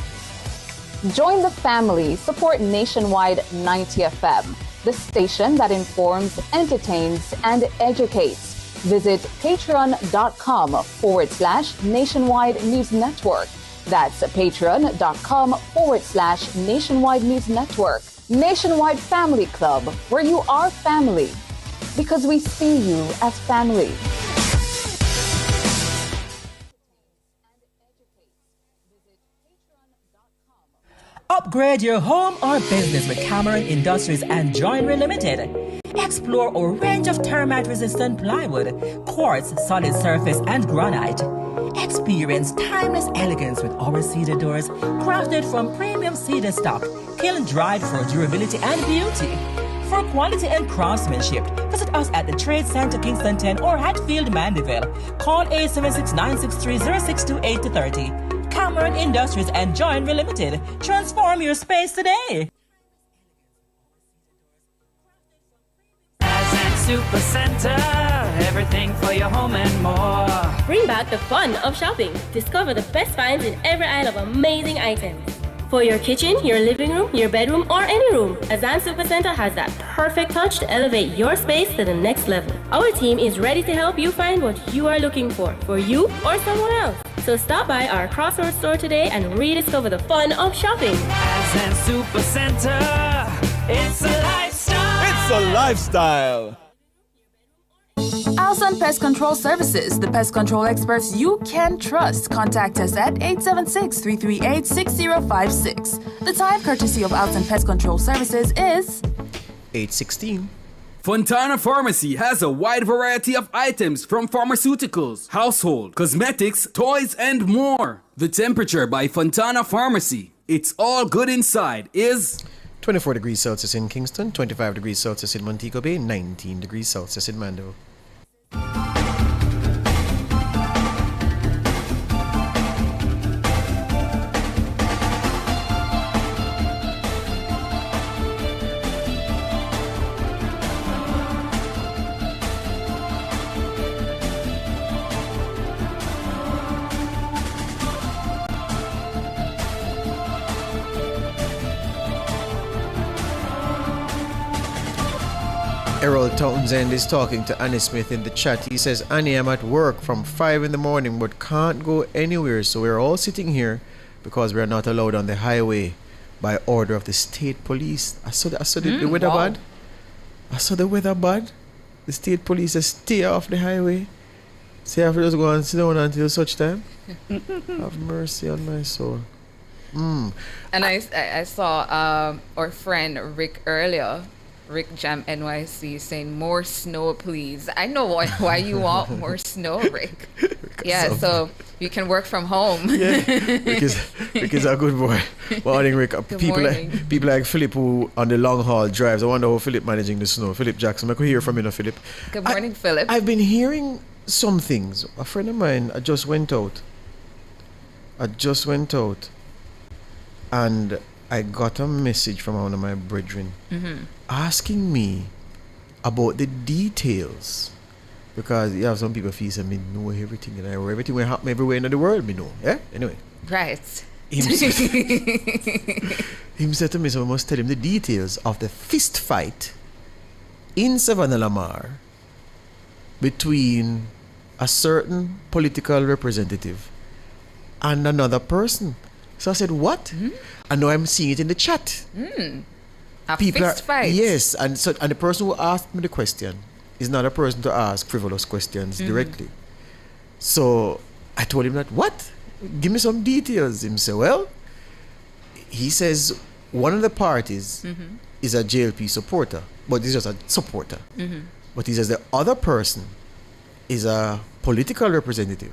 Join the family, support Nationwide 90 FM, the station that informs, entertains, and educates. Visit patreon.com/Nationwide News Network. That's patreon.com/Nationwide News Network. Nationwide Family Club, where you are family, because we see you as family. Upgrade your home or business with Cameron Industries and Joinery Limited. Explore a range of termite-resistant plywood, quartz, solid surface, and granite. Experience timeless elegance with our cedar doors, crafted from premium cedar stock, kiln-dried for durability and beauty. For quality and craftsmanship, visit us at the Trade Center Kingston 10 or Hatfield Mandeville. Call 876-963-0628-30. Cameron Industries and Joinery Limited. Transform your space today. Super Center, everything for your home and more. Bring back the fun of shopping. Discover the best finds in every aisle of amazing items. For your kitchen, your living room, your bedroom, or any room, Azan Supercenter has that perfect touch to elevate your space to the next level. Our team is ready to help you find what you are looking for you or someone else. So stop by our Crossroads store today and rediscover the fun of shopping. Azan Supercenter, it's a lifestyle. It's a lifestyle. Alson Pest Control Services, the pest control experts you can trust. Contact us at 876-338-6056. The time courtesy of Alson Pest Control Services is 8:16. Fontana Pharmacy has a wide variety of items from pharmaceuticals, household, cosmetics, toys, and more. The temperature by Fontana Pharmacy, it's all good inside, is 24 degrees Celsius in Kingston, 25 degrees Celsius in Montego Bay, 19 degrees Celsius in Mando. Errol Townsend is talking to Annie Smith in the chat. He says, Annie, I'm at work from 5 in the morning but can't go anywhere. So we're all sitting here because we're not allowed on the highway by order of the state police. I saw the weather bad. I saw the weather bad. The state police says stay off the highway. So I have to just go and sit down until such time. Have mercy on my soul. And I saw our friend Rick earlier. Rick Jam NYC saying more snow, please. I know why you want more snow, Rick. Yeah, so you can work from home. Yeah, Rick is a good boy. Morning, Rick. People like Philip who on the long haul drives. I wonder how Philip managing the snow. Philip Jackson. I could hear from you, Philip. Good morning, Philip. I've been hearing some things. A friend of mine, I just went out, and I got a message from one of my brethren asking me about the details, because you have some people feel say me know everything, and I know everything will happen everywhere in the world, me know. Yeah? Anyway. Right. Him said to me, so I must tell him the details of the fist fight in Savannah Lamar between a certain political representative and another person. So I said, what? And now I'm seeing it in the chat. A fist fight. Yes, and the person who asked me the question is not a person to ask frivolous questions directly. So I told him that, what? Give me some details. Him say, well, he says one of the parties is a JLP supporter, but he's just a supporter. But he says the other person is a political representative,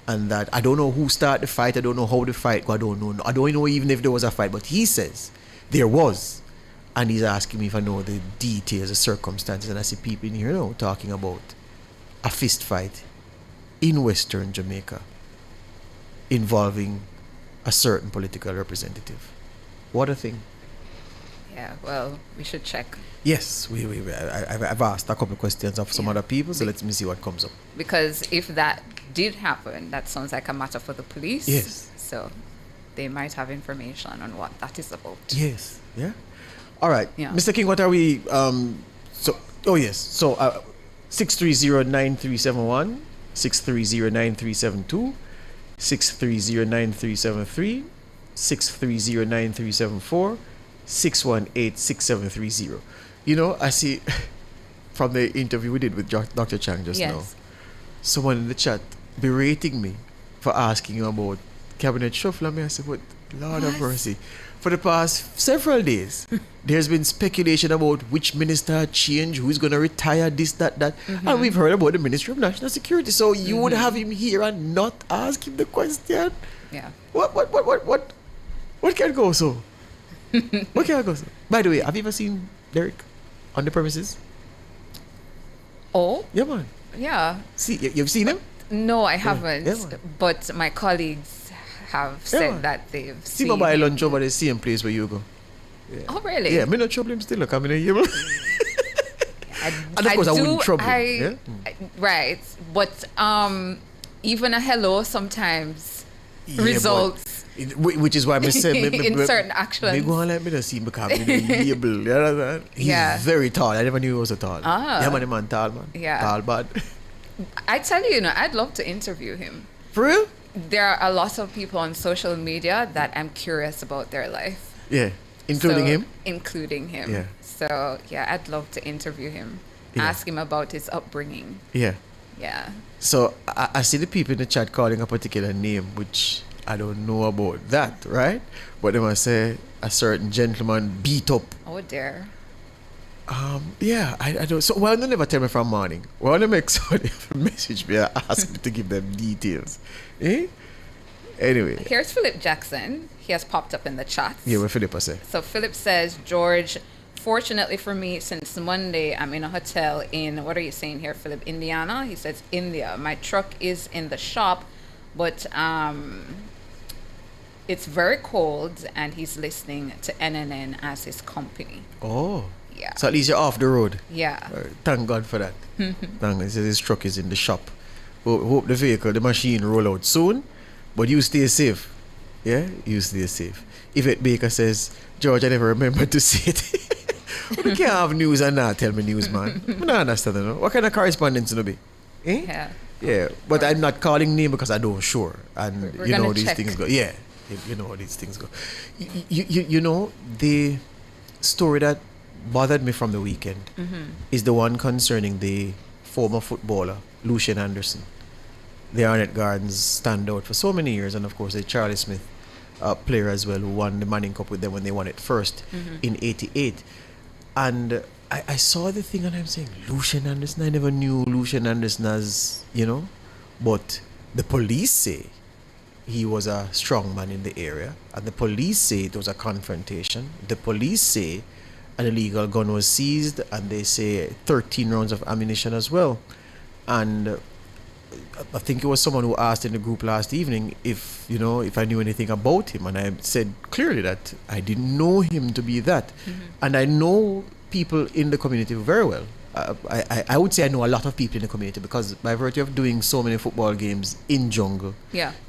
and that I don't know who started the fight, I don't know how the fight, I don't know even if there was a fight, but he says there was, and he's asking me if I know the details, the circumstances, and I see people in here now talking about a fist fight in Western Jamaica involving a certain political representative. What a thing. Yeah, well, we should check. Yes, I've asked a couple of questions of some other people, so let me see what comes up. Because if that did happen, that sounds like a matter for the police. Yes. So they might have information on what that is about. Yes. Yeah. All right. Yeah. Mr. King, what are we? So 630-9371, 630-9372, 630-9373, 630-9374, 618-6730. You know, I see from the interview we did with Dr. Chang just now, someone in the chat berating me for asking you about cabinet shuffle. I said, what? Lord of mercy. For the past several days, there's been speculation about which minister change, who's going to retire, this, that. And we've heard about the Ministry of National Security. So you would have him here and not ask him the question? Yeah. What can go so? What can go so? By the way, have you ever seen Derek on the premises? Oh? Yeah, man. Yeah. See, you've seen him? No, I haven't. Yeah, man. But my colleagues have said that they've See seen my buy him. lunch over the same place where you go. Yeah. Oh, really? Yeah, me not trouble him still. Look, I'm in a year. And of course, I wouldn't trouble him. Right. But even a hello sometimes results. Which is why I say in certain actions. They go and let me not see him because label. You understand? He's very tall. I never knew he was so tall. Yeah, man, tall, man. Yeah. Tall, bad. I tell you, I'd love to interview him. For real? There are a lot of people on social media that I'm curious about their life. Yeah. Including him? Including him. Yeah. So, yeah, I'd love to interview him. Yeah. Ask him about his upbringing. Yeah. Yeah. So, I see the people in the chat calling a particular name, which I don't know about that, right? But they must say a certain gentleman beat up. Oh, dear. Yeah, I don't. So, why don't they never tell me from morning? Why don't they make somebody message me and ask me to give them details? Anyway. Here's Philip Jackson. He has popped up in the chat. Yeah, what Philip say? So Philip says, George, fortunately for me, since Monday, I'm in a hotel in, what are you saying here, Philip? Indiana? He says, India. My truck is in the shop, but it's very cold, and he's listening to NNN as his company. Oh. Yeah. So at least you're off the road. Yeah. Thank God for that. Thank God. He says his truck is in the shop. Hope the machine roll out soon, but you stay safe. Yeah? You stay safe. Yvette Baker says, George, I never remember to say it. You can't have news and not tell me news, man. I don't understand. You know? What kind of correspondence will be? Yeah. Yeah, but I'm not calling name because I don't sure. And We're you know gonna how these check. things go. Yeah. You know how these things go. You know, the story that bothered me from the weekend is the one concerning the former footballer, Lucian Anderson. The Arnett Gardens stand out for so many years, and of course the Charlie Smith player as well, who won the Manning Cup with them when they won it first in '88. And I saw the thing and I'm saying, Lucian Anderson, I never knew Lucian Anderson as, but the police say he was a strong man in the area, and the police say it was a confrontation. The police say an illegal gun was seized, and they say 13 rounds of ammunition as well. And I think it was someone who asked in the group last evening if I knew anything about him, and I said clearly that I didn't know him to be that. And I know people in the community very well. I would say I know a lot of people in the community because by virtue of doing so many football games in jungle,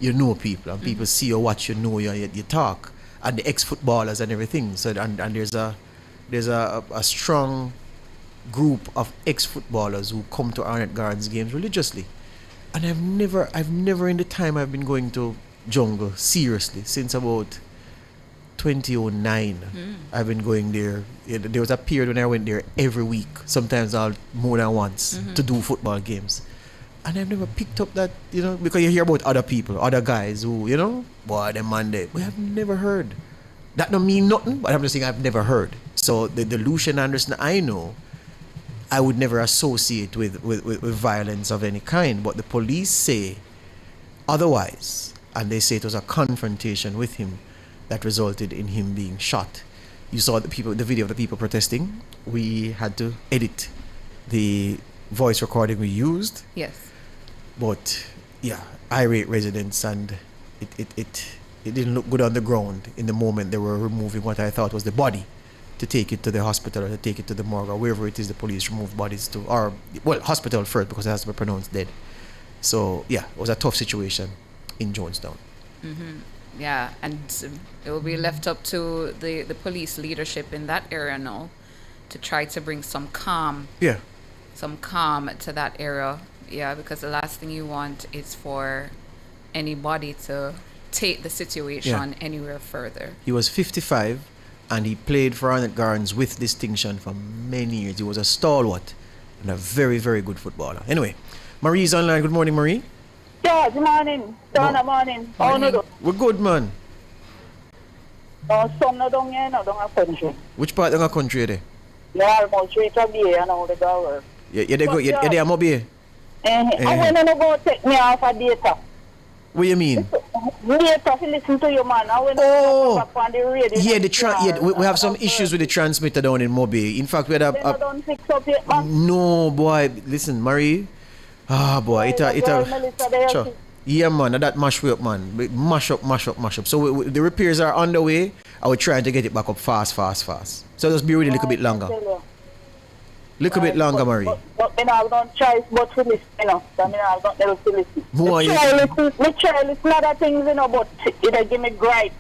you know people, and people see you, watch you, know you, you talk, and the ex-footballers and everything. So and there's a strong group of ex-footballers who come to Arnett Gardens games religiously. And I've never in the time I've been going to jungle seriously since about 2009. I've been going there. There was a period when I went there every week, sometimes more than once, to do football games. And I've never picked up that, because you hear about other people, other guys who, boy, them man there. But I've never heard. That don't mean nothing, but I'm just saying I've never heard. So the Lucian Anderson I know, I would never associate with violence of any kind, but the police say otherwise, and they say it was a confrontation with him that resulted in him being shot. You saw the video of the people protesting. We had to edit the voice recording we used. Yes. But yeah, irate residents, and it didn't look good on the ground in the moment they were removing what I thought was the body, to take it to the hospital or to take it to the morgue or wherever it is the police remove bodies to, or hospital first because it has to be pronounced dead. So yeah, it was a tough situation in Jonestown. Yeah, and it will be left up to the police leadership in that area now to try to bring some calm to that area. Yeah, because the last thing you want is for anybody to take the situation anywhere further. He was 55 and he played for Arnett Gardens with distinction for many years. He was a stalwart and a very, very good footballer. Anyway, Marie's online. Good morning, Marie. Yeah, good morning. Morning. How you do? We're good, man. Some no down here, no down a country. Which part of the country are they? Yeah, almost reach a bay and all the dollar. Yeah, they go. Yeah, they are mobile. I want to go take me off a data. What do you mean? Later, to listen to you, man. I want to go back on the radio. Yeah, we have some issues with the transmitter down in Mobile. In fact, we had a don't fix up yet, man. No, boy. Listen, Marie. Ah, boy. Sure. Yeah, man. That mash way up, man. Mash up. So the repairs are on the way. I was trying to get it back up fast. So just be ready a little bit longer. Bit longer, Marie. But I don't choice but to listen, I don't know to listen. Me try listen other things, but it give me gripe.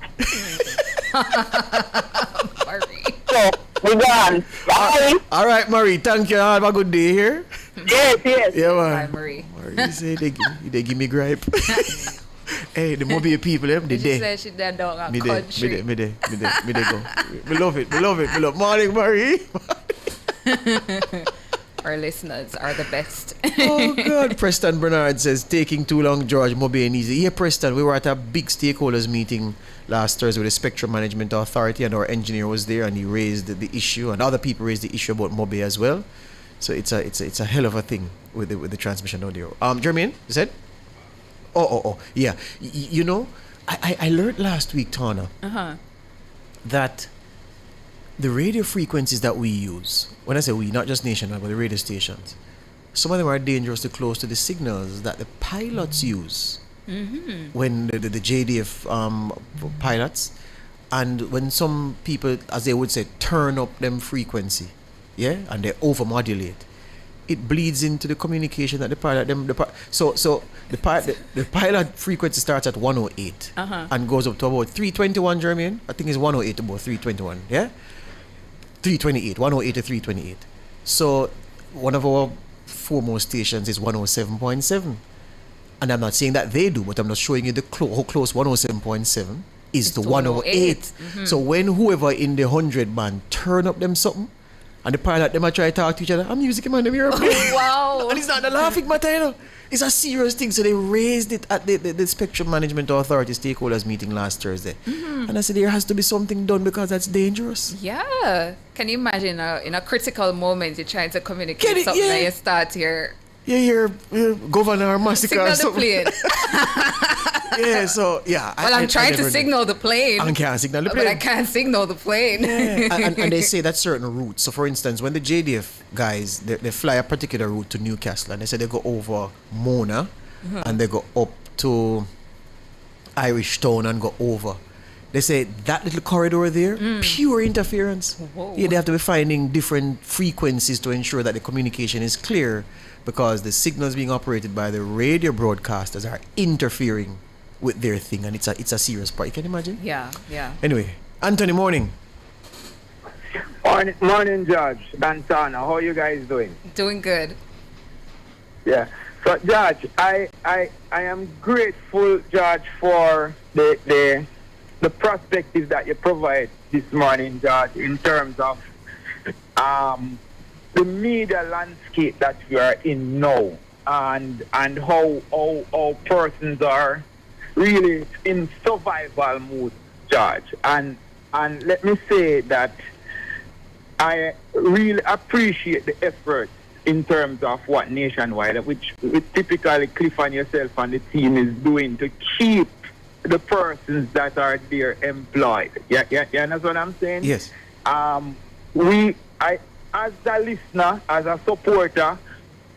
Marie. So, we gone. Bye. All right, Marie. Thank you. Have a good day here. Yes. Yeah, man. Bye, Marie. Marie say they give me gripe. Hey, the Mobile people, they She said she done down a country. Me dey go. We love it. Morning, Marie. Our listeners are the best. Oh God. Preston Bernard says taking too long, George. Mobile and easy. Yeah, Preston, we were at a big stakeholders meeting last Thursday with the Spectrum Management Authority, and our engineer was there, and he raised the issue, and other people raised the issue about Mobile as well. So it's a hell of a thing with the transmission audio. Jermaine, you said? Oh yeah. I learned last week, Tana, that the radio frequencies that we use, when I say we, not just nationwide, but the radio stations, some of them are dangerously close to the signals that the pilots use when the JDF pilots, and when some people, as they would say, turn up them frequency, and they overmodulate, it bleeds into the communication that the pilot so the pilot frequency starts at 108 and goes up to about 321, Jermaine. I think it's 108 to about 321, 328, 108 to 328. So one of our foremost stations is 107.7. And I'm not saying that they do, but I'm just showing you how close 107.7 is to 108. So when whoever in the 100 band turn up them something, and the pilot them try to talk to each other, I'm music man, them here. Wow. And it's not the laughing matter, It's a serious thing. So they raised it at the Spectrum Management Authority stakeholders meeting last Thursday. And I said there has to be something done because that's dangerous. Yeah. Can you imagine in a critical moment you're trying to communicate something and you start here? Yeah, Governor Massacre. Signal the plane. Well, I'm trying to signal the plane. I can't signal the plane. But I can't signal the plane. Yeah. and they say that certain routes. So for instance, when the JDF guys, they fly a particular route to Newcastle, and they say they go over Mona and they go up to Irish Town and go over. They say that little corridor there, pure interference. Whoa. Yeah, they have to be finding different frequencies to ensure that the communication is clear, because the signals being operated by the radio broadcasters are interfering with their thing, and it's a serious part. You can imagine? Yeah. Anyway, Anthony, morning. Morning, George. Dantana, how are you guys doing? Doing good. Yeah. So, George, I am grateful, George, for the perspective that you provide this morning, George, in terms of the media landscape that we are in now, and how persons are really in survival mode, George. And let me say that I really appreciate the effort in terms of what Nationwide, which typically Cliff and yourself and the team is doing to keep the persons that are there employed. Yeah, that's what I'm saying? Yes. I as a listener, as a supporter,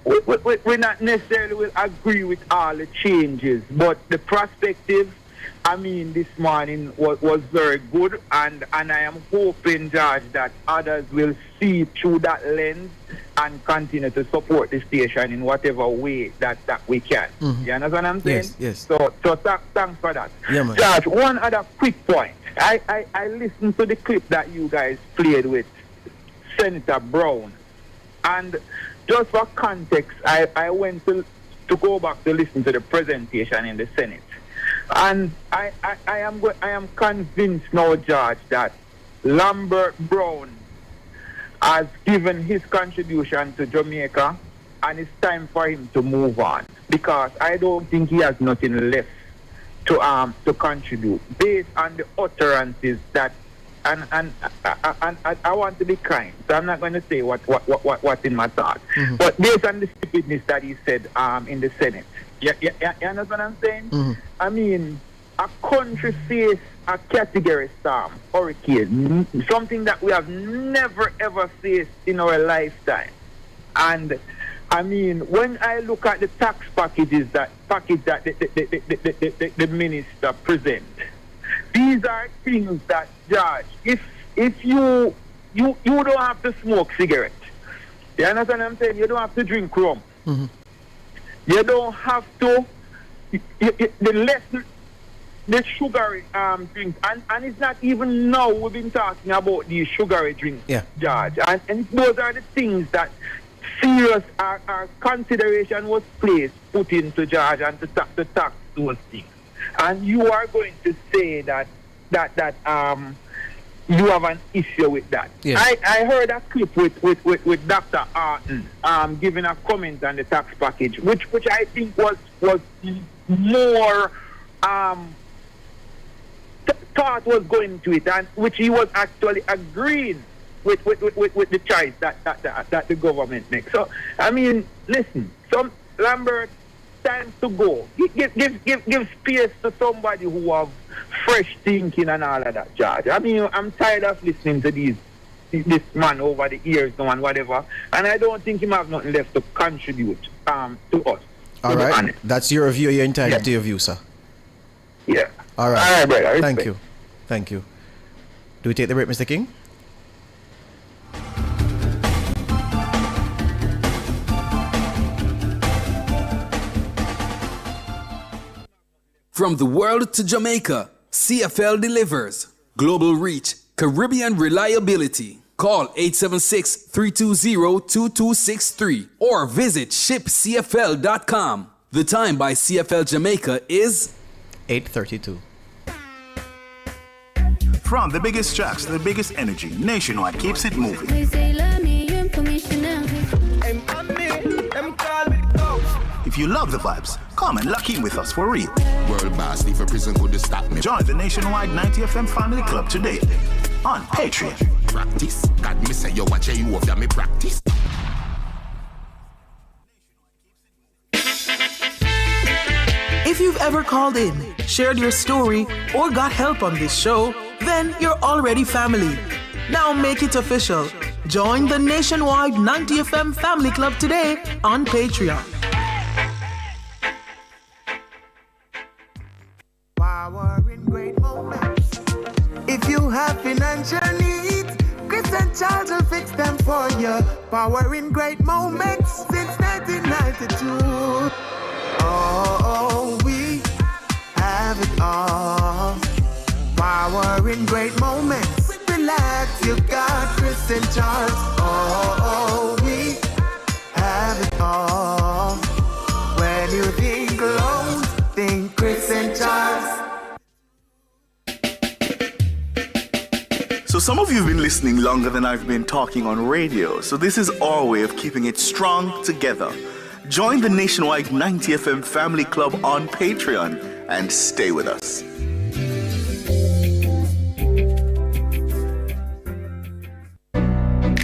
we not necessarily will agree with all the changes, but the perspective, I mean, this morning was very good, and I am hoping, George, that others will see through that lens and continue to support the station in whatever way that we can. Mm-hmm. You understand what I'm saying? Yes. So thanks for that. Yeah, man. George, one other quick point. I listened to the clip that you guys played with Senator Brown, and just for context, I went to go back to listen to the presentation in the Senate. And I am convinced now, George, that Lambert Brown has given his contribution to Jamaica, and it's time for him to move on, because I don't think he has nothing left to contribute based on the utterances that and I want to be kind, so I'm not going to say what's in my thoughts. Mm-hmm. But based on the stupidness that he said in the Senate, you understand what I'm saying? Mm-hmm. I mean, a country faced a category storm, hurricane, something that we have never ever faced in our lifetime. And I mean, when I look at the tax packages that the minister present, these are things that, George, if you don't have to smoke cigarettes, you understand what I'm saying? You don't have to drink rum. Mm-hmm. You don't have to the sugary drinks, and it's not even now we've been talking about these sugary drinks, George, and those are the things that serious our consideration was put into, George, and to tax those things. And you are going to say that you have an issue with that. Yes. I heard a clip with Dr. Arton giving a comment on the tax package, which I think was more thought was going to it, and which he was actually agreeing with the choice that the government makes. So I mean, listen, Lambert, time to go. Give space to somebody who have fresh thinking and all of that, George. I mean, I'm tired of listening to this man over the years now and whatever, and I don't think him have nothing left to contribute to us. All right, that's your view. You're entitled to your view, sir. Yeah. All right. All right, brother. Thank you. Do we take the break, Mr. King? From the world to Jamaica, CFL delivers. Global reach, Caribbean reliability. Call 876-320-2263 or visit shipcfl.com. The time by CFL Jamaica is 8:32. From the biggest tracks to the biggest energy, Nationwide keeps it moving. If you love the vibes, come and lock in with us for real. World boss, if a prison could stop me. Join the Nationwide 90 FM Family Club today on Patreon. Practice. God me say you watch you of me practice. If you've ever called in, shared your story, or got help on this show, then you're already family. Now make it official. Join the Nationwide 90 FM Family Club today on Patreon. If you have financial needs, Chris and Charles will fix them for you. Power in great moments since 1992. Oh, we have it all. Power in great moments. Relax, you got Chris and Charles. Oh, we have it all. When you think loans, think Chris and Charles. So some of you have been listening longer than I've been talking on radio, so this is our way of keeping it strong together. Join the nationwide 90 FM Family Club on Patreon and stay with us.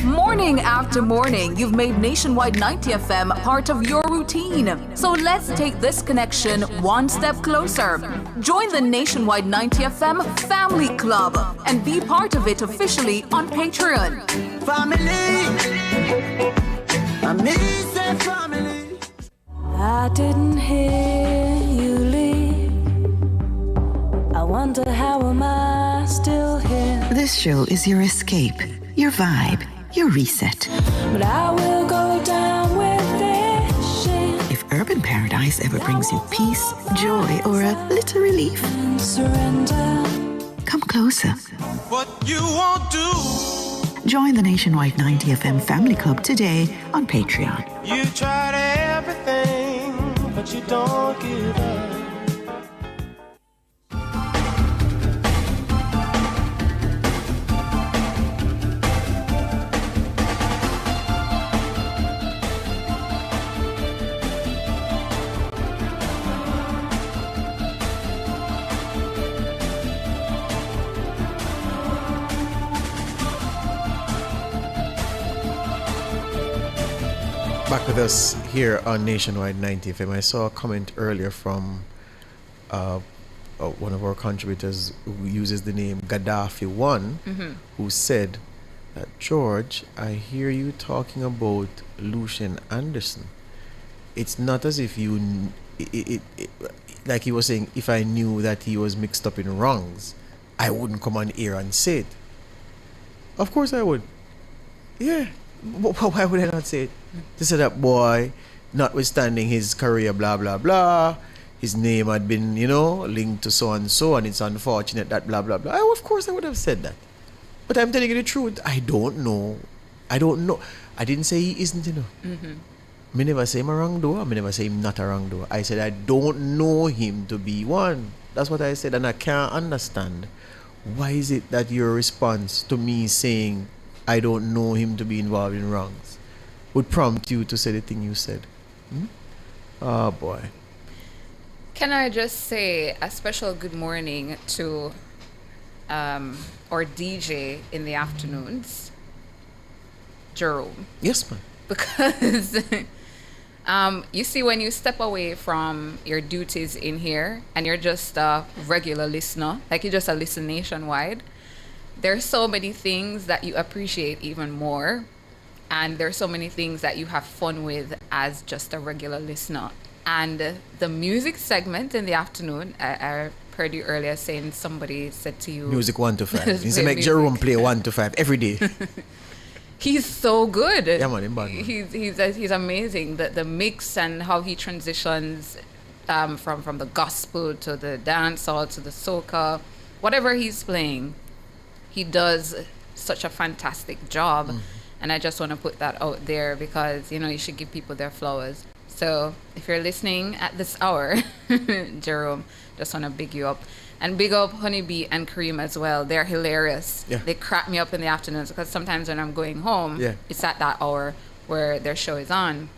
Morning after morning, you've made Nationwide 90 FM part of your routine. So let's take this connection one step closer. Join the Nationwide 90 FM Family Club and be part of it officially on Patreon. Family, amazing family. I didn't hear you leave. I wonder how am I still here? This show is your escape, your vibe, your reset. But I will go down with this shit. If Urban Paradise ever brings you peace, joy, or a little relief, surrender. Come closer. What you won't do. Join the Nationwide 90 FM Family Club today on Patreon. You tried everything, but you don't give up. Back with us here on Nationwide 90 FM. I saw a comment earlier from one of our contributors who uses the name Gaddafi1, who said that, George, I hear you talking about Lucian Anderson. It's not as if you, like he was saying, if I knew that he was mixed up in wrongs, I wouldn't come on air and say it. Of course I would. Yeah. Why would I not say it? To say that boy, notwithstanding his career, blah, blah, blah, his name had been, linked to so and so, and it's unfortunate that blah, blah, blah. Of course I would have said that. But I'm telling you the truth. I don't know. I didn't say he isn't, Me never say him a wrongdoer. Me never say him not a wrongdoer. I said I don't know him to be one. That's what I said, and I can't understand. Why is it that your response to me saying I don't know him to be involved in wrongs would prompt you to say the thing you said? Oh boy. Can I just say a special good morning to our DJ in the afternoons, Jerome? Yes, ma'am. Because you see, when you step away from your duties in here and you're just a regular listener, like you're just a listen nationwide, there's so many things that you appreciate even more, and there's so many things that you have fun with as just a regular listener. And the music segment in the afternoon, I heard you earlier saying somebody said to you, music 1 to 5. He's make Jerome play 1 to 5 every day. He's so good. Yeah, man, he's amazing. The mix and how he transitions from the gospel to the dancehall to the soca, whatever he's playing, he does such a fantastic job. And I just want to put that out there because, you should give people their flowers. So if you're listening at this hour, Jerome, just want to big you up. And big up Honeybee and Kareem as well. They're hilarious. Yeah. They crack me up in the afternoons because sometimes when I'm going home, it's at that hour where their show is on.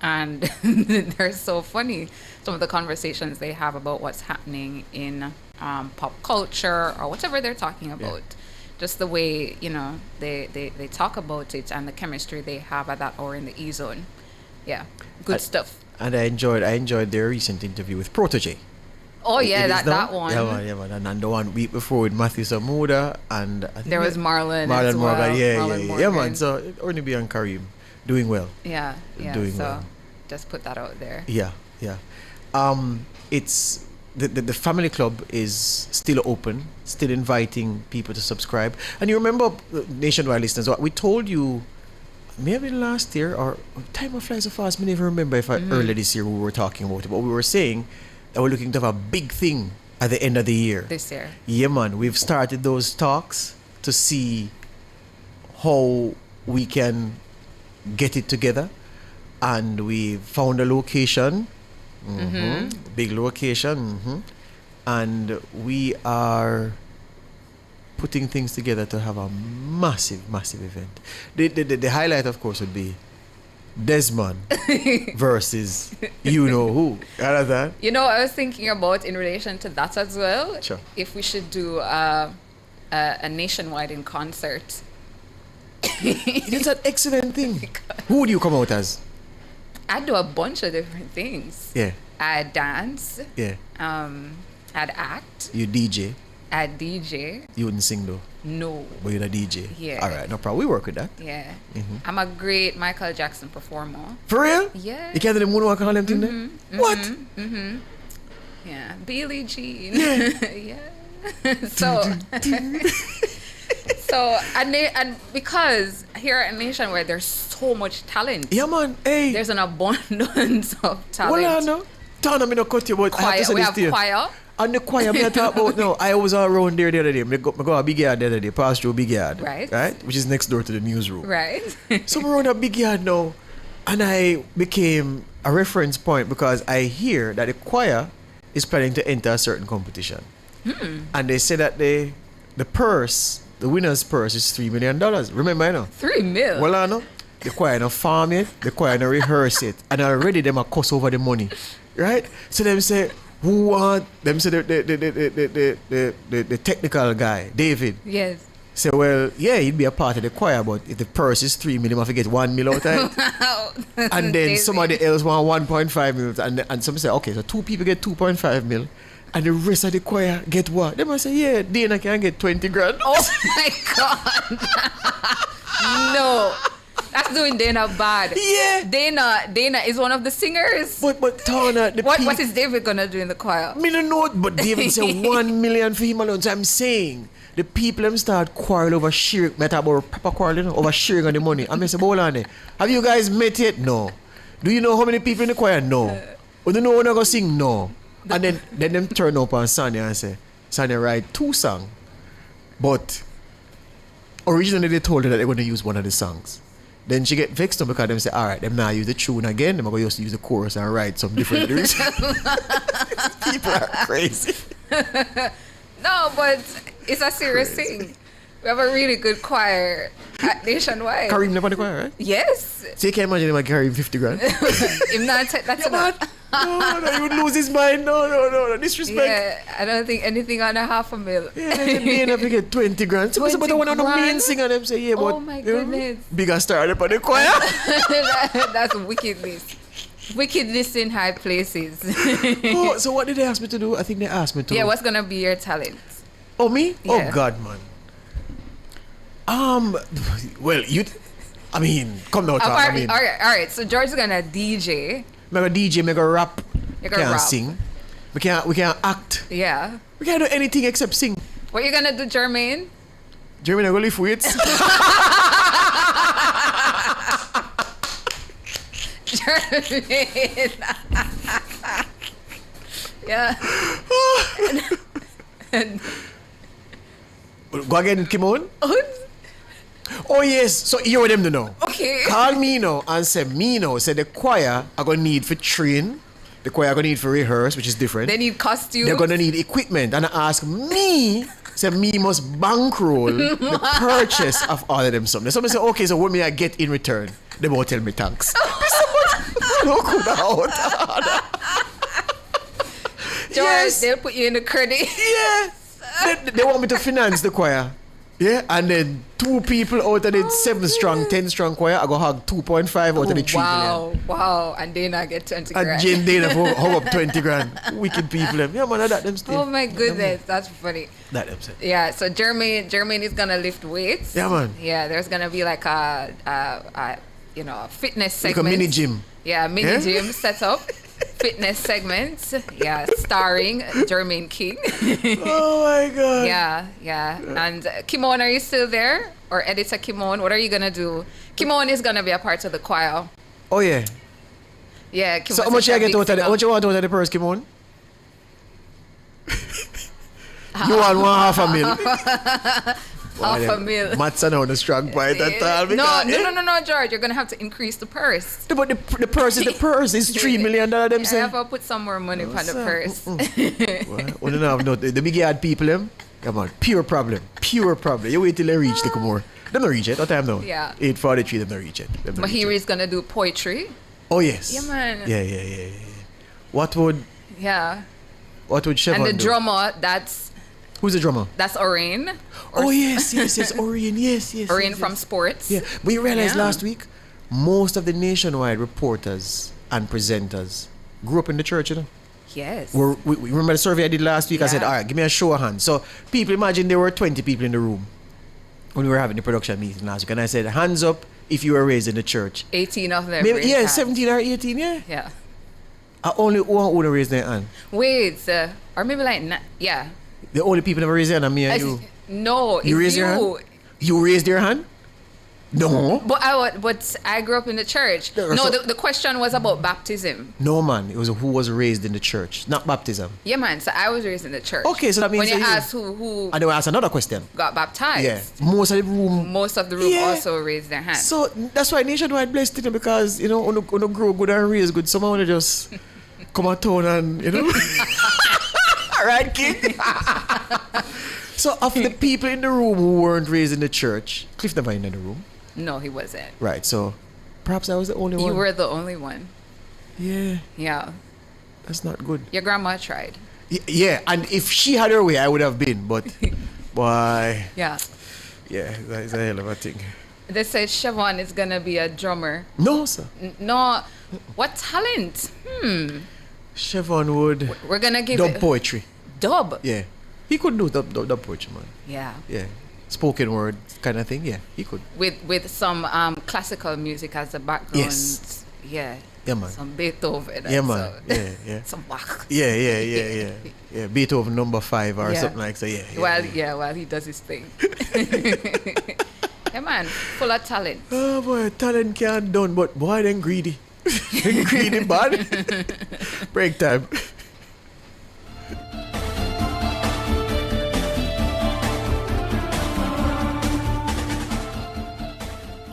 And they're so funny. Some of the conversations they have about what's happening in pop culture or whatever they're talking about. Just the way, they talk about it and the chemistry they have at that hour in the E-Zone. Yeah, good stuff. And I enjoyed their recent interview with Protege. Oh yeah, that one. Yeah, man. And the one week before with Matthew Samuda and I think there was Marlon as well. Morgan. Yeah, man. So Honeybee and Kareem doing well. Doing well. Just put that out there. Yeah. It's the family club is still open, still inviting people to subscribe. And you remember, nationwide listeners, what we told you maybe last year, or time of flies so fast, I don't even remember if earlier this year we were talking about it, but we were saying that we're looking to have a big thing at the end of the year. This year. Yeah, man. We've started those talks to see how we can get it together. And we found a location. Big location. And we are putting things together to have a massive event. The highlight, of course, would be Desmond versus you know who. That? You know, I was thinking about in relation to that as well. Sure. If we should do a nationwide in concert. It's an excellent thing. Who would you come out as? I'd do a bunch of different things. Yeah. I'd dance. Yeah. I'd act. You DJ. I'd DJ. You wouldn't sing though. No. But you're a DJ. Yeah. All right, no problem. We work with that. Yeah. I'm a great Michael Jackson performer. For real? Yeah. You can't do the moonwalk and all them thing there? What? Yeah. Billie Jean. Yeah. So and because here at Nationwide there's so much talent. Yeah, man. Hey. There's an abundance of talent. Well, I know. Tana, me not cut you, but choir. I have to say We this have to you. choir. And the choir, me I talk about now. I was around there the other day. I go a big yard the other day, pass through a big yard. Right. Which is next door to the newsroom. Right. So I'm around a big yard now, and I became a reference point because I hear that the choir is planning to enter a certain competition. And they say that the purse, the winner's purse is $3 million. Remember, I know? $3 million? Well, I know. The choir no farm it, the choir no rehearse it. And already them a cuss over the money. Right? So them say, who want, them say the technical guy, David. Yes. Say, well, yeah, he'd be a part of the choir, but if the purse is $3 million, I have to get $1 million out of it. And then somebody else want 1.5 million. And some say, okay, so 2 people get 2.5 million. And the rest of the choir get what? They must say, yeah, Dana can get 20 grand. Oh my God. No. That's doing Dana bad. Yeah. Dana is one of the singers. But Tana, what is David gonna do in the choir? Me don't know, but David said 1 million for him alone. So I'm saying the people them start quarrel over sharing. Me talk about proper quarreling over sharing on the money. I say, hold on there. Have you guys met yet? No. Do you know how many people in the choir? No. Or do you know when I go sing? No. And then them turn up on Sonia and say, Sonia write 2 songs. But originally they told her that they're going to use one of the songs. Then she get vexed up because them say, all right, them now use the tune again. Them are going to use the chorus and write some different lyrics. People are crazy. No, but it's a serious thing. We have a really good choir at Nationwide. Kareem never the choir, right? Yes. So you can imagine him carrying 50 grand? If not, that's enough. No, he would lose his mind. No, disrespect. Yeah, I don't think anything under $500,000. Yeah, they end up to get 20 grand. So but the one on the main singer, them say, yeah, but oh my goodness, bigger star up on the choir. That's wickedness. Wickedness in high places. Oh, so what did they ask me to do? I think they asked me to. Yeah, what's gonna be your talent? Oh, me? Yeah. Oh God, man. Well, I mean, come now, all right. So George's gonna DJ. I'm gonna DJ, I'm gonna rap. You're gonna rap. Sing. We can't act. Yeah. We can't do anything except sing. What you gonna do, Jermaine? Jermaine, I'm gonna lift weights. Jermaine. Yeah. Go again, Kimon. Oh yes, so you with them to know. Okay. Call me now and say the choir are gonna need for train. The choir are gonna need for rehearse, which is different. They need costumes. They're gonna need equipment, and I ask me. Say me must bankroll the purchase of all of them something. Somebody say, okay, so what may I get in return? They won't tell me thanks. George, yes. They'll put you in the credit. Yes. They want me to finance the choir. Yeah, and then 2 people out of the 7-strong, 10-strong choir, I go hug 2.5 out of the 3 million. Wow. And Dana get 20 grand. And Jane Dana hug up 20 grand. Wicked people. Yeah, man, that them still. Oh my goodness, that's funny. That upset. Yeah, so Jermaine is gonna lift weights. Yeah, man. Yeah, there's gonna be like a fitness segment. Like a mini gym. Yeah, mini gym set up. fitness segment. Yeah, starring Jermaine King. Oh my God. Yeah. And Kimon, are you still there? Or editor Kimon, what are you gonna do? Kimon is gonna be a part of the choir. Oh yeah. Yeah. Kimon So how much you get out of singer. how much you want out of the purse, Kimon? You want $500,000? $500,000. Matt's on the strong point at all. No, George. You're gonna have to increase the purse. But the purse is the purse. It's $3 million. Them I say. have to put some more money on the purse. We don't have no. The big yard people them. Come on, pure problem. You wait till they reach the more. Them not reach it. What time now? Yeah. 8:43. Them not reach it. Mahiri is gonna do poetry. Oh yes. Yeah, man. Yeah. What would Chevon And the do? drummer, that's Who's the drummer? That's Orane. Oh yes, Orane, yes. Orane from sports. Yeah, but you realized last week, most of the nationwide reporters and presenters grew up in the church, you know? Yes. We remember the survey I did last week? I said, all right, give me a show of hands. So people, imagine there were 20 people in the room when we were having the production meeting last week. And I said, hands up if you were raised in the church. 18 of them. Maybe, 17 or 18, yeah. Yeah. I only one who raised their hand. Wait, or maybe like, yeah. The only people that raised their hand are me and you. No, you raised your hand? You raised your hand? No. But I grew up in the church. No, the question was about baptism. No, man. It was who was raised in the church, not baptism. Yeah, man. So I was raised in the church. Okay, so that means when you asked who and then we asked another question. Got baptized. Yeah. Most of the room also raised their hand. So that's why nationwide blessed, you know, because you know, when you grow good and raise good, someone will just come at town and you know. Right, kid? So of the people in the room who weren't raised in the church, Cliff never in the room. No, he wasn't. Right, so perhaps I was the only one. You were the only one. Yeah. Yeah. That's not good. Your grandma tried. Yeah, and if she had her way, I would have been, but boy. Yeah. Yeah, that is a hell of a thing. They said Chevon is gonna be a drummer. No, sir. No. What talent? Chevon would. We're gonna give dub poetry. Dub? Yeah. He could do dub poetry, man. Yeah. Yeah. Spoken word kind of thing, yeah. He could. With some classical music as a background. Yes. Yeah. Yeah, man. Some Beethoven. Yeah, man. Yeah. Some Bach. Yeah. Beethoven number 5 or something like that. Yeah. While he does his thing. Yeah, man. Full of talent. Oh, boy. Talent can't done, but boy, then greedy. Greedy bad. Break time.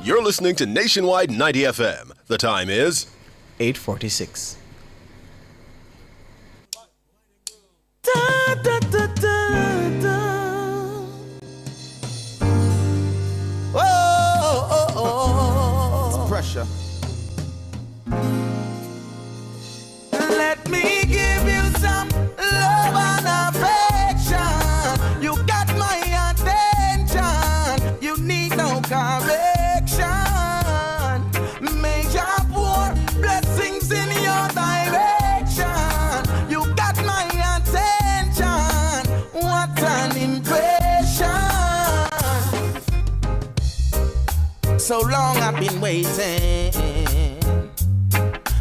You're listening to Nationwide 90 FM. The time is 8:46. It's pressure. Let me give you some love and affection. You got my attention. You need no correction. Major pour blessings in your direction. You got my attention. What an impression. So long I've been waiting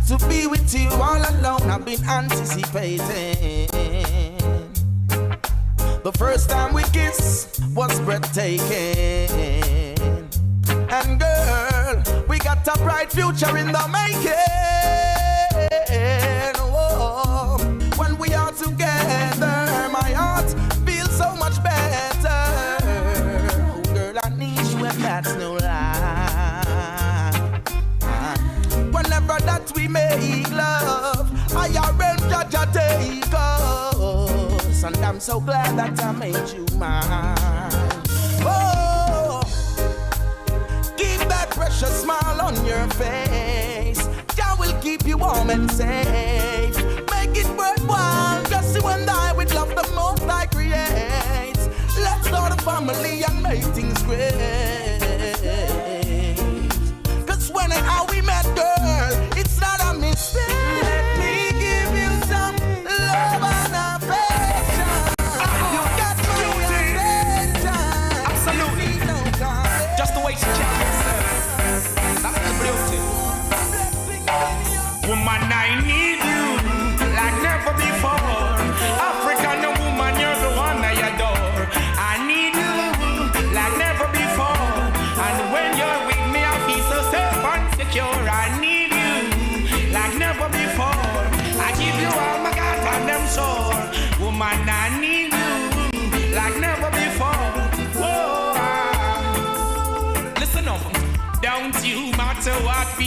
to be with you all alone. I've been anticipating. The first time we kissed was breathtaking. And girl, we got a bright future in the making. Whoa. When we are together, my heart feels so much better. Oh, girl, I need you and that's no lie. Whenever that we make love, I arrange that you take us. And I'm so glad that I made you mine. Oh, keep that precious smile on your face. I will keep you warm and safe. Make it worthwhile, just you and I with love the most I create. Let's start a family and make things great. Cause when and how we met, girl, it's not a mistake. Let me give you some love and affection. You got my attention. Absolutely. Just the way she carries herself. That's the beauty. Woman, I need you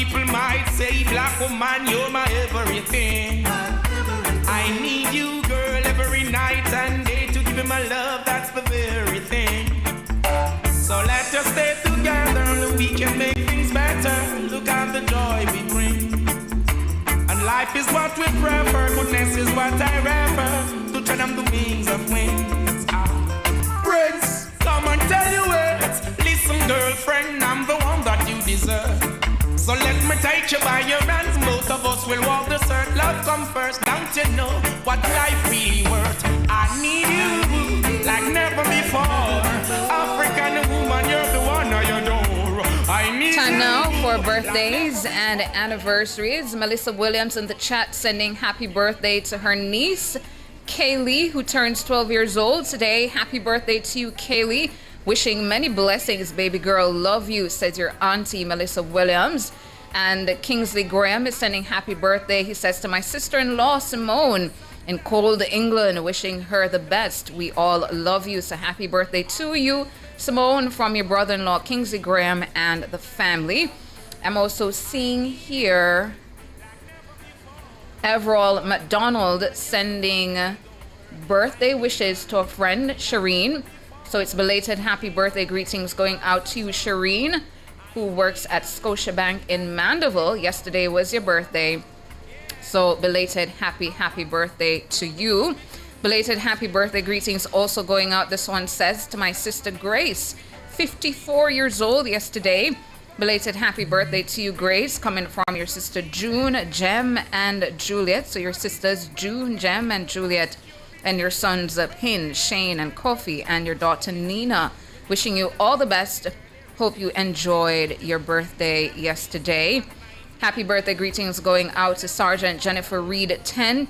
people might say, black woman, you're my everything. I need you, girl, every night and day to give me my love, that's the very thing. So let us stay together, we can make things better. Look at the joy we bring. And life is what we prefer, goodness is what I refer. To tread on the wings of wings. Friends, come and tell you it. Listen, girlfriend, I'm the one that you deserve. So let me take you by your hands, both of us will walk the earth. Love come first, don't you know what life really worth? I need you like never before. African woman, you're the one I adore. I need Time now for birthdays and anniversaries. Melissa Williams in the chat sending happy birthday to her niece, Kaylee, who turns 12 years old today. Happy birthday to you, Kaylee. Wishing many blessings, baby girl. Love you, says your auntie, Melissa Williams. And Kingsley Graham is sending happy birthday. He says to my sister-in-law, Simone, in cold England, wishing her the best. We all love you. So happy birthday to you, Simone, from your brother-in-law, Kingsley Graham, and the family. I'm also seeing here Everall McDonald sending birthday wishes to a friend, Shireen. So it's belated happy birthday greetings going out to you, Shireen, who works at Scotiabank in Mandeville. Yesterday was your birthday. So belated happy birthday to you. Belated happy birthday greetings also going out. This one says to my sister Grace, 54 years old yesterday. Belated happy birthday to you, Grace, coming from your sister June, Jem, and Juliet. So your sisters June, Jem, and Juliet, and your sons Pin, Shane, and Kofi, and your daughter Nina. Wishing you all the best. Hope you enjoyed your birthday yesterday. Happy birthday greetings going out to Sergeant Jennifer Reed 10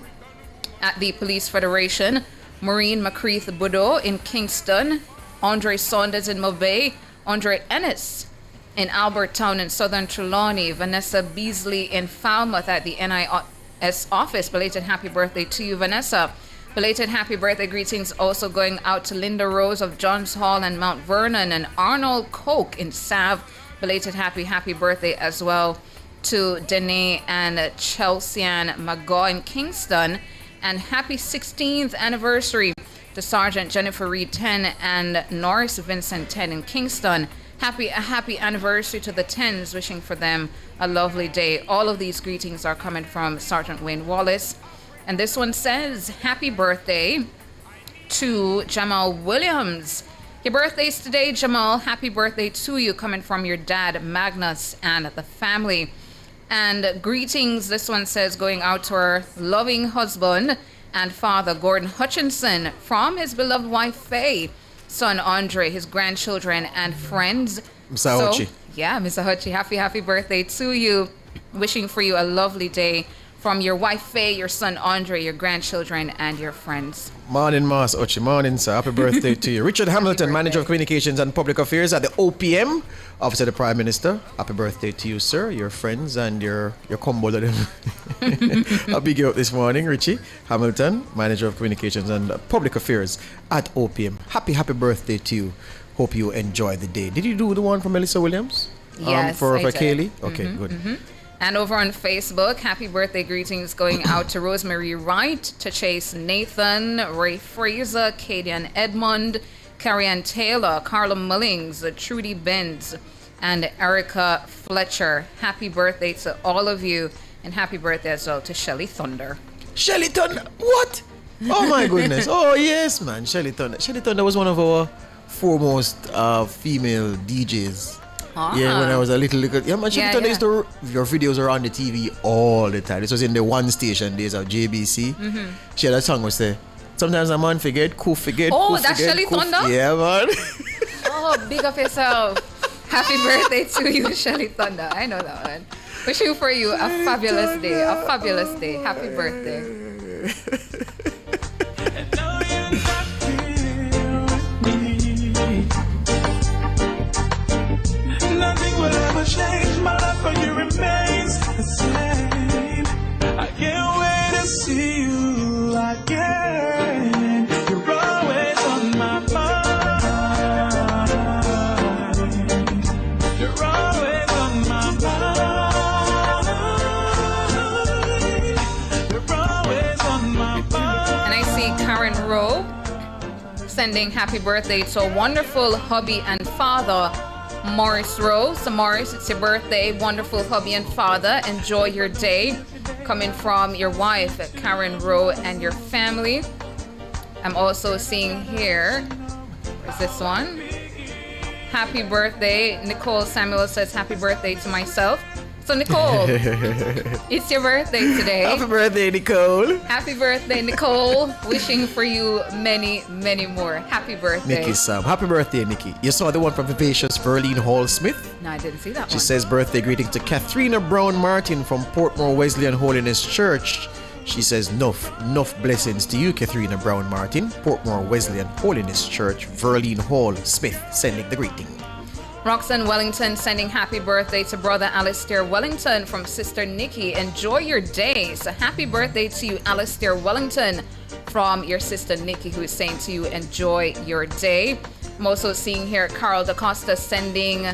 at the Police Federation, Maureen McCreath Budo in Kingston, Andre Saunders in Mobay, Andre Ennis in Albertown in Southern Trelawney, Vanessa Beasley in Falmouth at the NIS office. Belated happy birthday to you, Vanessa. Belated happy birthday greetings also going out to Linda Rose of Johns Hall and Mount Vernon, and Arnold Coke in Sav. Belated happy birthday as well to Danae and Chelsea Ann McGaw in Kingston. And happy 16th anniversary to Sergeant Jennifer Reed 10 and Norris Vincent 10 in Kingston. Happy anniversary to the 10s, wishing for them a lovely day. All of these greetings are coming from Sergeant Wayne Wallace. And this one says, happy birthday to Jamal Williams. Your birthday's today, Jamal. Happy birthday to you, coming from your dad, Magnus, and the family. And greetings, this one says, going out to our loving husband and father, Gordon Hutchinson, from his beloved wife, Faye, son, Andre, his grandchildren, and friends. Mr. Hutchie. Yeah, Mr. Hutchie, happy birthday to you. Wishing for you a lovely day from your wife, Faye, your son, Andre, your grandchildren, and your friends. Morning, Mas Ochi. Morning, sir. Happy birthday to you. Richard Hamilton, Manager of Communications and Public Affairs at the OPM, Office of the Prime Minister. Happy birthday to you, sir, your friends, and your combo. I'll big you up this morning, Richie Hamilton, Manager of Communications and Public Affairs at OPM. Happy birthday to you. Hope you enjoy the day. Did you do the one for Melissa Williams? Yes, for I did. Kaylee? Okay, good. Mm-hmm. And over on Facebook, happy birthday greetings going out to Rosemary Wright, to Chase Nathan, Ray Fraser, Kadian Edmond, Carrie-Ann Taylor, Carla Mullings, Trudy Benz, and Erica Fletcher. Happy birthday to all of you, and happy birthday as well to Shelly Thunder. Shelly Thunder? What? Oh my goodness. Oh yes, man. Shelly Thunder. Shelly Thunder was one of our foremost female DJs. Yeah, when I was a little yeah, man, Shelly Thunder used to, your videos are on the TV all the time. This was in the one station days of JBC. Mm-hmm. She had a song which say, sometimes a man forget, forget. Oh, that's Shelly Thunder? Yeah, man. Oh, big up yourself. Happy birthday to you, Shelly Thunder. I know that one. Wishing for you a fabulous day. A fabulous day. Happy birthday. Nothing will ever change, my love for you remains the same. I can't wait to see you again. You're always on my mind. You're always on my mind. sending happy birthday to a wonderful hubby and father, Morris Rowe. So Morris, it's your birthday, wonderful hubby and father. Enjoy your day. Coming from your wife, Karen Rowe, and your family. I'm also seeing here, where's this one? Happy birthday. Nicole Samuel says happy birthday to myself. So Nicole, it's your birthday today. Happy birthday, Nicole. Happy birthday, Nicole. Wishing for you many, many more. Happy birthday. Nikki Sam. Happy birthday, Nikki. You saw the one from Vivacious Verlene Hall Smith? No, I didn't see that She one. says birthday greeting to Katharina Brown Martin from Portmore Wesleyan Holiness Church. She says enough blessings to you, Katharina Brown Martin. Portmore Wesleyan Holiness Church, Verlene Hall Smith sending the greeting. Roxanne Wellington sending happy birthday to brother Alistair Wellington from sister Nikki. Enjoy your day. So happy birthday to you, Alistair Wellington, from your sister Nikki, who is saying to you, enjoy your day. I'm also seeing here Carl DaCosta sending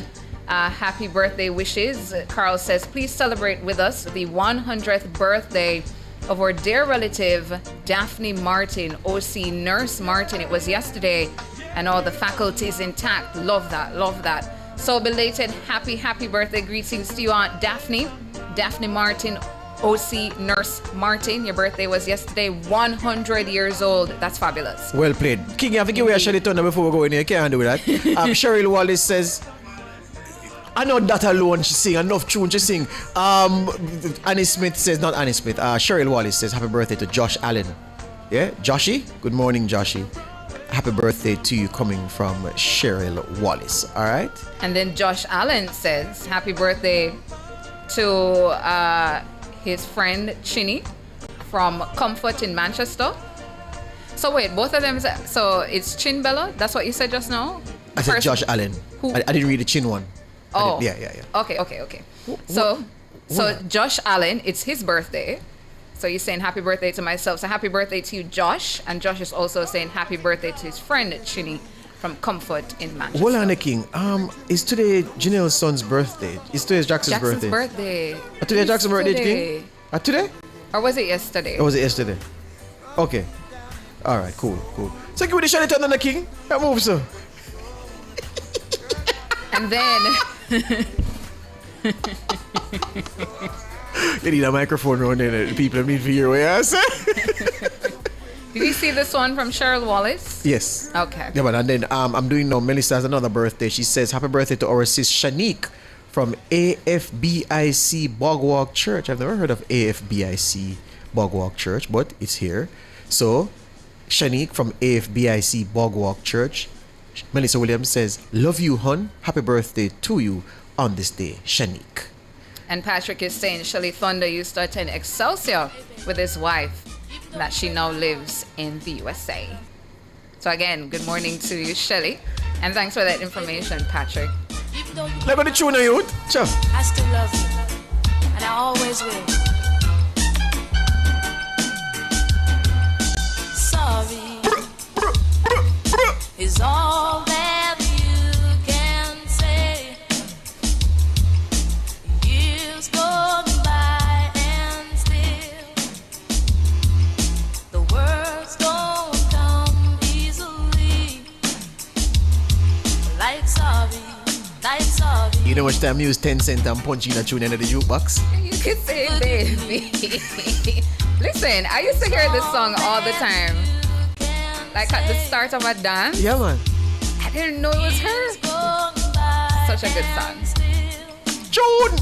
happy birthday wishes. Carl says, please celebrate with us the 100th birthday of our dear relative, Daphne Martin, OC Nurse Martin. It was yesterday, and all the faculties intact. Love that, love that. So belated happy birthday greetings to you, Aunt Daphne Martin, OC Nurse Martin. Your birthday was yesterday, 100 years old. That's fabulous. Well played. King, you have to give away a Shelly Thunder before we go in here. Can't do that. Cheryl Wallace says, I know that alone she sing, enough tune she sing. Annie Smith says, not Annie Smith, Cheryl Wallace says, happy birthday to Josh Allen. Yeah, Joshy? Good morning, Joshy. Happy birthday to you coming from Cheryl Wallace, all right? And then Josh Allen says, happy birthday to his friend Chinny from Comfort in Manchester. So wait, both of them, so it's Chin Bella? That's what you said just now? I said Josh Allen. I didn't read the Chin one. Oh. Yeah. Okay. So Josh Allen, it's his birthday. So you're saying happy birthday to myself. So happy birthday to you, Josh. And Josh is also saying happy birthday to his friend, Chinny, from Comfort in Manchester. Hold on, King. Is today Janelle's son's birthday? Is today Jackson's birthday? Today Jackson's birthday, King? Today? Or was it yesterday? Or was it yesterday? Okay. All right, cool. So give me the Shelly Thunder, King. That moves, so. And then... You need a microphone around there. The people need to hear what I say. Did you see this one from Cheryl Wallace? Yes. Okay. Yeah, but and then I'm doing now. Melissa has another birthday. She says, happy birthday to our sis Shanique from AFBIC Bogwalk Church. I've never heard of AFBIC Bogwalk Church, but it's here. So, Shanique from AFBIC Bogwalk Church. Melissa Williams says, love you, hon. Happy birthday to you on this day, Shanique. And Patrick is saying Shelly Thunder used to attend Excelsior with his wife, that she now lives in the USA. So again, good morning to you, Shelly. And thanks for that information, Patrick. Look at the tune, youth. Sure. I still love you, and I always will. Sorry is all that you can say. Years gone by and still the words don't come easily. Like sorry. You know what time you use 10 cents and punching a tune into the jukebox? You could say, baby. Listen, I used to hear this song all the time. Like at the start of a dance. Yeah, man. I didn't know it was her. Such a good song. June!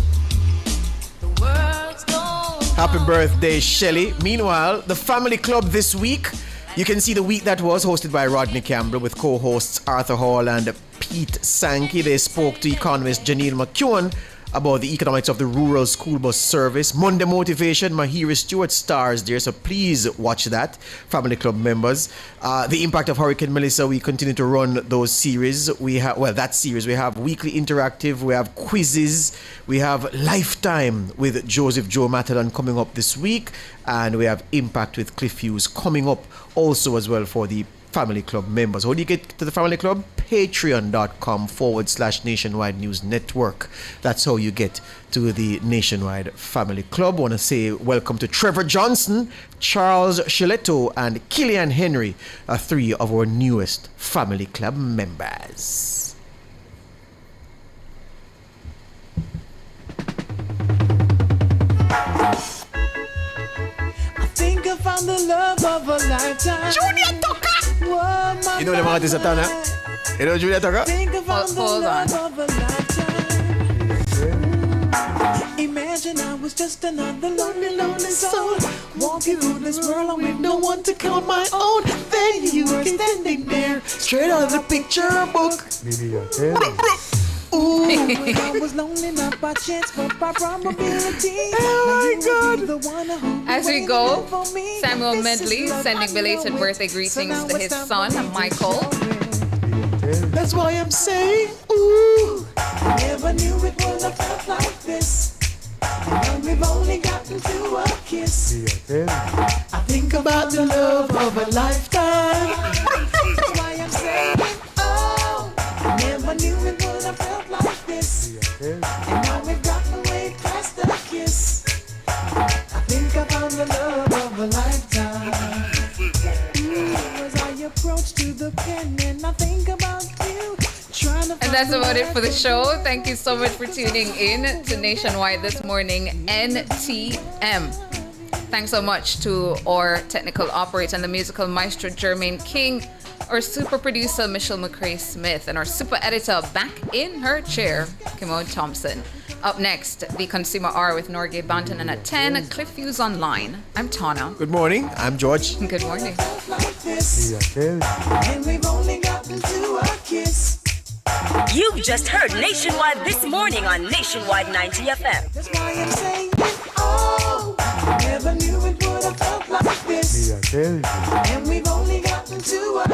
Happy birthday, Shelly. Meanwhile, the Family Club this week. You can see the week that was hosted by Rodney Campbell with co-hosts Arthur Hall and Pete Sankey. They spoke to economist Janine McEwen about the economics of the rural school bus service. Monday Motivation, Mahiri Stewart stars there, so please watch that, Family Club members. The impact of Hurricane Melissa, we continue to run those series. We have, that series, we have weekly interactive, we have quizzes, we have Lifetime with Joseph Joe Matalan coming up this week, and we have Impact with Cliff Hughes coming up also as well for the Family Club members. How do you get to the Family Club? Patreon.com/Nationwide News Network. That's how you get to the Nationwide Family Club. I want to say welcome to Trevor Johnson, Charles Shiletto, and Killian Henry, 3 of our newest Family Club members. I think I found the love of a lifetime. Junior Tucker! You know the artist Atana? You know Junior Tucker? Hold on. Imagine I was just another lonely soul, walking through this world with no one to call my own. Then you were standing there, straight out of the picture book. Ooh, I was lonely not by chance, but by probability. Oh my God! As we go, Samuel Medley sending belated birthday greetings to his son, Michael. That's why I'm saying, ooh, I never knew it would have felt like this. And we've only gotten to a kiss. I think about the love of a lifetime. That's why I'm saying, oh, I never knew it would have felt like this. And now we've gotten way past the kiss. I think I found the love of a lifetime. As I approach to the pen and I think about you. And that's about it for the show. Thank you so much for tuning in to Nationwide this morning, NTM. Thanks so much to our technical operator and the musical maestro Jermaine King, our super producer Michelle McCrae Smith, and our super editor back in her chair, Kimon Thompson. Up next, the Consumer Hour with Norgay Banton, and at 10, Cliff Views Online. I'm Tana. Good morning. I'm George. Good morning. And we've only gotten to a kiss. You've just heard Nationwide this morning on Nationwide 90 FM. That's why I'm saying, oh, never knew it would have felt like this. And we've only gotten to a